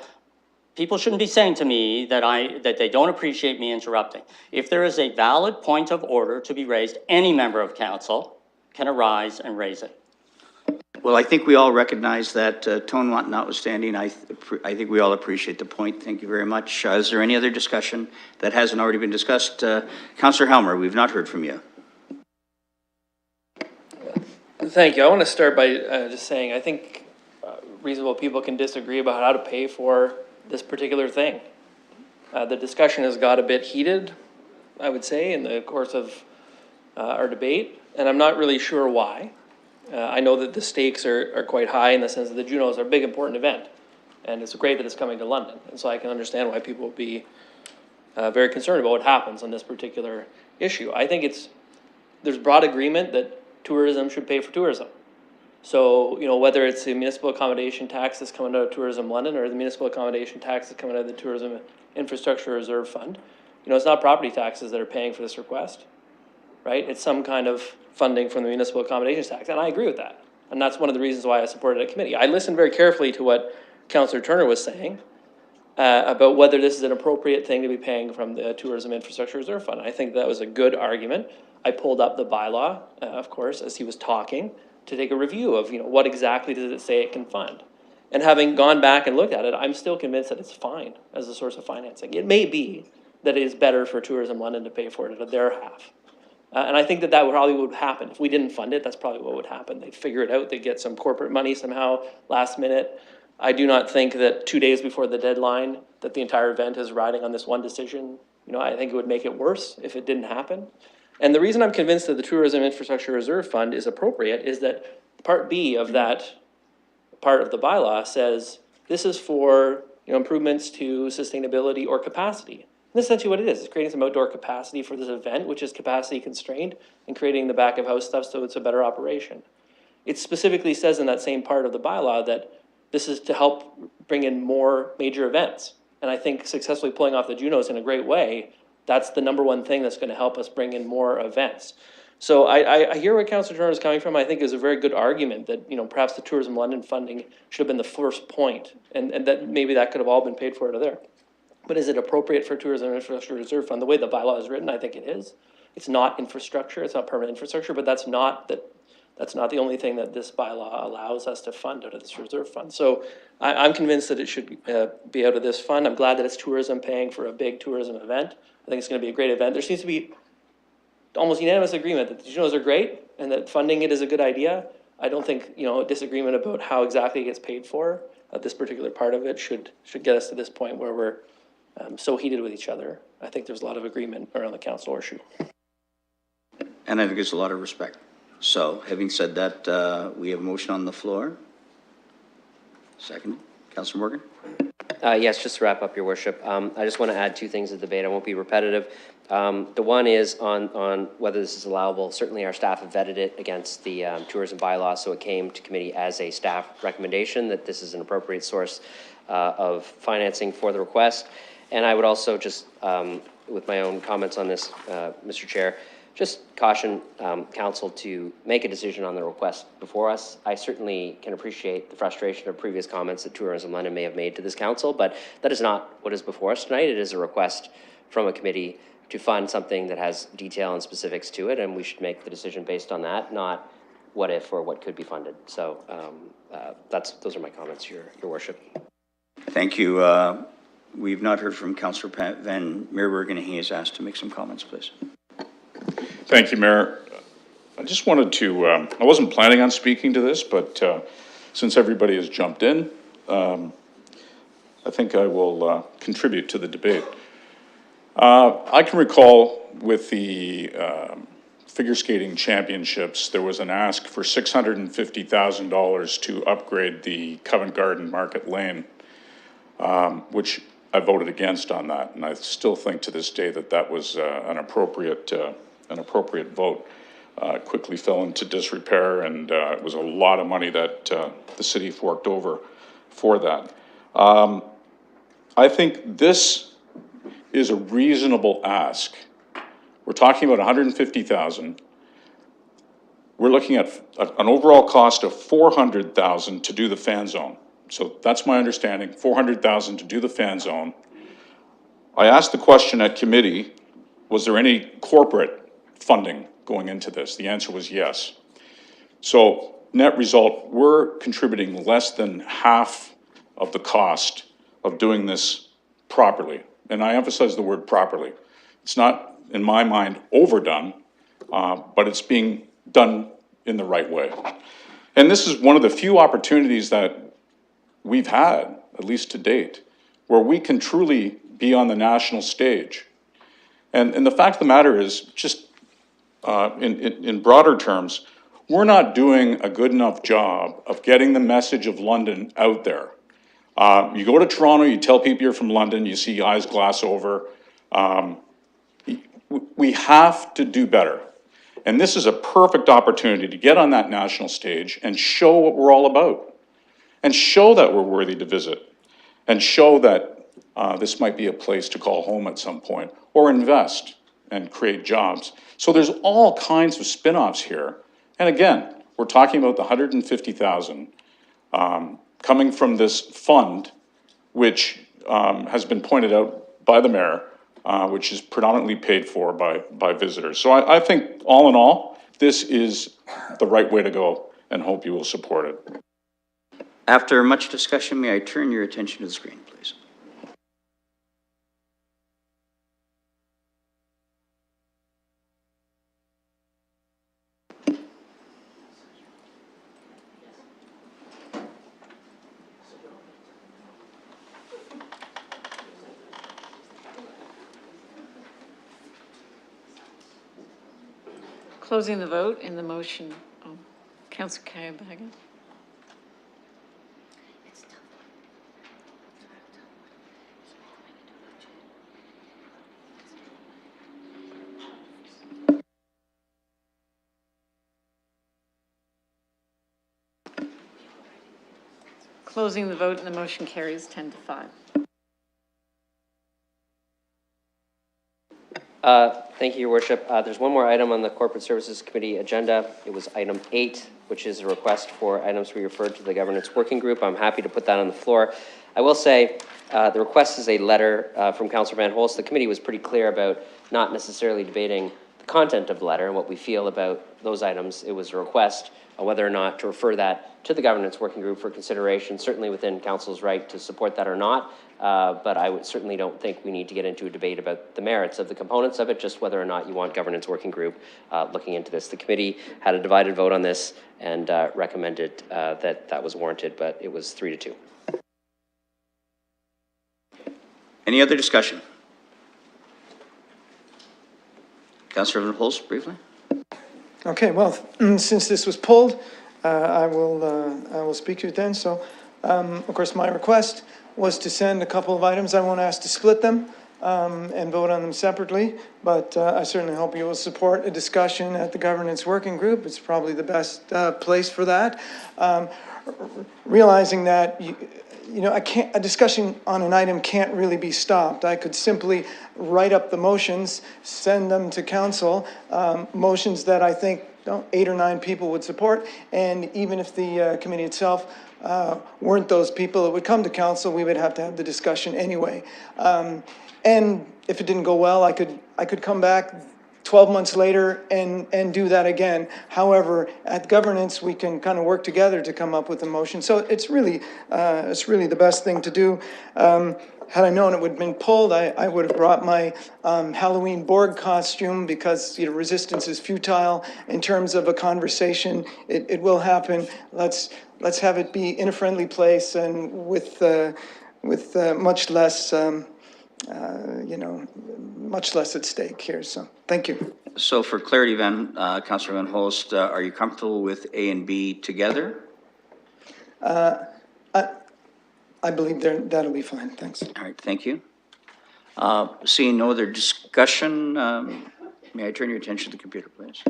people shouldn't be saying to me that they don't appreciate me interrupting. If there is a valid point of order to be raised, any member of council can arise and raise it. Well, I think we all recognize that, tone notwithstanding, I think we all appreciate the point. Thank you very much. Is there any other discussion that hasn't already been discussed? Councillor Helmer, we've not heard from you. Thank you. I want to start by just saying I think reasonable people can disagree about how to pay for this particular thing. The discussion has got a bit heated, I would say, in the course of our debate, and I'm not really sure why. I know that the stakes are quite high in the sense that the Junos are a big, important event, and it's great that it's coming to London, and so I can understand why people would be very concerned about what happens on this particular issue. I think there's broad agreement that tourism should pay for tourism. So, whether it's the municipal accommodation tax that's coming out of Tourism London or the municipal accommodation tax that's coming out of the Tourism Infrastructure Reserve Fund, it's not property taxes that are paying for this request, right? It's some kind of funding from the municipal accommodations tax, and I agree with that. And that's one of the reasons why I supported a committee. I listened very carefully to what Councillor Turner was saying about whether this is an appropriate thing to be paying from the Tourism Infrastructure Reserve Fund. I think that was a good argument. I pulled up the bylaw, of course, as he was talking, to take a review of, what exactly does it say it can fund. And having gone back and looked at it, I'm still convinced that it's fine as a source of financing. It may be that it is better for Tourism London to pay for it at their half. And I think that probably would happen. If we didn't fund it, that's probably what would happen. They'd figure it out, they'd get some corporate money somehow last minute. I do not think that 2 days before the deadline that the entire event is riding on this one decision. I think it would make it worse if it didn't happen. And the reason I'm convinced that the Tourism Infrastructure Reserve Fund is appropriate is that Part B of that part of the bylaw says this is for improvements to sustainability or capacity. And that's essentially what it is. It's creating some outdoor capacity for this event, which is capacity constrained, and creating the back of house stuff so it's a better operation. It specifically says in that same part of the bylaw that this is to help bring in more major events. And I think successfully pulling off the Junos in a great way, that's the number one thing that's going to help us bring in more events. So I hear where Councillor Turner is coming from. I think is a very good argument that, perhaps the Tourism London funding should have been the first point, and that maybe that could have all been paid for out of there. But is it appropriate for Tourism Infrastructure Reserve Fund? The way the bylaw is written, I think it is. It's not infrastructure, it's not permanent infrastructure, but that's not the only thing that this bylaw allows us to fund out of this reserve fund. So I'm convinced that it should be out of this fund. I'm glad that it's tourism paying for a big tourism event. I think it's going to be a great event. There seems to be almost unanimous agreement that the Junos are great and that funding it is a good idea. I don't think, a disagreement about how exactly it gets paid for, this particular part of it should get us to this point where we're so heated with each other. I think there's a lot of agreement around the council issue. And I think there's a lot of respect. So having said that, we have a motion on the floor. Second, Councillor Morgan. Yes, just to wrap up, Your Worship. I just want to add two things to the debate. I won't be repetitive. The one is on whether this is allowable. Certainly our staff have vetted it against the tourism bylaw, so it came to committee as a staff recommendation that this is an appropriate source of financing for the request. And I would also just, with my own comments on this, Mr. Chair, just caution council to make a decision on the request before us. I certainly can appreciate the frustration of previous comments that Tourism London may have made to this council, but that is not what is before us tonight. It is a request from a committee to fund something that has detail and specifics to it, and we should make the decision based on that, not what if or what could be funded. So those are my comments, Your Worship. Thank you. We've not heard from Councillor Van Meerberg, and he is asked to make some comments, please. Thank you, Mayor. I just wanted to, I wasn't planning on speaking to this, but since everybody has jumped in, I think I will contribute to the debate. I can recall with the figure skating championships, there was an ask for $650,000 to upgrade the Covent Garden Market Lane, which I voted against on that. And I still think to this day that that was an appropriate vote. Quickly fell into disrepair, and it was a lot of money that the city forked over for that. I think this is a reasonable ask. We're talking about $150,000. We're looking at an overall cost of $400,000 to do the fan zone. So that's my understanding, $400,000 to do the fan zone. I asked the question at committee, was there any corporate funding going into this? The answer was yes. So net result, we're contributing less than half of the cost of doing this properly. And I emphasize the word properly. It's not, in my mind, overdone, but it's being done in the right way. And this is one of the few opportunities that we've had, at least to date, where we can truly be on the national stage. And the fact of the matter is, just in broader terms, we're not doing a good enough job of getting the message of London out there. You go to Toronto, you tell people you're from London, you see eyes glass over. We have to do better. And this is a perfect opportunity to get on that national stage and show what we're all about. And show that we're worthy to visit. And show that this might be a place to call home at some point, or invest and create jobs. So there's all kinds of spin-offs here. And again, we're talking about the 150,000 coming from this fund, which has been pointed out by the mayor, which is predominantly paid for by visitors. So I think all in all, this is the right way to go, and hope you will support it. After much discussion, may I turn your attention to the screen, please? Closing the vote in the motion. Oh, Councillor Carabagga. Closing the vote and the motion carries 10-5. Thank you, Your Worship. There's one more item on the Corporate Services Committee agenda. It was item 8, which is a request for items to be referred to the Governance Working Group. I'm happy to put that on the floor. I will say the request is a letter from Councillor Van Holst. The committee was pretty clear about not necessarily debating the content of the letter and what we feel about those items. It was a request whether or not to refer that to the Governance Working Group for consideration, certainly within Council's right to support that or not. But I certainly don't think we need to get into a debate about the merits of the components of it, just whether or not you want Governance Working Group looking into this. The committee had a divided vote on this and recommended that was warranted, but it was 3-2. Any other discussion? Councillor Van Holst, briefly. Okay, well, since this was pulled, I will speak to it then. So, of course, my request was to send a couple of items. I won't ask to split them and vote on them separately, but I certainly hope you will support a discussion at the Governance Working Group. It's probably the best place for that. Realizing that a discussion on an item can't really be stopped. I could simply write up the motions, send them to council, motions that I think 8 or 9 people would support, and even if the committee itself weren't those people that would come to council, we would have to have the discussion anyway. And if it didn't go well, I could come back 12 months later and do that again. However, at governance, we can kind of work together to come up with a motion. So it's really the best thing to do. Had I known it would have been pulled, I would have brought my Halloween Borg costume because resistance is futile in terms of a conversation. It will happen. Let's have it be in a friendly place and with much less. Much less at stake here. So, thank you. So, for clarity, Councillor Van Holst, are you comfortable with A and B together? I believe that'll be fine. Thanks. All right, thank you. Seeing no other discussion, may I turn your attention to the computer, please?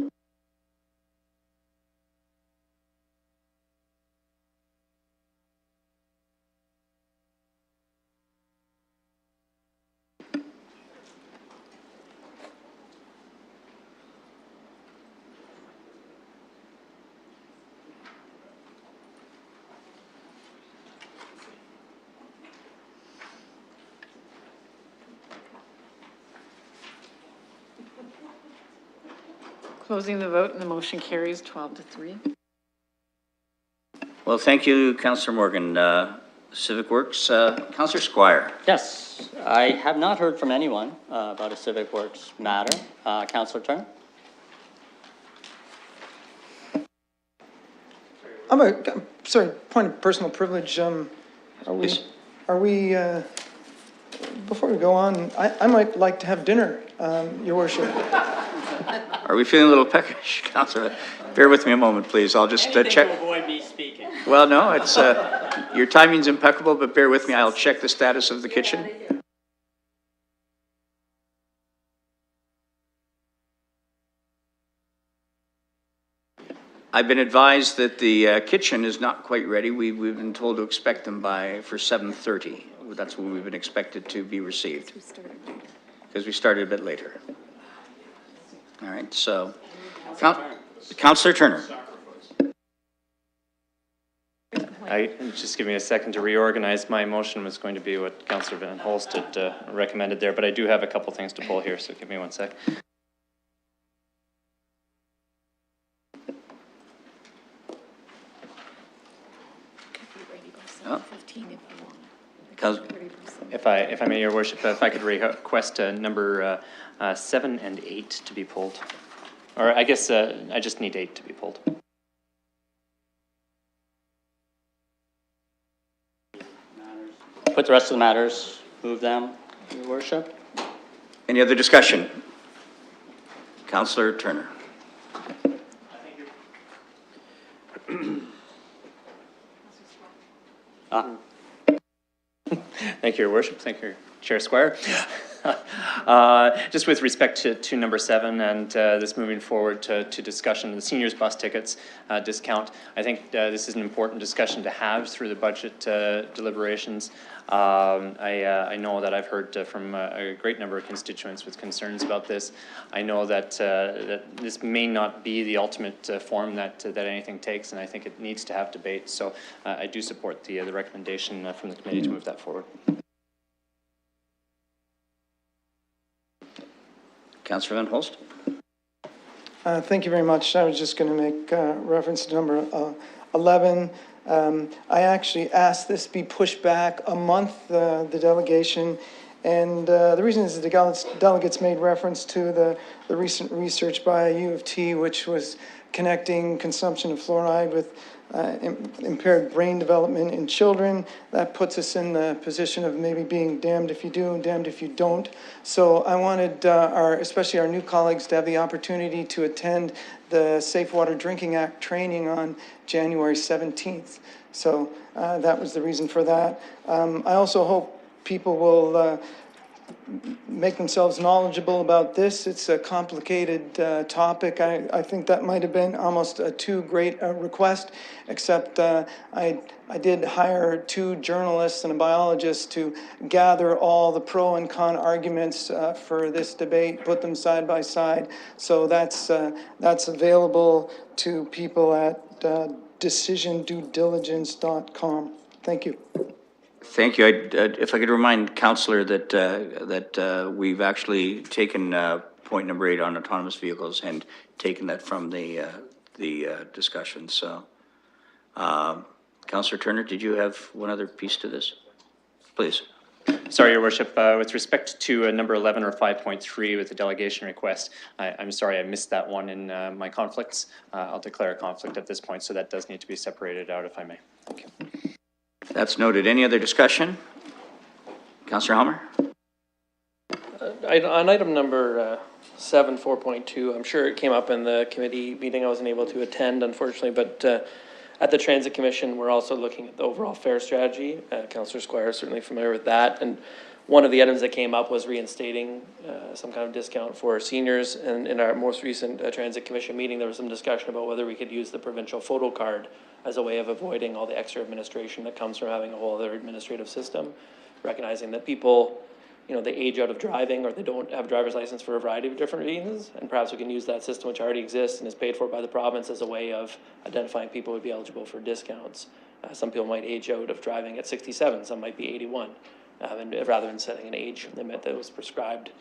Closing the vote and the motion carries 12-3. Well, thank you, Councillor Morgan. Civic Works, Councillor Squire. Yes, I have not heard from anyone about a Civic Works matter. Councillor Turner? Sorry, point of personal privilege. Are we, before we go on, I might like to have dinner, Your Worship. Are we feeling a little peckish, Councillor? Bear with me a moment, please. I'll just check. To avoid me speaking. Well, no, it's, your timing's impeccable, but bear with me. I'll check the status of the kitchen. I've been advised that the kitchen is not quite ready. We've been told to expect them for 7:30. That's when we've been expected to be received. Because we started a bit later. All right, so, Councillor Turner. Just give me a second to reorganize. My motion was going to be what Councillor Van Holst had recommended there, but I do have a couple things to pull here, so give me 1 sec. Oh. If I may, Your Worship, if I could request number 7 and 8 to be pulled. Or I guess I just need 8 to be pulled. Put the rest of the matters, move them, Your Worship. Any other discussion? Councillor Turner. Thank you, Your Worship. Thank you, Chair Squire. Just with respect to number 7 and this moving forward to discussion of the seniors bus tickets discount, I think this is an important discussion to have through the budget deliberations. I know that I've heard from a great number of constituents with concerns about this. I know that, that this may not be the ultimate form that anything takes, and I think it needs to have debate. So I do support the recommendation from the committee to move that forward. Councillor Van Holst. Thank you very much. I was just going to make reference to number 11. I actually asked this be pushed back a month, the delegation, and the reason is the delegates made reference to the recent research by U of T, which was connecting consumption of fluoride with impaired brain development in children. That puts us in the position of maybe being damned if you do and damned if you don't. So I wanted especially our new colleagues to have the opportunity to attend the Safe Water Drinking Act training on January 17th. So that was the reason for that. I also hope people will make themselves knowledgeable about this. It's a complicated topic. I think that might have been almost a too great a request, except I did hire 2 journalists and a biologist to gather all the pro and con arguments for this debate, put them side by side. So that's available to people at decisionduediligence.com. Thank you. Thank you. If I could remind Councillor that we've actually taken point number 8 on autonomous vehicles and taken that from the discussion. So, Councillor Turner, did you have one other piece to this? Please. Sorry, Your Worship. With respect to number 11 or 5.3 with the delegation request, I'm sorry I missed that one in my conflicts. I'll declare a conflict at this point, so that does need to be separated out if I may. Thank you. That's noted. Any other discussion? Councillor Helmer? On item number 7, 4.2, I'm sure it came up in the committee meeting. I wasn't able to attend, unfortunately, but at the Transit Commission, we're also looking at the overall fare strategy. Councillor Squire is certainly familiar with that. And one of the items that came up was reinstating some kind of discount for seniors. And in our most recent Transit Commission meeting, there was some discussion about whether we could use the provincial photo card as a way of avoiding all the extra administration that comes from having a whole other administrative system, recognizing that people, you know, they age out of driving or they don't have a driver's license for a variety of different reasons, and perhaps we can use that system which already exists and is paid for by the province as a way of identifying people who would be eligible for discounts. Some people might age out of driving at 67, some might be 81, and rather than setting an age limit that was prescribed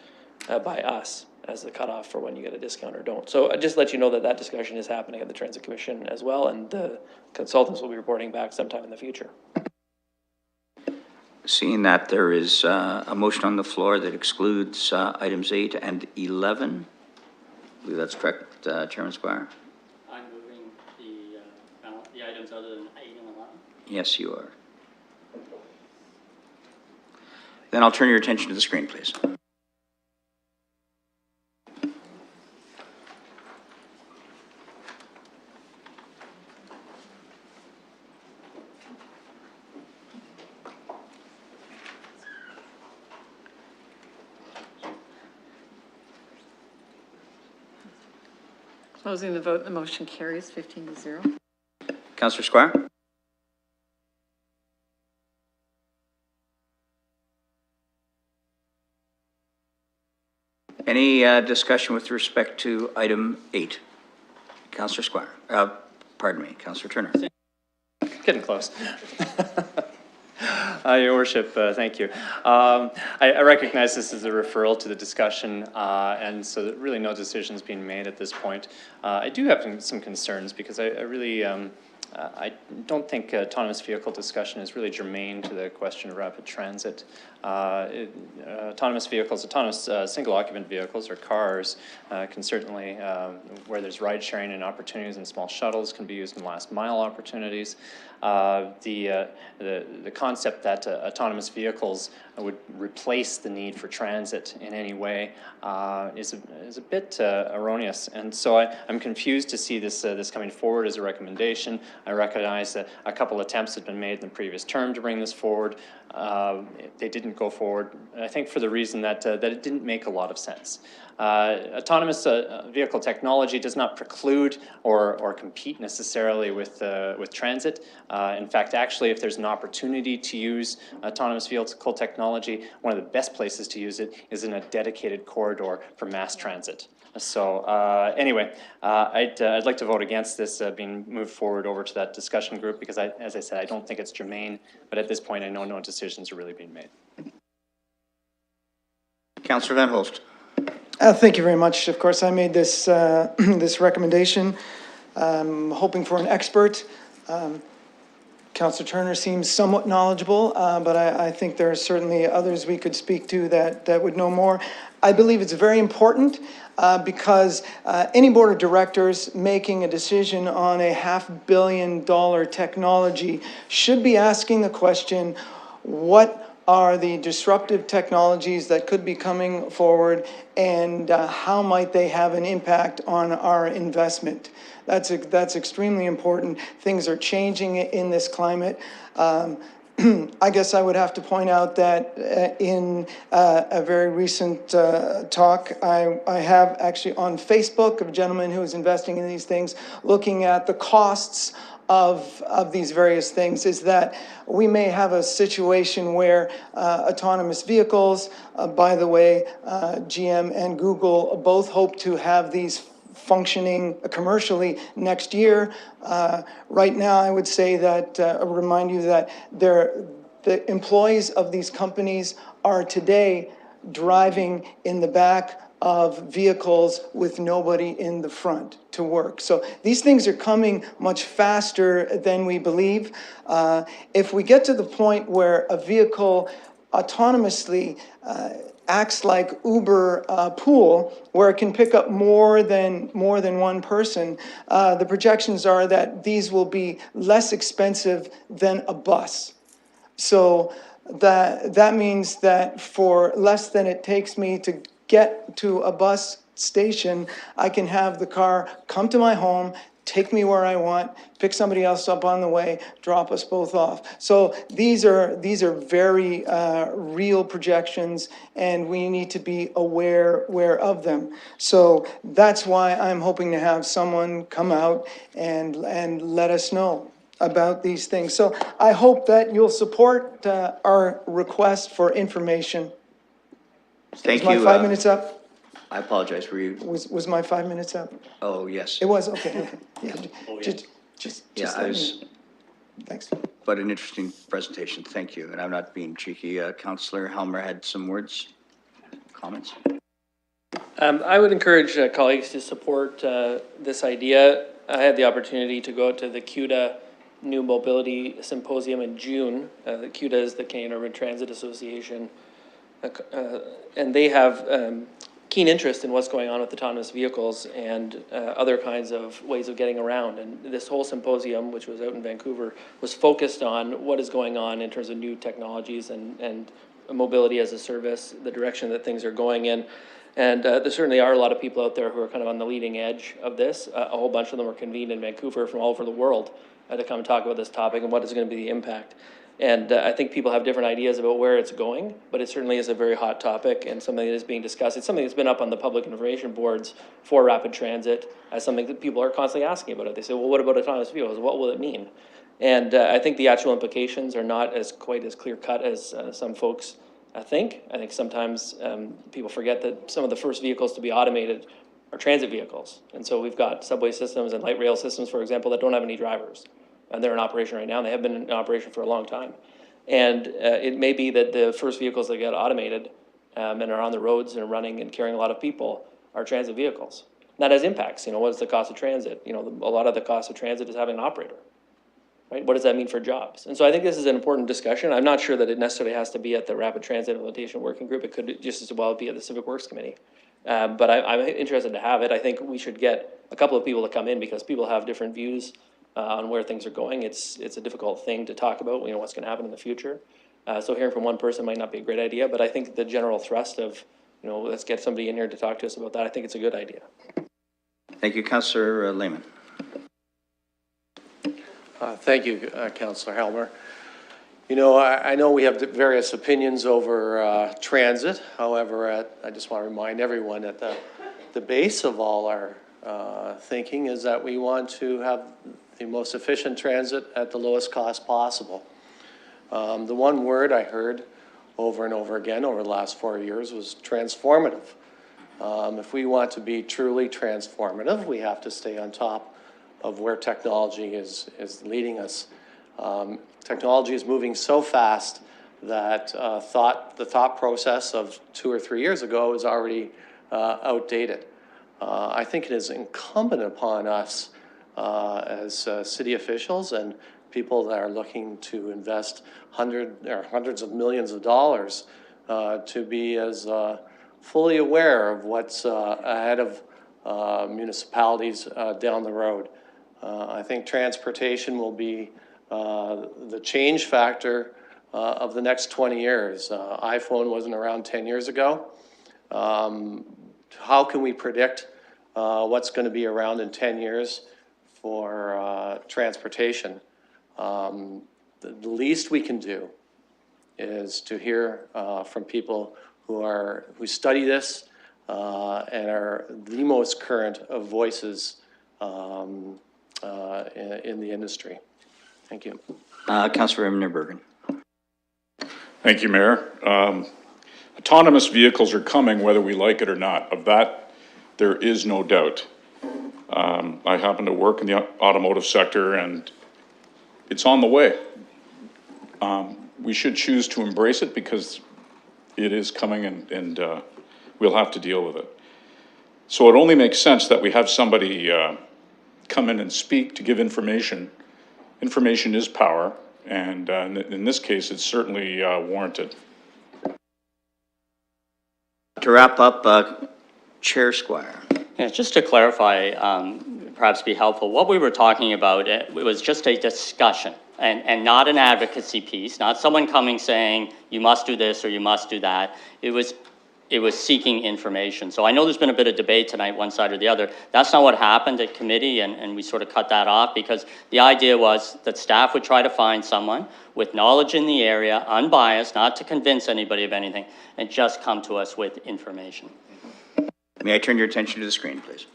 by us as the cutoff for when you get a discount or don't. So just let you know that that discussion is happening at the Transit Commission as well, and the consultants will be reporting back sometime in the future. Seeing that there is a motion on the floor that excludes items 8 and 11. I believe that's correct, Chairman Squire? I'm moving the items other than 8 and 11. Yes, you are. Then I'll turn your attention to the screen, please. Closing the vote, the motion carries 15-0. Councillor Squire? Any discussion with respect to item 8? Councillor Squire, pardon me, Councillor Turner. Getting close. Your worship, thank you. I recognize this is a referral to the discussion, and so that really no decision's being made at this point. I do have some concerns because I really, I don't think autonomous vehicle discussion is really germane to the question of rapid transit. Autonomous vehicles, autonomous single occupant vehicles or cars can certainly, where there's ride sharing and opportunities and small shuttles, can be used in last mile opportunities. The concept that autonomous vehicles would replace the need for transit in any way is a bit erroneous, and so I'm confused to see this coming forward as a recommendation. I recognize that a couple attempts had been made in the previous term to bring this forward. They didn't go forward, I think, for the reason that it didn't make a lot of sense. Autonomous vehicle technology does not preclude or compete necessarily with transit. In fact, actually, if there's an opportunity to use autonomous vehicle technology, one of the best places to use it is in a dedicated corridor for mass transit. So anyway, I'd like to vote against this being moved forward over to that discussion group because, as I said, I don't think it's germane, but at this point I know no decisions are really being made. Councillor Van Holst. Thank you very much. Of course, I made this, this recommendation, hoping for an expert. Councillor Turner seems somewhat knowledgeable, but I think there are certainly others we could speak to that would know more. I believe it's very important because any board of directors making a decision on a $500 million technology should be asking the question, what are the disruptive technologies that could be coming forward, and how might they have an impact on our investment? That's extremely important. Things are changing in this climate. I guess I would have to point out that in a very recent talk, I have actually on Facebook a gentleman who is investing in these things, looking at the costs of these various things, is that we may have a situation where autonomous vehicles, by the way, GM and Google both hope to have these functioning commercially next year. Right now, I would say that, remind you that the employees of these companies are today driving in the back of vehicles with nobody in the front to work. So these things are coming much faster than we believe. If we get to the point where a vehicle autonomously acts like Uber Pool, where it can pick up more than one person, the projections are that these will be less expensive than a bus. So that means that for less than it takes me to get to a bus station, I can have the car come to my home, take me where I want, pick somebody else up on the way, drop us both off. So these are very real projections, and we need to be aware of them. So that's why I'm hoping to have someone come out and let us know about these things. So I hope that you'll support our request for information. Thank you. Was my 5 minutes up? I apologize. Were you? Was my 5 minutes up? Oh, yes. It was? Okay. Yeah. Just I was. Thanks. But an interesting presentation. Thank you. And I'm not being cheeky. Councillor Helmer had some words, comments. I would encourage colleagues to support this idea. I had the opportunity to go to the CUDA New Mobility Symposium in June. The CUDA is the Canadian Urban Transit Association, and they have keen interest in what's going on with autonomous vehicles and other kinds of ways of getting around. And this whole symposium, which was out in Vancouver, was focused on what is going on in terms of new technologies and mobility as a service, the direction that things are going in. And there certainly are a lot of people out there who are kind of on the leading edge of this. A whole bunch of them are convened in Vancouver from all over the world to come and talk about this topic and what is going to be the impact. And I think people have different ideas about where it's going, but it certainly is a very hot topic and something that is being discussed. It's something that's been up on the public information boards for rapid transit as something that people are constantly asking about it. They say, well, what about autonomous vehicles? What will it mean? And I think the actual implications are not quite as clear cut as some folks think. I think sometimes people forget that some of the first vehicles to be automated are transit vehicles. And so we've got subway systems and light rail systems, for example, that don't have any drivers. And they're in operation right now, and they have been in operation for a long time. And it may be that the first vehicles that get automated and are on the roads and are running and carrying a lot of people are transit vehicles. That has impacts. What is the cost of transit? A lot of the cost of transit is having an operator. Right? What does that mean for jobs? And so I think this is an important discussion. I'm not sure that it necessarily has to be at the Rapid Transit Implementation Working Group. It could just as well be at the Civic Works Committee. But I'm interested to have it. I think we should get a couple of people to come in because people have different views on where things are going. It's a difficult thing to talk about, what's going to happen in the future. So hearing from one person might not be a great idea, but I think the general thrust of, let's get somebody in here to talk to us about that, I think it's a good idea. Thank you, Councillor Lehman. Thank you, Councillor Helmer. I know we have various opinions over transit. However, I just want to remind everyone that the base of all our thinking is that we want to have the most efficient transit at the lowest cost possible. The one word I heard over and over again over the last 4 years was transformative. If we want to be truly transformative, we have to stay on top of where technology is leading us. Technology is moving so fast that the thought process of 2 or 3 years ago is already outdated. I think it is incumbent upon us as city officials and people that are looking to invest hundreds of millions of dollars to be as fully aware of what's ahead of municipalities down the road. I think transportation will be the change factor of the next 20 years. iPhone wasn't around 10 years ago. How can we predict what's going to be around in 10 years for transportation? The least we can do is to hear from people who study this and are the most current of voices in the industry. Thank you. Councillor Emner-Bergen. Thank you, Mayor. Autonomous vehicles are coming whether we like it or not. Of that, there is no doubt. I happen to work in the automotive sector and it's on the way. We should choose to embrace it because it is coming and we'll have to deal with it. So it only makes sense that we have somebody come in and speak to give information. Information is power, and in this case, it's certainly warranted. To wrap up, Chair Squire. Yeah, just to clarify, perhaps be helpful, what we were talking about, it was just a discussion and not an advocacy piece, not someone coming saying you must do this or you must do that. It was seeking information. So I know there's been a bit of debate tonight, one side or the other. That's not what happened at committee, and we sort of cut that off because the idea was that staff would try to find someone with knowledge in the area, unbiased, not to convince anybody of anything, and just come to us with information. May I turn your attention to the screen, please?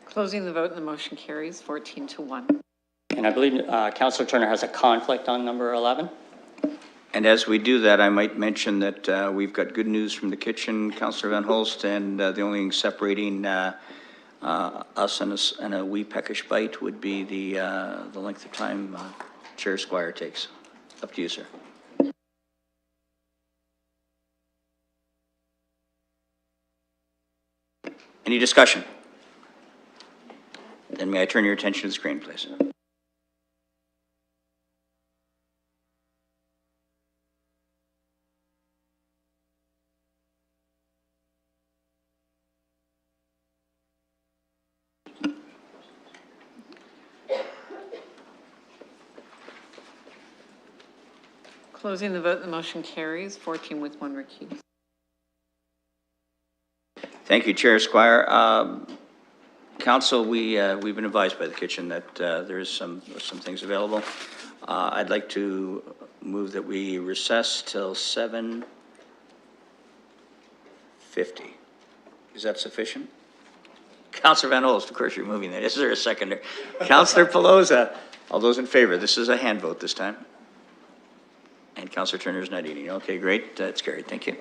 Closing the vote, and the motion carries 14-1. And I believe Councillor Turner has a conflict on number 11. And as we do that, I might mention that we've got good news from the kitchen, Councillor Van Holst, and the only thing separating us and a wee peckish bite would be the length of time Chair Squire takes. Up to you, sir. Any discussion? Then may I turn your attention to the screen, please? Closing the vote, the motion carries, 14 with 1 recused. Thank you, Chair Squire. Council, we've been advised by the kitchen that there is some things available. I'd like to move that we recess till 7:50. Is that sufficient? Councilor Van Holst, of course you're moving that. Is there a seconder? Councilor Pelosa, all those in favor? This is a hand vote this time. And Councilor Turner's not eating. Okay, great. That's carried. Thank you.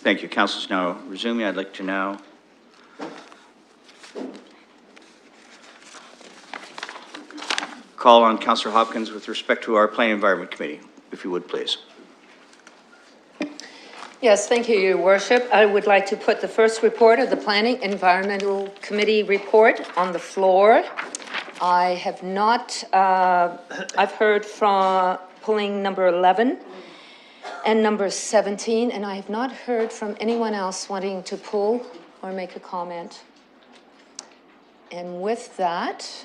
Thank you. Council's now resuming. I'd like to now call on Councillor Hopkins with respect to our Planning Environment Committee, if you would, please. Yes, thank you, Your Worship. I would like to put the first report of the Planning Environmental Committee report on the floor. I have not, I've heard from pulling number 11 and number 17, and I have not heard from anyone else wanting to pull or make a comment. And with that,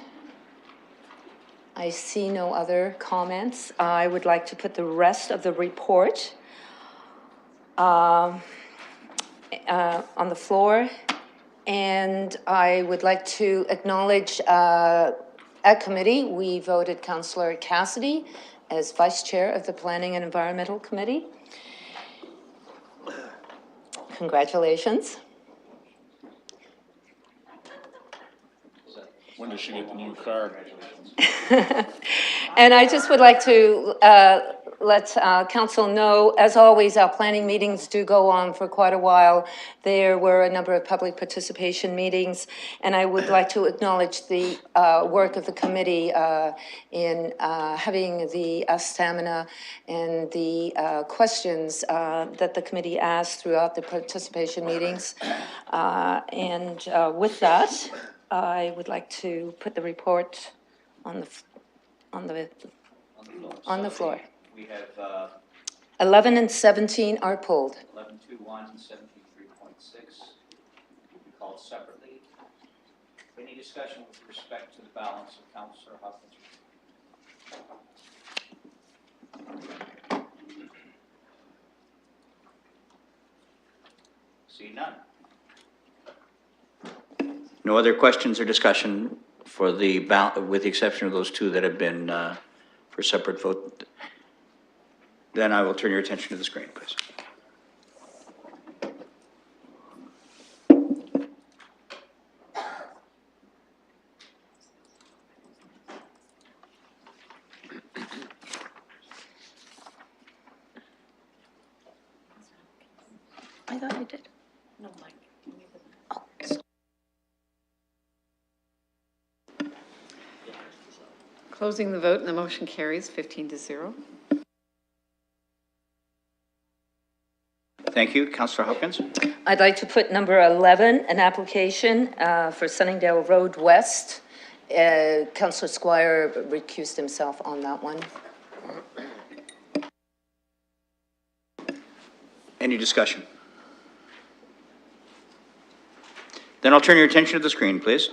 I see no other comments. I would like to put the rest of the report on the floor. And I would like to acknowledge at committee, we voted Councillor Cassidy as Vice Chair of the Planning and Environmental Committee. Congratulations. When does she get the new car? And I just would like to let council know, as always, our planning meetings do go on for quite a while. There were a number of public participation meetings, and I would like to acknowledge the work of the committee in having the stamina and the questions that the committee asked throughout the participation meetings. With that, I would like to put the report on the floor. We have 11 and 17 are pulled. 11.21 and 17.3.6 will be called separately. Any discussion with respect to the balance of Councillor Hopkins? See none. No other questions or discussion for the with the exception of those two that have been for separate vote. Then I will turn your attention to the screen, please. I thought I did. No, Mike. Closing the vote and the motion carries 15-0. Thank you. Councillor Hopkins. I'd like to put number 11, an application for Sunningdale Road West. Councillor Squire recused himself on that one. Any discussion? Then I'll turn your attention to the screen, please.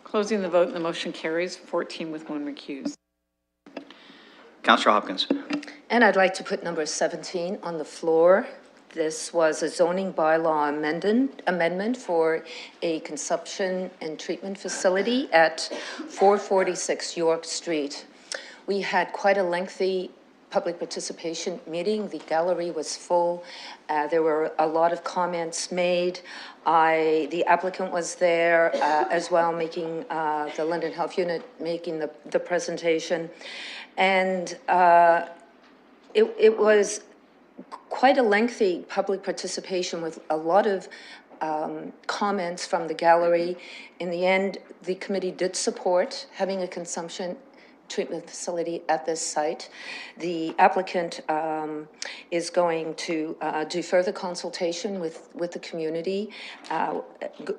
Closing the vote and the motion carries 14 with 1 recused. Councillor Hopkins. And I'd like to put number 17 on the floor. This was a zoning bylaw amendment for a consumption and treatment facility at 446 York Street. We had quite a lengthy public participation meeting. The gallery was full. There were a lot of comments made. The applicant was there as well, making the London Health Unit making the presentation. And it was quite a lengthy public participation with a lot of comments from the gallery. In the end, the committee did support having a consumption treatment facility at this site. The applicant is going to do further consultation with the community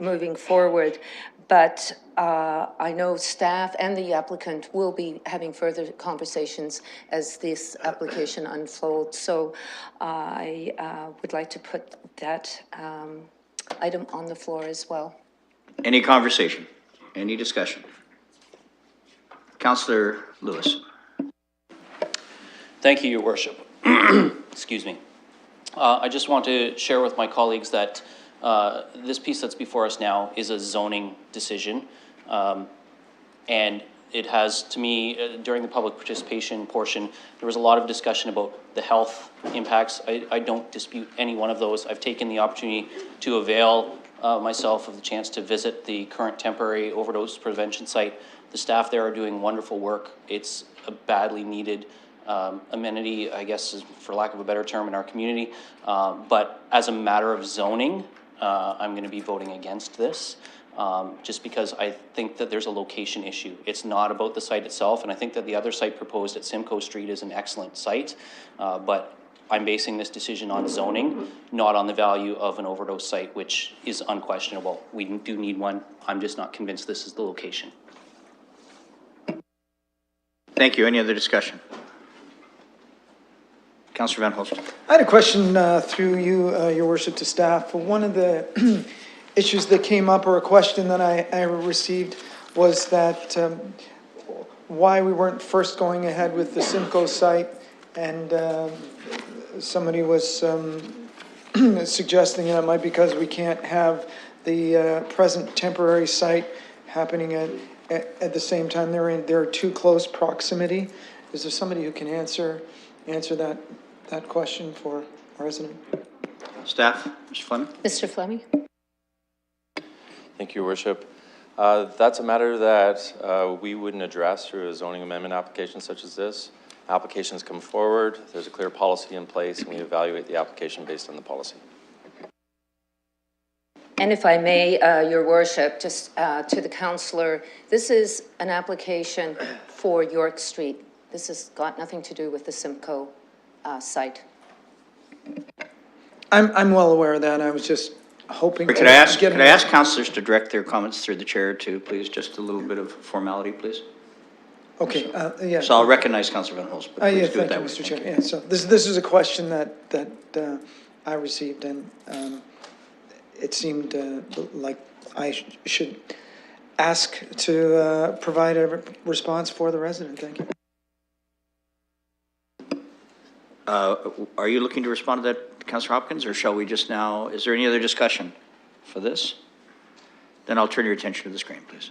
moving forward. But I know staff and the applicant will be having further conversations as this application unfolds. So I would like to put that item on the floor as well. Any conversation? Any discussion? Councillor Lewis. Thank you, Your Worship. Excuse me. I just want to share with my colleagues that this piece that's before us now is a zoning decision. And it has, to me, during the public participation portion, there was a lot of discussion about the health impacts. I don't dispute any one of those. I've taken the opportunity to avail myself of the chance to visit the current temporary overdose prevention site. The staff there are doing wonderful work. It's a badly needed amenity, I guess, is, for lack of a better term, in our community. But as a matter of zoning, I'm going to be voting against this. Just because I think that there's a location issue. It's not about the site itself, and I think that the other site proposed at Simcoe Street is an excellent site, but I'm basing this decision on zoning, not on the value of an overdose site, which is unquestionable. We do need one. I'm just not convinced this is the location. Thank you. Any other discussion? Councillor Van Holst. I had a question through you, Your Worship, to staff. One of the issues that came up, or a question that I received, was that why we weren't first going ahead with the Simcoe site, and somebody was suggesting that it might be because we can't have the present temporary site happening at the same time. They're too close proximity. Is there somebody who can answer that question for our resident? Staff, Mr. Fleming. Mr. Fleming? Thank you, Your Worship. That's a matter that we wouldn't address through a zoning amendment application such as this. Applications come forward, there's a clear policy in place, and we evaluate the application based on the policy. And if I may, Your Worship, just to the councillor, this is an application for York Street. This has got nothing to do with the Simcoe site. I'm well aware of that. I was just hoping. Could I ask councillors to direct their comments through the chair to, please, just a little bit of formality, please? Okay, yeah. So I'll recognize Councillor Van Holst, but please Yeah, do it thank that you, way. Mr. Chair. Yeah, so this is a question that I received, and it seemed like I should ask to provide a response for the resident. Thank you. Are you looking to respond to that, Councillor Hopkins, or shall we just now, is there any other discussion for this? Then I'll turn your attention to the screen, please.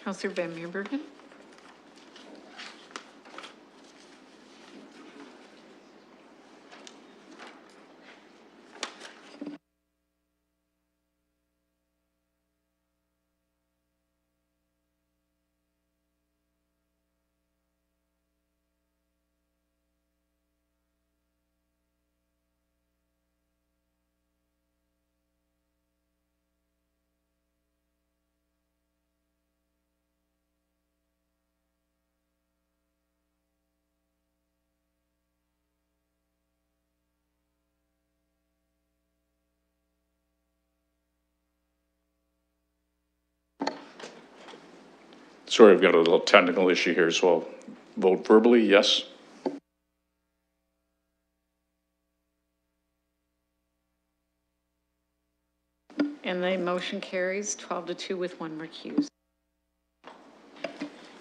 Councillor Van Meerbergen? Sorry, I've got a little technical issue here, so I'll vote verbally, yes. And the motion carries 12-2 with one recuse.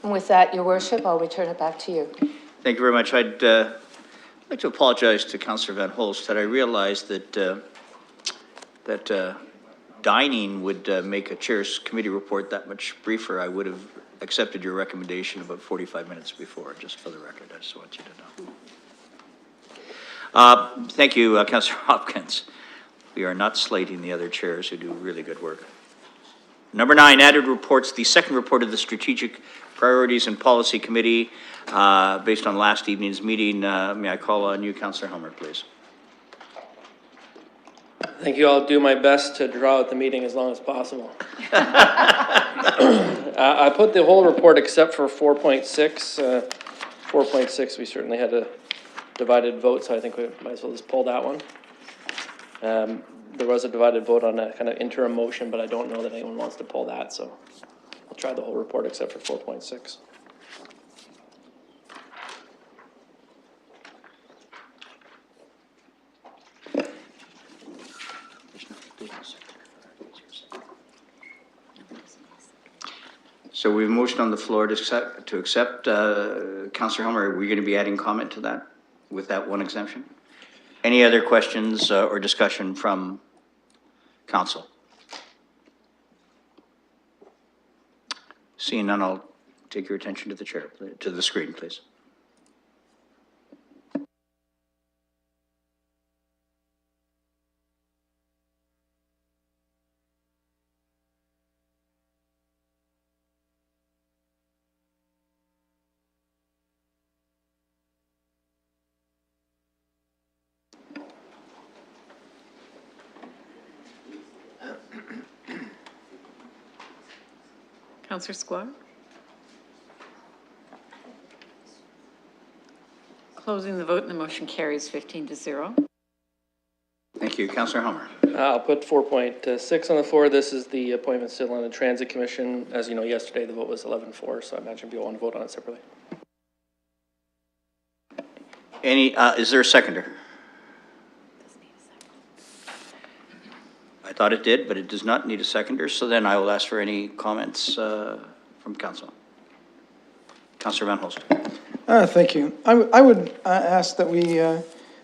And with that, Your Worship, I'll return it back to you. Thank you very much. I'd like to apologize to Councillor Van Holst that I realized that dining would make a chair's committee report that much briefer. I would have accepted your recommendation about 45 minutes before, just for the record. I just want you to know. Thank you, Councillor Hopkins. We are not slating the other chairs who do really good work. Number 9, added reports. The second report of the Strategic Priorities and Policy Committee, based on last evening's meeting. May I call on you, Councillor Helmer, please? Thank you. I'll do my best to draw out the meeting as long as possible. I put the whole report except for 4.6. 4.6, we certainly had a divided vote, so I think we might as well just pull that one. There was a divided vote on a kind of interim motion, but I don't know that anyone wants to pull that, so I'll try the whole report except for 4.6. So we have a motion on the floor to accept, Councillor Helmer, are we going to be adding comment to that with that one exemption? Any other questions or discussion from council? Seeing none, I'll take your attention to the chair, to the screen, please. Councillor Sklar? Closing the vote and the motion carries 15-0. Thank you. Councillor Helmer. I'll put 4.6 on the floor. This is the appointments to the London Transit Commission. As you know, yesterday the vote was 11-4, so I imagine people want to vote on it separately. Is there a seconder? I thought it did, but it does not need a seconder, so then I will ask for any comments from council. Councillor Van Holst. Thank you. I would ask that we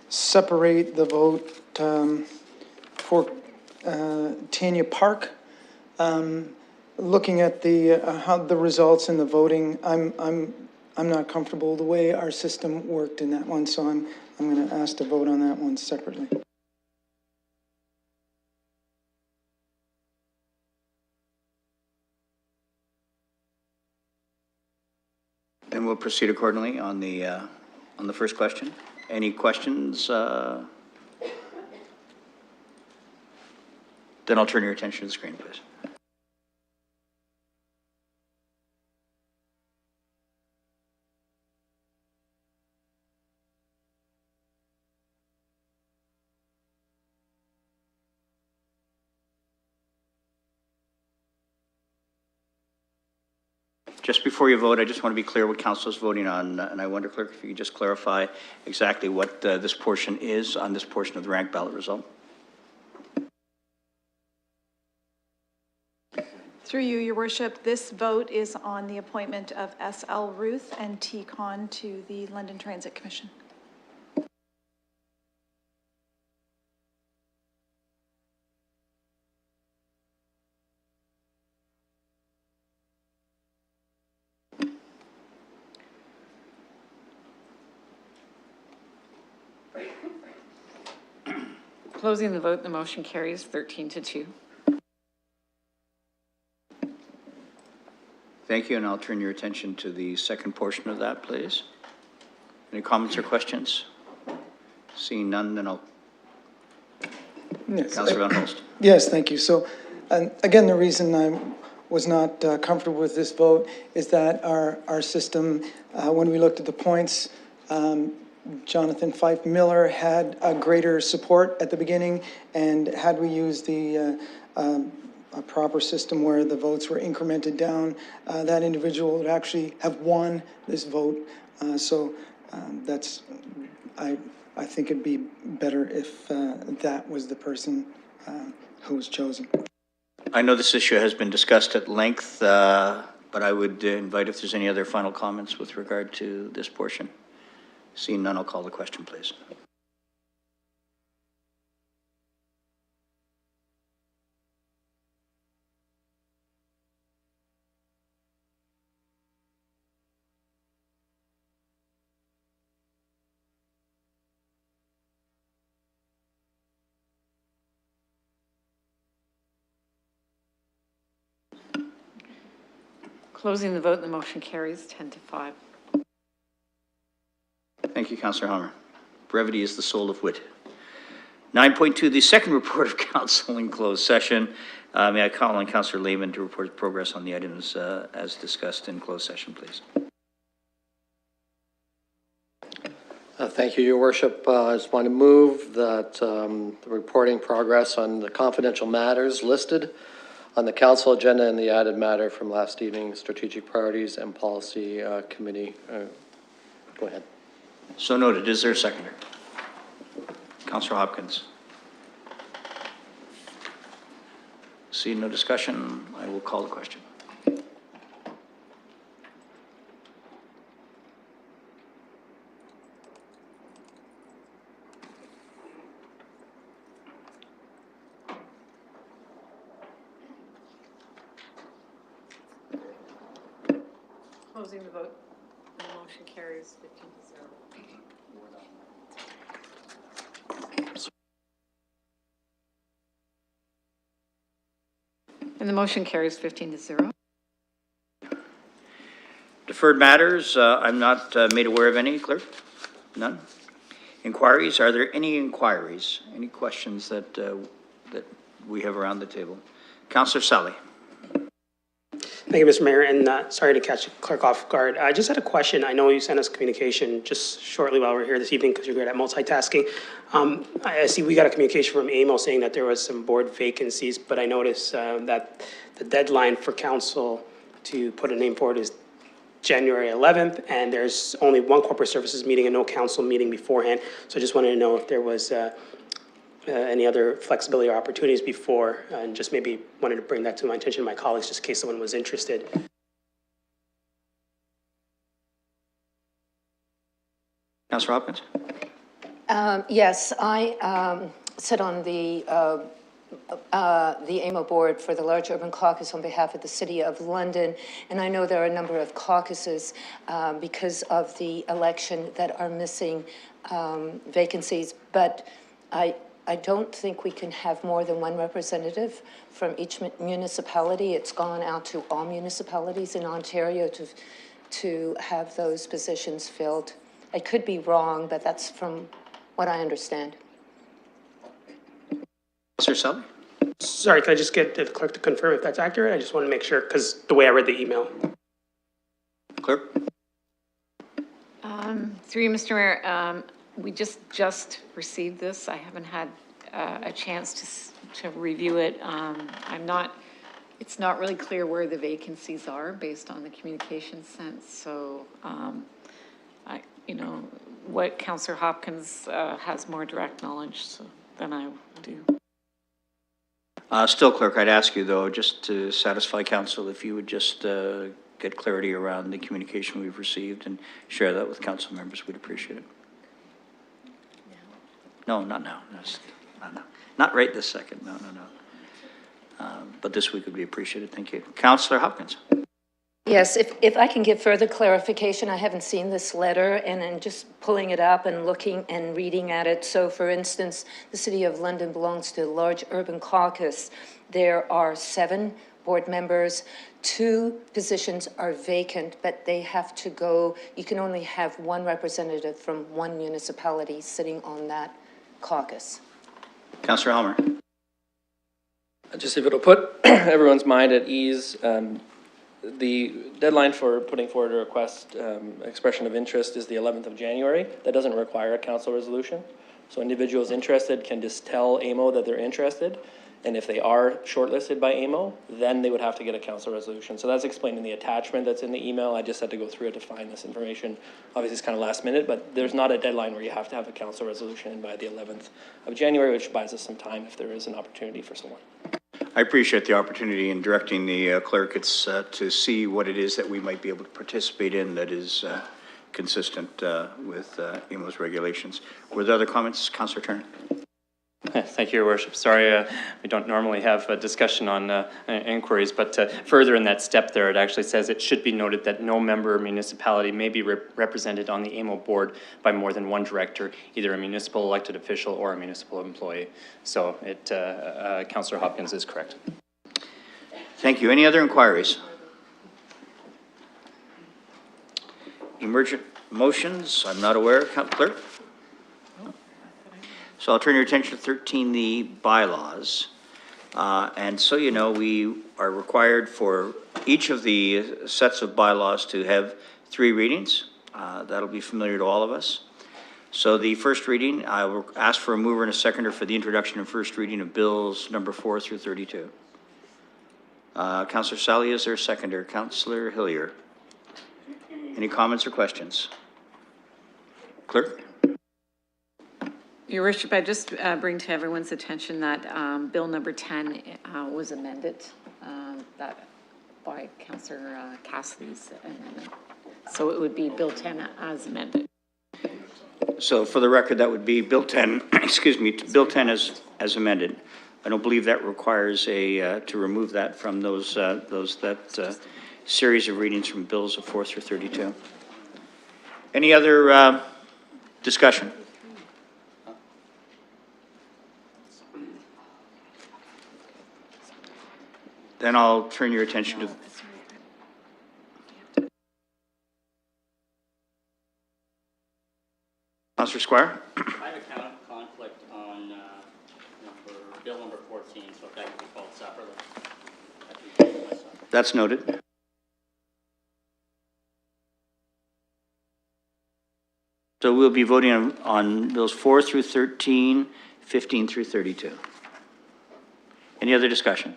separate the vote for Tanya Park. Looking at how the results in the voting, I'm not comfortable the way our system worked in that one, so I'm going to ask to vote on that one separately. Then we'll proceed accordingly on the first question. Any questions? Then I'll turn your attention to the screen, please. Just before you vote, I just want to be clear what council is voting on, and I wonder, clerk, if you could just clarify exactly what this portion is on this portion of the rank ballot result. Through you, your worship, this vote is on the appointment of S.L. Ruth and T. Conn to the London Transit Commission. Closing the vote, the motion carries 13-2. Thank you, and I'll turn your attention to the second portion of that, please. Any comments or questions? Seeing none, then I'll... Yes, Councillor Van Holst. Yes, thank you. So, again, the reason I was not comfortable with this vote is that our system, when we looked at the points, Jonathan Fife Miller had a greater support at the beginning, and had we used the a proper system where the votes were incremented down, that individual would actually have won this vote. I think it'd be better if that was the person who was chosen. I know this issue has been discussed at length, but I would invite if there's any other final comments with regard to this portion. Seeing none, I'll call the question, please. Closing the vote, the motion carries 10-5. Thank you, Councillor Hummer. Brevity is the soul of wit. 9.2, the second report of council in closed session. May I call on Councillor Lehman to report progress on the items as discussed in closed session, please. Thank you, Your Worship. I just want to move that the reporting progress on the confidential matters listed On the council agenda and the added matter from last evening, Strategic Priorities and Policy Committee. Go ahead. So noted. Is there a seconder? Councillor Hopkins. Seeing no discussion, I will call the question. Closing the vote. The motion carries 15 to 0. And the motion carries 15 to 0. Deferred matters, I'm not made aware of any, clerk? None? Inquiries, are there any inquiries? Any questions that we have around the table? Councillor Sally. Thank you, Mr. Mayor, and sorry to catch the clerk off guard. I just had a question. I know you sent us communication just shortly while we're here this evening because you're good at multitasking. I see we got a communication from AMO saying that there was some board vacancies, but I noticed that the deadline for council to put a name forward is January 11th, and there's only one corporate services meeting and no council meeting beforehand. So I just wanted to know if there was any other flexibility or opportunities before, and just maybe wanted to bring that to my attention, my colleagues, just in case someone was interested. Councillor Hopkins? Yes, I sit on the AMO board for the Large Urban Caucus on behalf of the City of London, and I know there are a number of caucuses because of the election that are missing vacancies, but I don't think we can have more than one representative from each municipality. It's gone out to all municipalities in Ontario to have those positions filled. I could be wrong, but that's from what I understand. Councillor Sally? Sorry, can I just get the clerk to confirm if that's accurate? I just want to make sure, because the way I read the email. Clerk? Through you, Mr. Mayor, we just received this. I haven't had a chance to review it. It's not really clear where the vacancies are based on the communication sent. So, what Councillor Hopkins has more direct knowledge than I do. Still, clerk, I'd ask you though, just to satisfy council, if you would just get clarity around the communication we've received and share that with council members, we'd appreciate it. No, not now. No. Not right this second. No. But this week would be appreciated. Thank you. Councillor Hopkins. Yes, if I can give further clarification, I haven't seen this letter, and then just pulling it up and looking and reading at it. So, for instance, the City of London belongs to the Large Urban Caucus. There are 7 board members. 2 positions are vacant, but they have to go. You can only have 1 representative from 1 municipality sitting on that caucus. Councillor Helmer. Just if it'll put everyone's mind at ease, the deadline for putting forward a request, expression of interest is the 11th of January. That doesn't require a council resolution. So individuals interested can just tell AMO that they're interested. And if they are shortlisted by AMO, then they would have to get a council resolution. So that's explained in the attachment that's in the email. I just had to go through it to find this information. Obviously, it's kind of last minute, but there's not a deadline where you have to have a council resolution in by the 11th of January, which buys us some time if there is an opportunity for someone. I appreciate the opportunity in directing the clerk. It's to see what it is that we might be able to participate in that is consistent with AMO's regulations. Were there other comments? Councillor Turner. Thank you, Your Worship. Sorry, we don't normally have a discussion on inquiries, but further in that step there, it actually says it should be noted that no member municipality may be represented on the AMO board by more than 1 director, either a municipal elected official or a municipal employee. So Councillor Hopkins is correct. Thank you. Any other inquiries? Emergent motions? I'm not aware. Clerk? So I'll turn your attention to 13, the bylaws. And so you know, we are required for each of the sets of bylaws to have 3 readings. That'll be familiar to all of us. So the first reading, I will ask for a mover and a seconder for the introduction and first reading of bills number 4 through 32. Councillor Sally, is there a seconder? Councillor Hillier. Any comments or questions? Clerk? Your worship, I just bring to everyone's attention that bill number 10 was amended that by Councillor Cassidy's amendment. So it would be bill 10 as amended. So for the record, that would be bill 10, excuse me, bill 10 as amended. I don't believe that requires to remove that from those series of readings from bills of 4 through 32. Any other discussion? Then I'll turn your attention to Councillor Squire. I have a conflict on bill number 14, so if that could be called separately. That's noted. So we'll be voting on bills 4 through 13, 15 through 32. Any other discussion?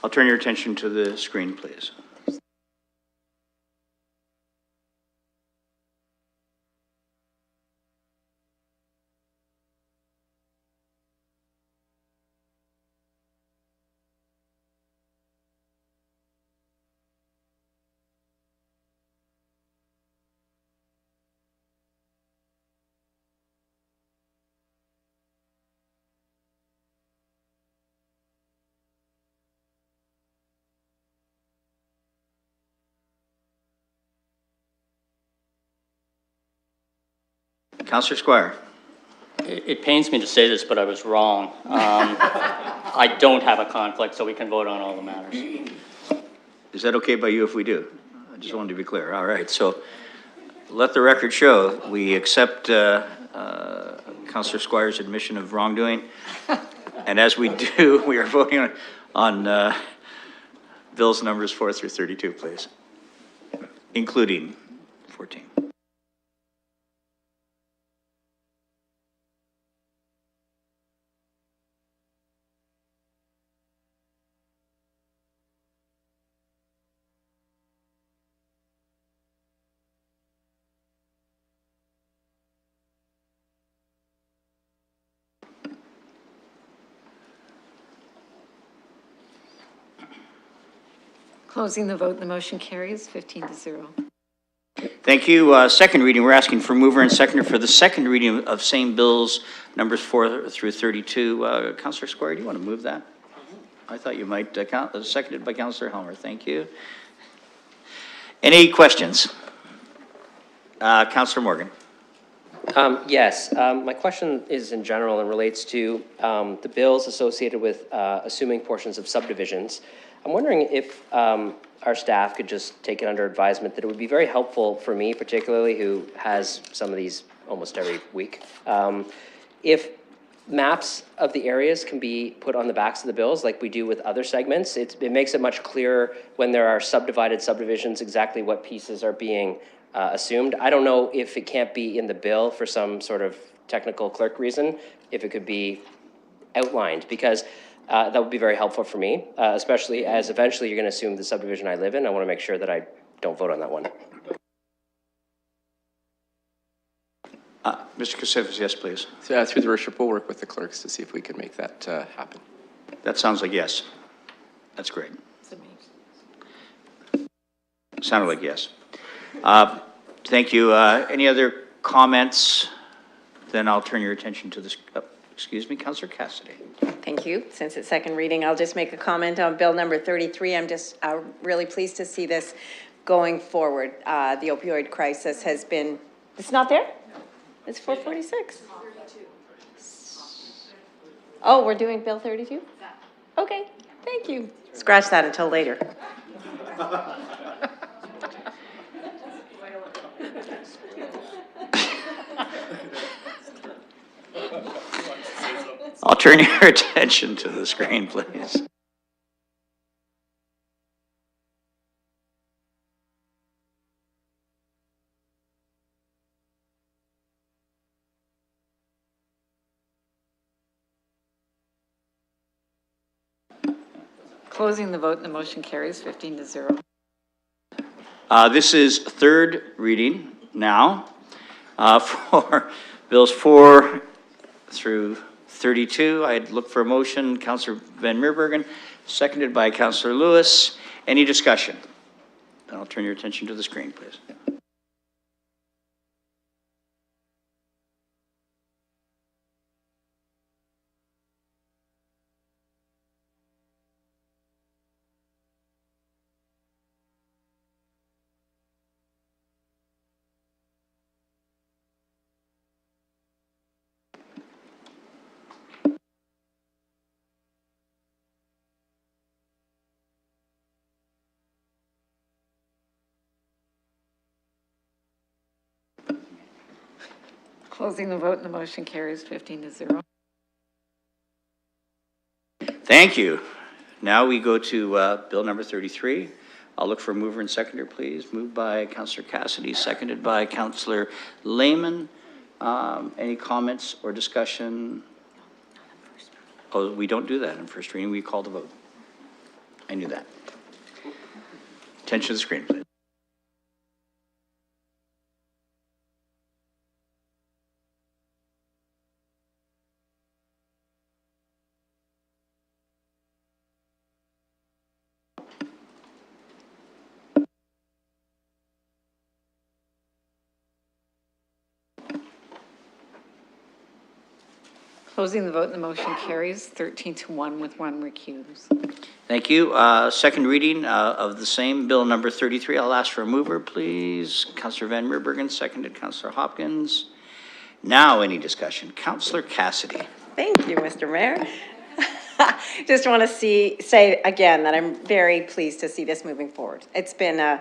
I'll turn your attention to the screen, please. Councillor Squire. It pains me to say this, but I was wrong. I don't have a conflict, so we can vote on all the matters. Is that okay by you if we do? I just wanted to be clear. All right, so let the record show we accept Councillor Squire's admission of wrongdoing. And as we do, we are voting on bills numbers 4 through 32, please, including 14. Closing the vote, the motion carries 15-0. Thank you. Second reading, we're asking for mover and seconder for the second reading of same bills, numbers 4 through 32. Councillor Squire, do you want to move that? I thought you might. Seconded by Councillor Helmer. Thank you. Any questions? Councillor Morgan. Yes, my question is in general and relates to the bills associated with assuming portions of subdivisions. I'm wondering if our staff could just take it under advisement that it would be very helpful for me, particularly who has some of these almost every week, if maps of the areas can be put on the backs of the bills like we do with other segments. It makes it much clearer when there are subdivided subdivisions exactly what pieces are being assumed. I don't know if it can't be in the bill for some sort of technical clerk reason, if it could be outlined, because that would be very helpful for me, especially as eventually you're going to assume the subdivision I live in. I want to make sure that I don't vote on that one. Mr. Kasifas, yes, please. So, through the worship, we'll work with the clerks to see if we can make that happen. That sounds like yes. That's great. Sounded like yes. Thank you. Any other comments? Then I'll turn your attention to this. Excuse me, Councillor Cassidy. Thank you. Since it's second reading, I'll just make a comment on bill number 33. I'm just really pleased to see this going forward. The opioid crisis has been, it's not there? It's 446. Oh, we're doing bill 32? Okay, thank you. Scratch that until later. I'll turn your attention to the screen, please. Closing the vote, and the motion carries 15-0. This is third reading now for bills 4 through 32. I'd look for a motion. Councillor Van Meerbergen, seconded by Councillor Lewis. Any discussion? Then I'll turn your attention to the screen, please. Closing the vote, and the motion carries 15-0. Thank you. Now we go to bill number 33. I'll look for a mover and seconder, please. Moved by Councillor Cassidy, seconded by Councillor Lehman. Any comments or discussion? Oh, we don't do that in first reading. We call the vote. I knew that. Attention to the screen, please. Closing the vote, and the motion carries 13-1 with 1 recuse. Thank you. Second reading of the same bill number 33. I'll ask for a mover, please. Councillor Van Meerbergen, seconded Councillor Hopkins. Now any discussion? Councillor Cassidy. Thank you, Mr. Mayor. Just want to say again that I'm very pleased to see this moving forward. It's been a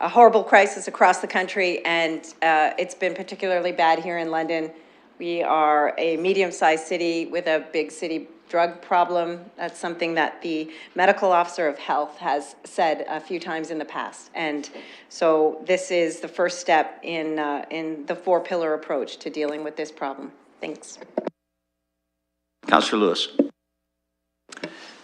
horrible crisis across the country, and it's been particularly bad here in London. We are a medium-sized city with a big city drug problem. That's something that the medical officer of health has said a few times in the past. And so this is the first step in the 4-pillar approach to dealing with this problem. Thanks. Councillor Lewis.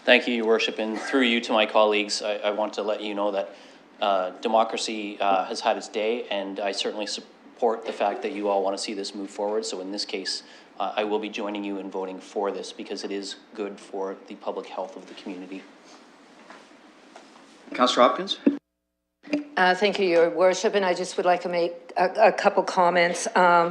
Thank you, Your Worship, and through you to my colleagues, I want to let you know that democracy has had its day, and I certainly support the fact that you all want to see this move forward. So in this case, I will be joining you in voting for this because it is good for the public health of the community. Councillor Hopkins. Thank you, Your Worship, and I just would like to make a couple comments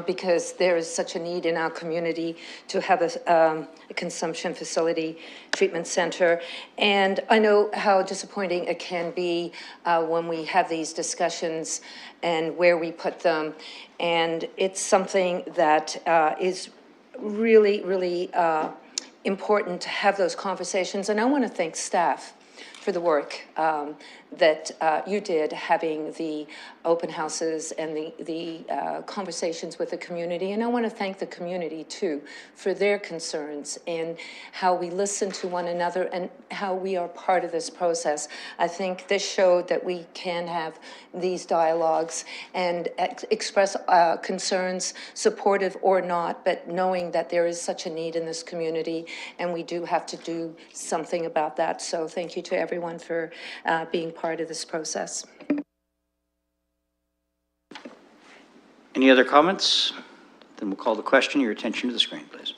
because there is such a need in our community to have a consumption facility treatment center. And I know how disappointing it can be when we have these discussions and where we put them. And it's something that is really, really important to have those conversations. And I want to thank staff for the work that you did, having the open houses and the conversations with the community. And I want to thank the community, too, for their concerns and how we listen to one another and how we are part of this process. I think this showed that we can have these dialogues and express concerns, supportive or not, but knowing that there is such a need in this community, and we do have to do something about that. So thank you to everyone for being part of this process. Any other comments? Then we'll call the question. Your attention to the screen, please.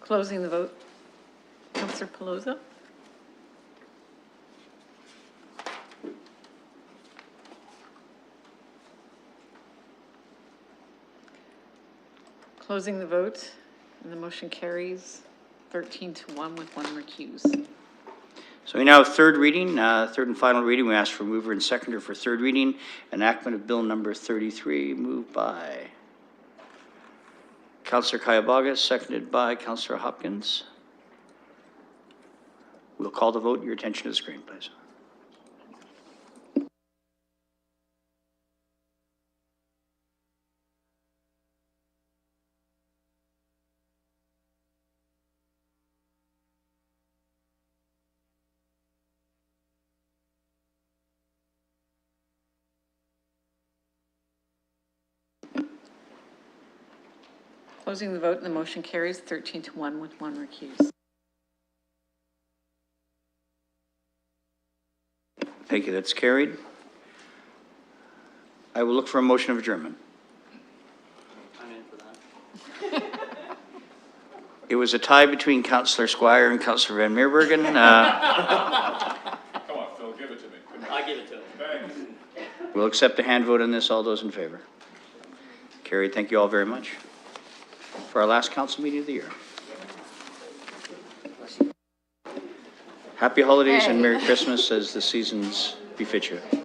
Closing the vote. Councillor Pelosa. Closing the vote, and the motion carries 13-1 with 1 recuse. So we now have third reading, third and final reading. We ask for mover and seconder for third reading. Enactment of bill number 33, moved by Councillor Kayabauga, seconded by Councillor Hopkins. We'll call the vote. Your attention to the screen, please. Closing the vote, and the motion carries 13-1 with 1 recused. Thank you, that's carried. I will look for a motion of adjournment. I'm in for that. It was a tie between Councillor Squire and Councillor Van Meerbergen. Come on, Phil, give it to me. I give it to him. Thanks. We'll accept a hand vote on this. All those in favor? Carried. Thank you all very much for our last council meeting of the year. Happy holidays and Merry Christmas as the seasons befit you.